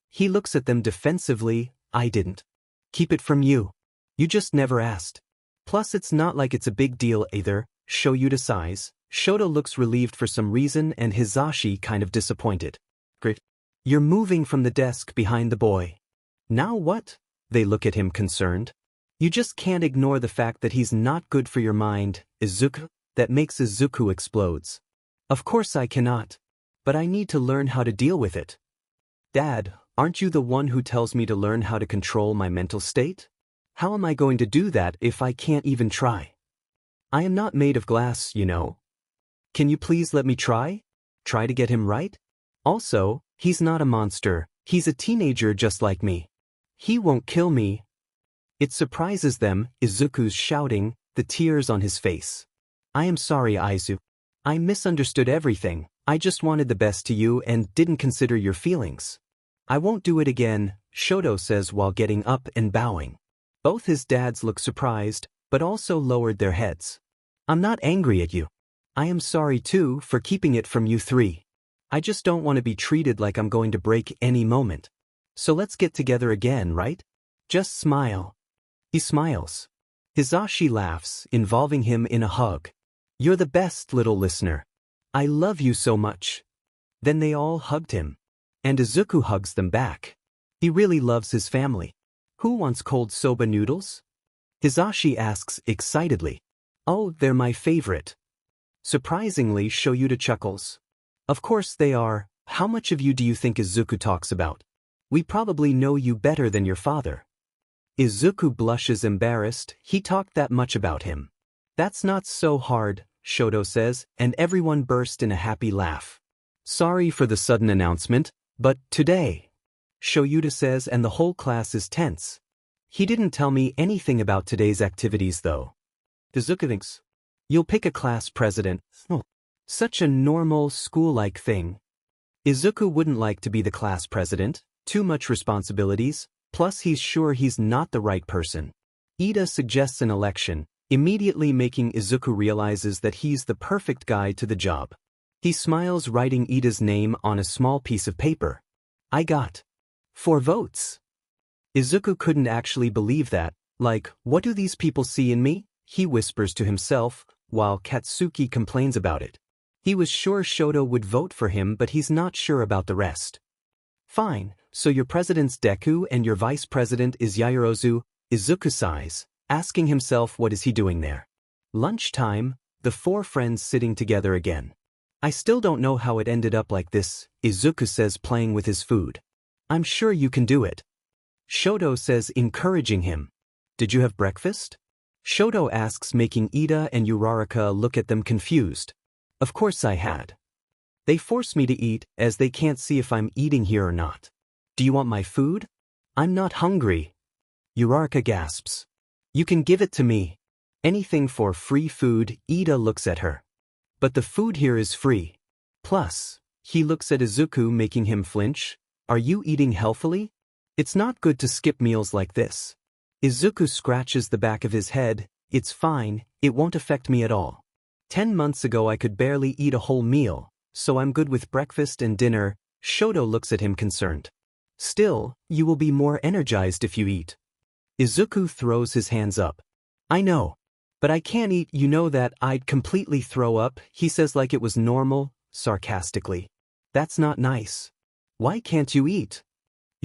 He looks at them defensively. I didn't keep it from you. You just never asked. Plus it's not like it's a big deal either. Shoyuta sighs. Shoto looks relieved for some reason and Hisashi kind of disappointed. Great. You're moving from the desk behind the boy. Now what? They look at him concerned. You just can't ignore the fact that he's not good for your mind, Izuku. That makes Izuku explodes. Of course I cannot. But I need to learn how to deal with it. Dad, aren't you the one who tells me to learn how to control my mental state? How am I going to do that if I can't even try? I am not made of glass, you know. Can you please let me try? Try to get him right? Also, he's not a monster, he's a teenager just like me. He won't kill me. It surprises them, Izuku's shouting, the tears on his face. I am sorry, Izu. I misunderstood everything, I just wanted the best to you and didn't consider your feelings. I won't do it again, Shoto says while getting up and bowing. Both his dads look surprised, but also lowered their heads. I'm not angry at you. I am sorry too for keeping it from you three. I just don't want to be treated like I'm going to break any moment. So let's get together again, right? Just smile. He smiles. Hisashi laughs, involving him in a hug. You're the best, little listener. I love you so much. Then they all hugged him. And Izuku hugs them back. He really loves his family. Who wants cold soba noodles? Hisashi asks excitedly. Oh, they're my favorite. Surprisingly, Shoyuta chuckles. Of course they are. How much of you do you think Izuku talks about? We probably know you better than your father. Izuku blushes embarrassed, he talked that much about him. That's not so hard, Shoto says, and everyone burst in a happy laugh. Sorry for the sudden announcement, but today, Shoyuta says, and the whole class is tense. He didn't tell me anything about today's activities though. Izuku thinks. You'll pick a class president. Such a normal, school-like thing. Izuku wouldn't like to be the class president, Too much responsibilities, plus he's sure he's not the right person. Ida suggests an election, immediately making Izuku realizes that he's the perfect guy to the job. He smiles, writing Ida's name on a small piece of paper. I got 4 votes. Izuku couldn't actually believe that. Like, what do these people see in me? He whispers to himself, while Katsuki complains about it. He was sure Shoto would vote for him, but he's not sure about the rest. Fine, so your president's Deku and your vice president is Yaoyorozu. Izuku sighs, asking himself what is he doing there. Lunchtime, the 4 friends sitting together again. I still don't know how it ended up like this, Izuku says, playing with his food. I'm sure you can do it. Shoto says, encouraging him. Did you have breakfast? Shoto asks, making Ida and Uraraka look at them confused. Of course I had. They force me to eat, as they can't see if I'm eating here or not. Do you want my food? I'm not hungry. Uraraka gasps. You can give it to me. Anything for free food. Ida looks at her. But the food here is free. Plus, he looks at Izuku, making him flinch. Are you eating healthily? It's not good to skip meals like this. Izuku scratches the back of his head. It's fine, it won't affect me at all. 10 months ago I could barely eat a whole meal, so I'm good with breakfast and dinner. Shoto looks at him concerned. Still, you will be more energized if you eat. Izuku throws his hands up. I know. But I can't eat, you know that I'd completely throw up, he says like it was normal, sarcastically. That's not nice. Why can't you eat?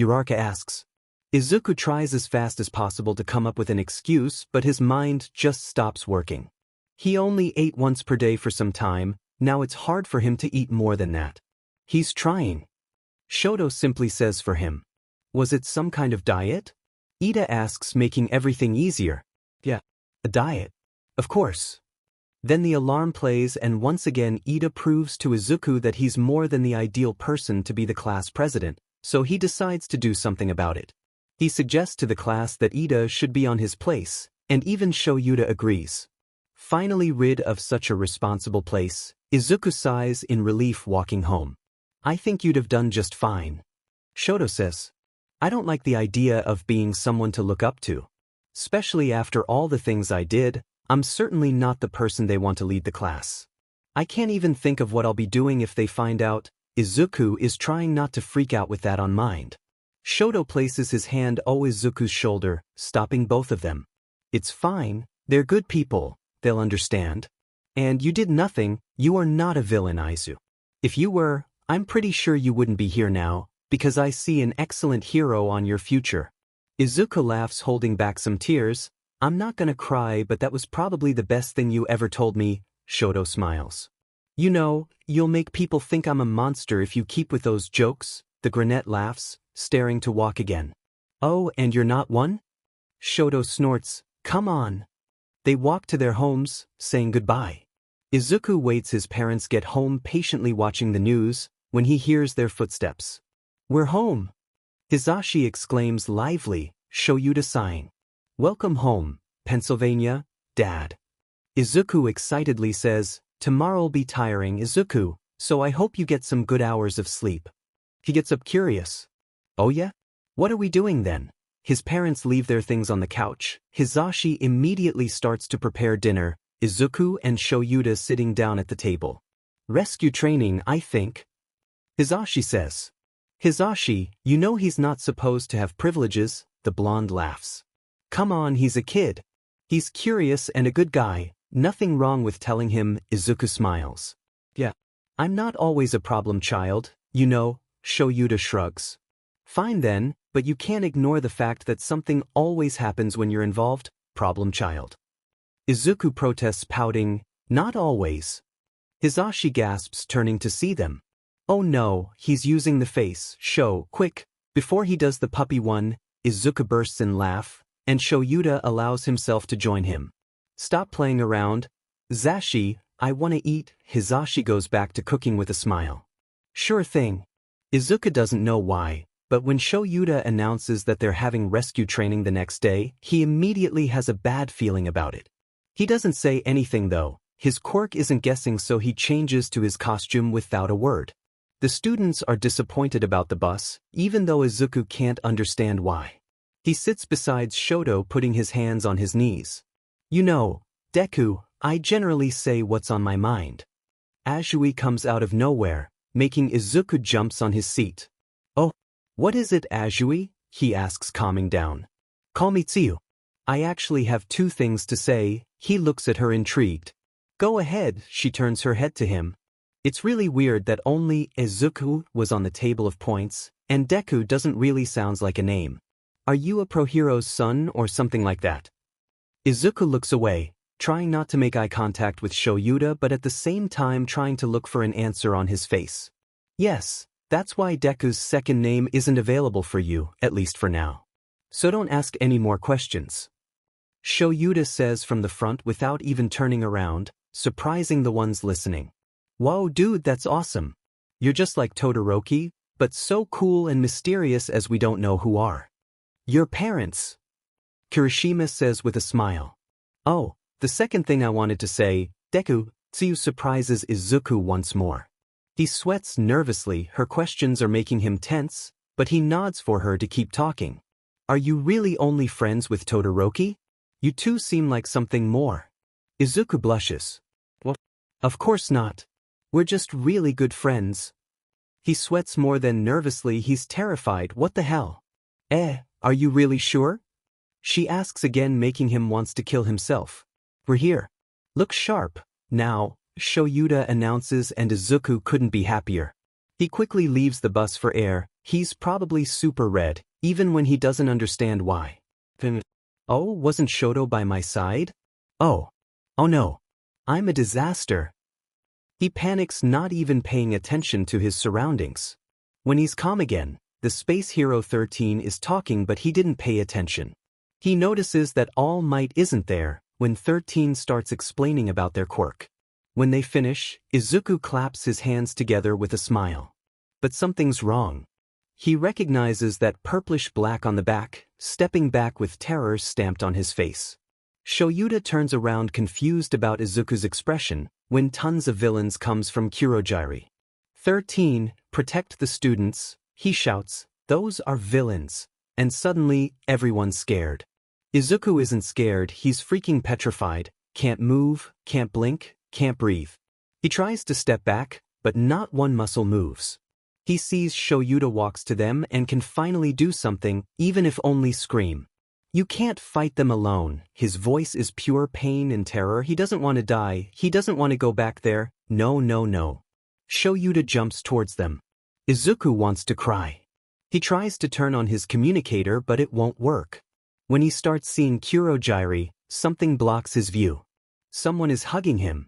Uraraka asks. Izuku tries as fast as possible to come up with an excuse, but his mind just stops working. He only ate once per day for some time, now it's hard for him to eat more than that. He's trying. Shoto simply says for him. Was it some kind of diet? Ida asks, making everything easier. Yeah, a diet. Of course. Then the alarm plays, and once again Ida proves to Izuku that he's more than the ideal person to be the class president, so he decides to do something about it. He suggests to the class that Ida should be on his place, and even Shoyuta agrees. Finally rid of such a responsible place, Izuku sighs in relief, walking home. I think you'd have done just fine. Shoto says. I don't like the idea of being someone to look up to. Especially after all the things I did, I'm certainly not the person they want to lead the class. I can't even think of what I'll be doing if they find out. Izuku is trying not to freak out with that on mind. Shoto places his hand on Izuku's shoulder, stopping both of them. It's fine, they're good people, they'll understand. And you did nothing, you are not a villain, Izu. If you were, I'm pretty sure you wouldn't be here now, because I see an excellent hero on your future. Izuku laughs, holding back some tears. I'm not gonna cry, but that was probably the best thing you ever told me. Shoto smiles. You know, you'll make people think I'm a monster if you keep with those jokes. The brunette laughs, staring to walk again. Oh, and you're not one? Shoto snorts, come on. They walk to their homes, saying goodbye. Izuku waits his parents get home, patiently watching the news, when he hears their footsteps. We're home. Hisashi exclaims lively, Shoyuta sighing. Welcome home, Pennsylvania, Dad. Izuku excitedly says, tomorrow'll be tiring, Izuku, so I hope you get some good hours of sleep. He gets up curious. Oh yeah? What are we doing then? His parents leave their things on the couch. Hisashi immediately starts to prepare dinner, Izuku and Shoyuta sitting down at the table. Rescue training, I think. Hisashi says. Hisashi, you know he's not supposed to have privileges, the blonde laughs. Come on, he's a kid. He's curious and a good guy, nothing wrong with telling him, Izuku smiles. Yeah. I'm not always a problem child, you know, Shoyuta shrugs. Fine then, but you can't ignore the fact that something always happens when you're involved, problem child. Izuku protests, pouting, not always. Hisashi gasps, turning to see them. Oh no, he's using the face, show, quick, before he does the puppy one. Izuku bursts in laugh, and Shoyuta allows himself to join him. Stop playing around. Zashi, I want to eat. Hisashi goes back to cooking with a smile. Sure thing. Izuku doesn't know why, but when Shoyuta announces that they're having rescue training the next day, he immediately has a bad feeling about it. He doesn't say anything though. His quirk isn't guessing, so he changes to his costume without a word. The students are disappointed about the bus, even though Izuku can't understand why. He sits beside Shoto, putting his hands on his knees. You know, Deku, I generally say what's on my mind. Azui comes out of nowhere, making Izuku jumps on his seat. Oh, what is it, Azui? He asks, calming down. Call me Tsuyu. I actually have two things to say. He looks at her intrigued. Go ahead, she turns her head to him. It's really weird that only Izuku was on the table of points, and Deku doesn't really sound like a name. Are you a pro hero's son or something like that? Izuku looks away, trying not to make eye contact with Shoyuta but at the same time trying to look for an answer on his face. Yes, that's why Deku's second name isn't available for you, at least for now. So don't ask any more questions. Shoyuta says from the front without even turning around, surprising the ones listening. Whoa dude, that's awesome. You're just like Todoroki, but so cool and mysterious as we don't know who are. Your parents. Kirishima says with a smile. Oh, the second thing I wanted to say, Deku, Tsuyu surprises Izuku once more. He sweats nervously, her questions are making him tense, but he nods for her to keep talking. Are you really only friends with Todoroki? You two seem like something more. Izuku blushes. What? Of course not. We're just really good friends. He sweats more than nervously, he's terrified. What the hell? Are you really sure? She asks again, making him wants to kill himself. We're here. Look sharp. Now, Shoyuta announces, and Izuku couldn't be happier. He quickly leaves the bus for air. He's probably super red, even when he doesn't understand why. Oh, wasn't Shoto by my side? Oh no. I'm a disaster. He panics, not even paying attention to his surroundings. When he's calm again, the Space Hero 13 is talking, but he didn't pay attention. He notices that All Might isn't there when 13 starts explaining about their quirk. When they finish, Izuku claps his hands together with a smile. But something's wrong. He recognizes that purplish black on the back, stepping back with terror stamped on his face. Shoyuta turns around confused about Izuku's expression when tons of villains comes from Kurogyri. 13, protect the students, he shouts, those are villains. And suddenly, everyone's scared. Izuku isn't scared, he's freaking petrified, can't move, can't blink, can't breathe. He tries to step back, but not one muscle moves. He sees Shoyuta walks to them and can finally do something, even if only scream. You can't fight them alone. His voice is pure pain and terror. He doesn't want to die. He doesn't want to go back there. No. Shoyuta jumps towards them. Izuku wants to cry. He tries to turn on his communicator, but it won't work. When he starts seeing Kurogyri, something blocks his view. Someone is hugging him.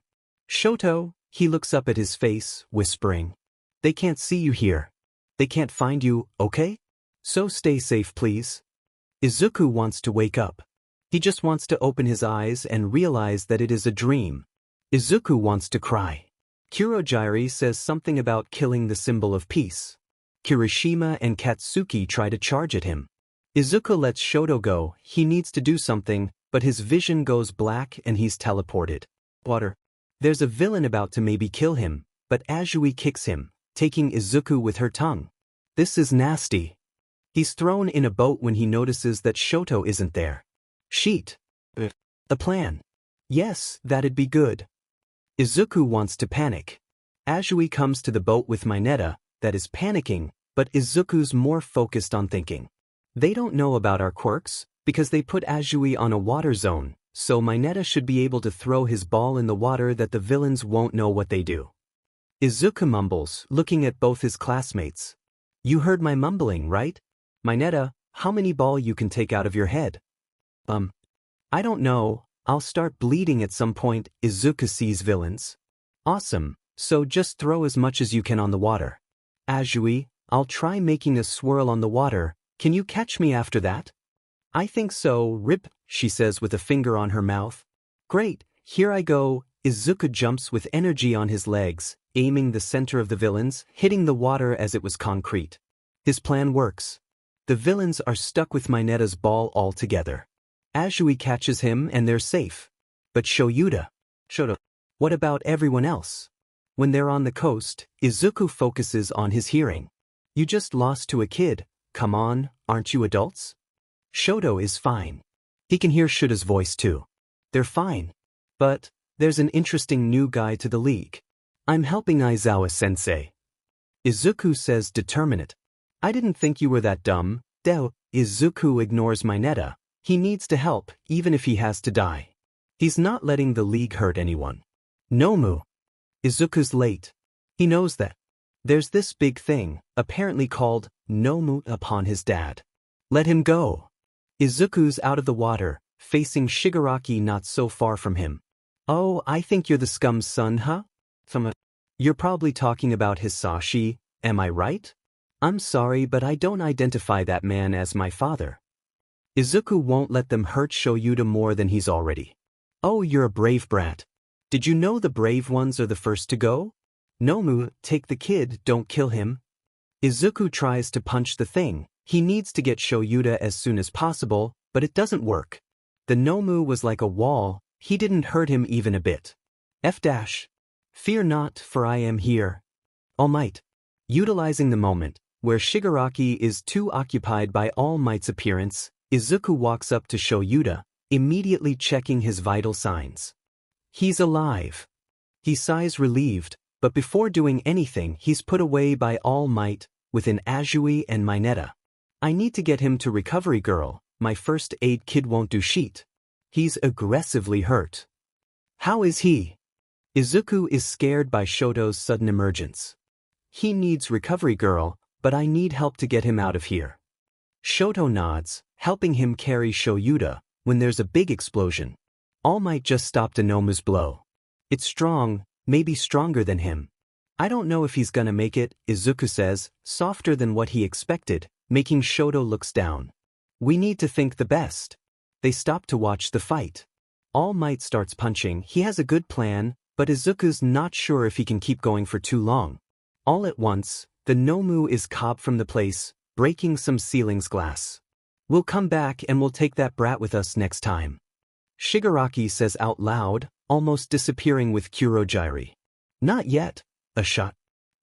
Shoto, he looks up at his face, whispering. They can't see you here. They can't find you, okay? So stay safe, please. Izuku wants to wake up. He just wants to open his eyes and realize that it is a dream. Izuku wants to cry. Kurogyri says something about killing the symbol of peace. Kirishima and Katsuki try to charge at him. Izuku lets Shoto go, he needs to do something, but his vision goes black and he's teleported. Water. There's a villain about to maybe kill him, but Azui kicks him, taking Izuku with her tongue. This is nasty. He's thrown in a boat when he notices that Shoto isn't there. Sheet. A plan. Yes, that'd be good. Izuku wants to panic. Azui comes to the boat with Mineta, that is panicking, but Izuku's more focused on thinking. They don't know about our quirks, because they put Azui on a water zone, so Mineta should be able to throw his ball in the water that the villains won't know what they do. Izuku mumbles, looking at both his classmates. You heard my mumbling, right? Mineta, how many ball you can take out of your head? I don't know, I'll start bleeding at some point. Izuku sees villains. Awesome, so just throw as much as you can on the water. Azui, I'll try making a swirl on the water, can you catch me after that? I think so, Rip, she says with a finger on her mouth. Great, here I go. Izuku jumps with energy on his legs, aiming the center of the villains, hitting the water as it was concrete. His plan works. The villains are stuck with Mineta's ball altogether. Azui catches him and they're safe. But Shoto, what about everyone else? When they're on the coast, Izuku focuses on his hearing. You just lost to a kid. Come on, aren't you adults? Shoto is fine. He can hear Shoto's voice too. They're fine. But there's an interesting new guy to the league. I'm helping Aizawa-sensei. Izuku says determinate. I didn't think you were that dumb. Izuku ignores Mineta. He needs to help, even if he has to die. He's not letting the league hurt anyone. Nomu. Izuku's late. He knows that. There's this big thing, apparently called Nomu upon his dad. Let him go. Izuku's out of the water, facing Shigaraki not so far from him. Oh, I think you're the scum's son, huh? You're probably talking about Hisashi, am I right? I'm sorry, but I don't identify that man as my father. Izuku won't let them hurt Shoyuta more than he's already. Oh, you're a brave brat. Did you know the brave ones are the first to go? Nomu, take the kid, don't kill him. Izuku tries to punch the thing. He needs to get Shoyuta as soon as possible, but it doesn't work. The Nomu was like a wall, he didn't hurt him even a bit. Fear not, for I am here. All Might. Utilizing the moment, where Shigaraki is too occupied by All Might's appearance, Izuku walks up to Shoyuta, immediately checking his vital signs. He's alive. He sighs relieved, but before doing anything he's put away by All Might, within Azui and Mineta. I need to get him to Recovery Girl, my first aid kid won't do shit. He's aggressively hurt. How is he? Izuku is scared by Shoto's sudden emergence. He needs Recovery Girl, but I need help to get him out of here. Shoto nods, helping him carry Shoyuta, when there's a big explosion. All Might just stopped Nomu's blow. It's strong, maybe stronger than him. I don't know if he's gonna make it, Izuku says, softer than what he expected, making Shoto looks down. We need to think the best. They stop to watch the fight. All Might starts punching, he has a good plan, but Izuku's not sure if he can keep going for too long. All at once, the Nomu is cobbed from the place, breaking some ceiling's glass. We'll come back and we'll take that brat with us next time. Shigaraki says out loud, almost disappearing with Kurogiri. Not yet. A shot.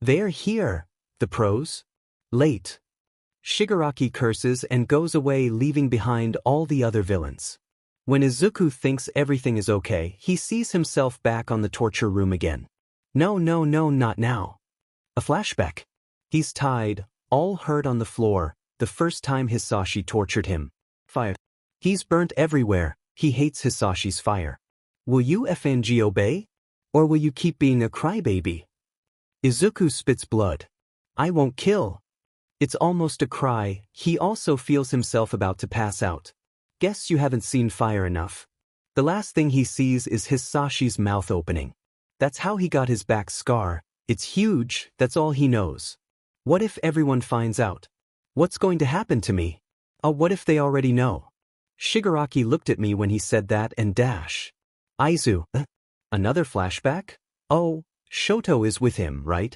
They're here. The pros? Late. Shigaraki curses and goes away, leaving behind all the other villains. When Izuku thinks everything is okay, he sees himself back on the torture room again. No, not now. A flashback. He's tied, all hurt on the floor, the first time Hisashi tortured him. Fire. He's burnt everywhere, he hates Hisashi's fire. Will you FNG obey? Or will you keep being a crybaby? Izuku spits blood. I won't kill. It's almost a cry, he also feels himself about to pass out. Guess you haven't seen fire enough. The last thing he sees is Hisashi's mouth opening. That's how he got his back scar. It's huge, that's all he knows. What if everyone finds out? What's going to happen to me? What if they already know? Shigaraki looked at me when he said that and Aizu. Another flashback? Oh, Shoto is with him, right?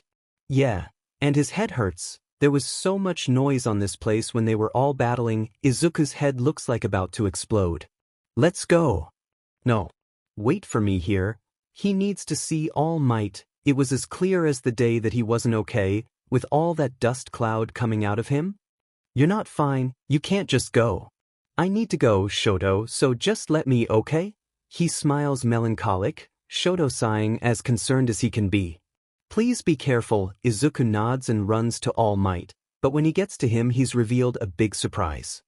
Yeah. And his head hurts. There was so much noise on this place when they were all battling, Izuku's head looks like about to explode. Let's go. No. Wait for me here. He needs to see All Might. It was as clear as the day that he wasn't okay, with all that dust cloud coming out of him. You're not fine, you can't just go. I need to go, Shoto, so just let me, okay? He smiles melancholic, Shoto sighing as concerned as he can be. Please be careful, Izuku nods and runs to All Might, but when he gets to him he's revealed a big surprise.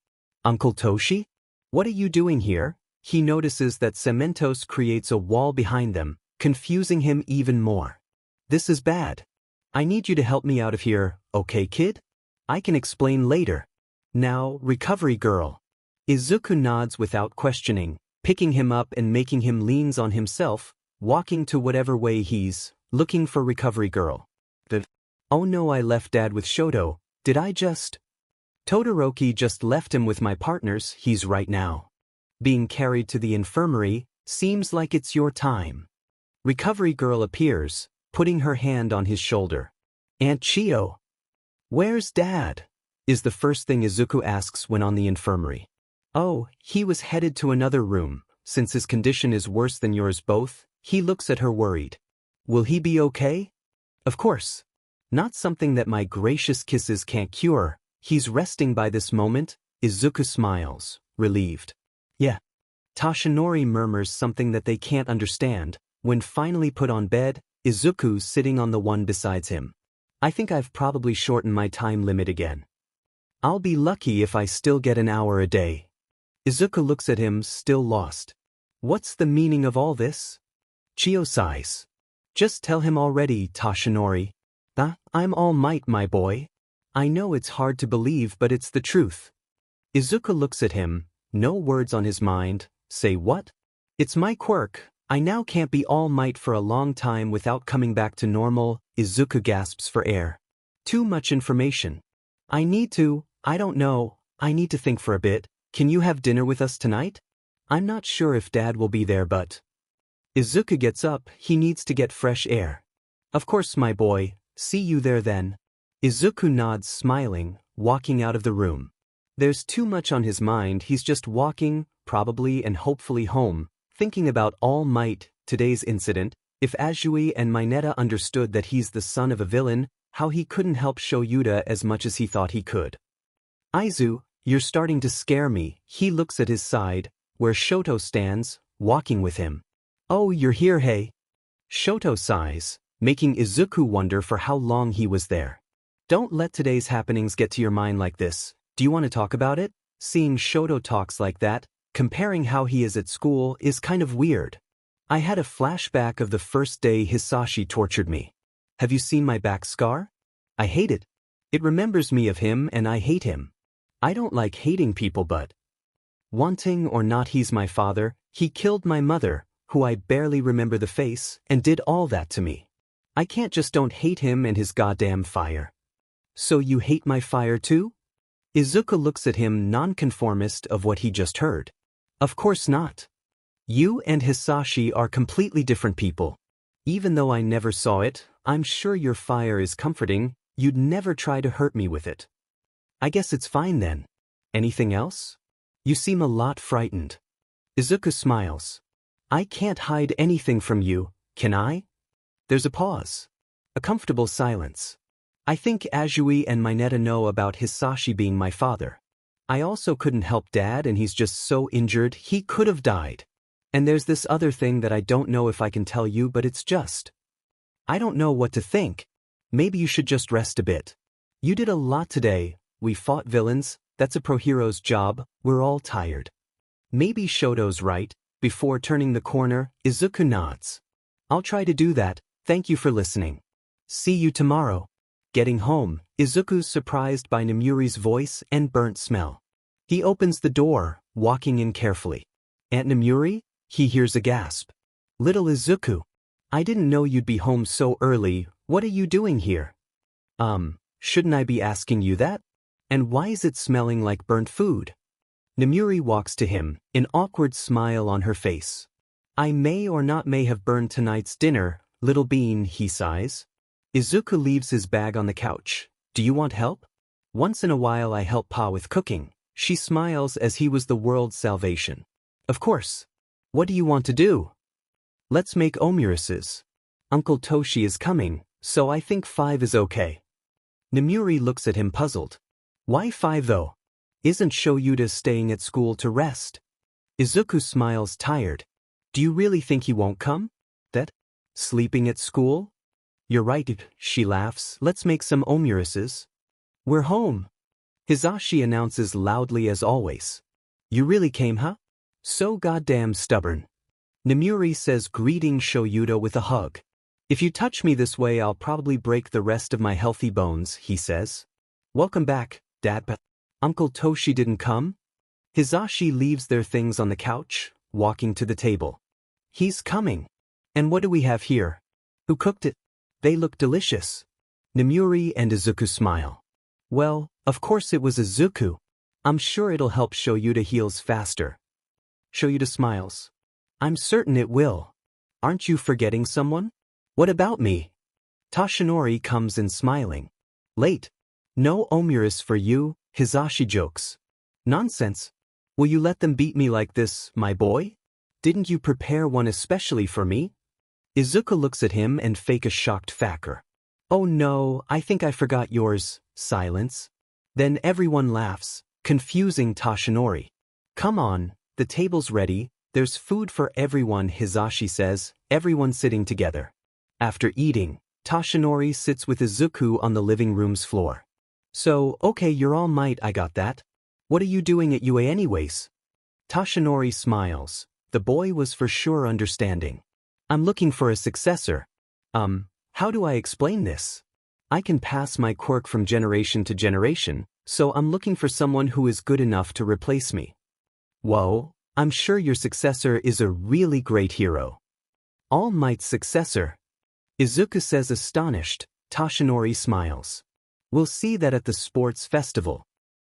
Uncle Toshi? What are you doing here? He notices that Cementos creates a wall behind them, confusing him even more. This is bad. I need you to help me out of here, okay kid? I can explain later. Now, Recovery Girl. Izuku nods without questioning, picking him up and making him leans on himself, walking to whatever way he's looking for Recovery Girl. Oh no, I left Dad with Shoto, did I just? Todoroki just left him with my partners, he's right now. Being carried to the infirmary, seems like it's your time. Recovery Girl appears, putting her hand on his shoulder. Aunt Chio. Where's Dad? Is the first thing Izuku asks when on the infirmary. Oh, he was headed to another room, since his condition is worse than yours both, he looks at her worried. Will he be okay? Of course. Not something that my gracious kisses can't cure. He's resting by this moment. Izuku smiles, relieved. Yeah. Tashinori murmurs something that they can't understand. When finally put on bed, Izuku's sitting on the one beside him. I think I've probably shortened my time limit again. I'll be lucky if I still get an hour a day. Izuku looks at him, still lost. What's the meaning of all this? Chio sighs. Just tell him already, Tashinori. I'm All Might, my boy. I know it's hard to believe, but it's the truth. Izuku looks at him, no words on his mind. Say what? It's my quirk. I now can't be All Might for a long time without coming back to normal. Izuku gasps for air. Too much information. I don't know, I need to think for a bit. Can you have dinner with us tonight? I'm not sure if Dad will be there, but... Izuku gets up, he needs to get fresh air. Of course, my boy, see you there then. Izuku nods, smiling, walking out of the room. There's too much on his mind, he's just walking, probably and hopefully home, thinking about All Might, today's incident. If Azui and Mineta understood that he's the son of a villain, how he couldn't help Shoyuta as much as he thought he could. Aizu, you're starting to scare me. He looks at his side, where Shoto stands, walking with him. Oh, you're here, hey? Shoto sighs, making Izuku wonder for how long he was there. Don't let today's happenings get to your mind like this. Do you want to talk about it? Seeing Shoto talks like that, comparing how he is at school, is kind of weird. I had a flashback of the first day Hisashi tortured me. Have you seen my back scar? I hate it. It remembers me of him and I hate him. I don't like hating people, but... wanting or not, he's my father. He killed my mother, who I barely remember the face, and did all that to me. I can't just don't hate him and his goddamn fire. So you hate my fire too? Izuku looks at him, nonconformist of what he just heard. Of course not. You and Hisashi are completely different people. Even though I never saw it, I'm sure your fire is comforting. You'd never try to hurt me with it. I guess it's fine then. Anything else? You seem a lot frightened. Izuku smiles. I can't hide anything from you, can I? There's a pause. A comfortable silence. I think Azui and Mineta know about Hisashi being my father. I also couldn't help Dad, and he's just so injured he could have died. And there's this other thing that I don't know if I can tell you, but it's just... I don't know what to think. Maybe you should just rest a bit. You did a lot today. We fought villains. That's a pro hero's job. We're all tired. Maybe Shoto's right. Before turning the corner, Izuku nods. I'll try to do that. Thank you for listening. See you tomorrow. Getting home, Izuku's surprised by Namuri's voice and burnt smell. He opens the door, walking in carefully. Aunt Namuri? He hears a gasp. Little Izuku. I didn't know you'd be home so early. What are you doing here? Shouldn't I be asking you that? And why is it smelling like burnt food? Namuri walks to him, an awkward smile on her face. I may or not may have burned tonight's dinner, little bean, he sighs. Izuku leaves his bag on the couch. Do you want help? Once in a while I help Pa with cooking. She smiles as he was the world's salvation. Of course. What do you want to do? Let's make omurices. Uncle Toshi is coming, so I think 5 is okay. Namuri looks at him puzzled. Why 5 though? Isn't Shoyuta staying at school to rest? Izuku smiles, tired. Do you really think he won't come? That? Sleeping at school? You're right, she laughs. Let's make some omurices. We're home. Hisashi announces loudly as always. You really came, huh? So goddamn stubborn. Namuri says, greeting Shoyuta with a hug. If you touch me this way, I'll probably break the rest of my healthy bones, he says. Welcome back, Dad. But Uncle Toshi didn't come? Hisashi leaves their things on the couch, walking to the table. He's coming. And what do we have here? Who cooked it? They look delicious. Namuri and Izuku smile. Well, of course it was Izuku. I'm sure it'll help Shoyuta heals faster. Shoyuta smiles. I'm certain it will. Aren't you forgetting someone? What about me? Tashinori comes in smiling. Late. No omuris for you, Hisashi jokes. Nonsense. Will you let them beat me like this, my boy? Didn't you prepare one especially for me? Izuku looks at him and fake a shocked factor. Oh no, I think I forgot yours. Silence. Then everyone laughs, confusing Toshinori. Come on, the table's ready, there's food for everyone, Hisashi says, everyone sitting together. After eating, Toshinori sits with Izuku on the living room's floor. So, okay, you're all might, I got that. What are you doing at UA anyways? Toshinori smiles. The boy was for sure understanding. I'm looking for a successor. How do I explain this? I can pass my quirk from generation to generation, so I'm looking for someone who is good enough to replace me. Whoa, I'm sure your successor is a really great hero. All Might's successor? Izuku says astonished. Toshinori smiles. We'll see that at the sports festival.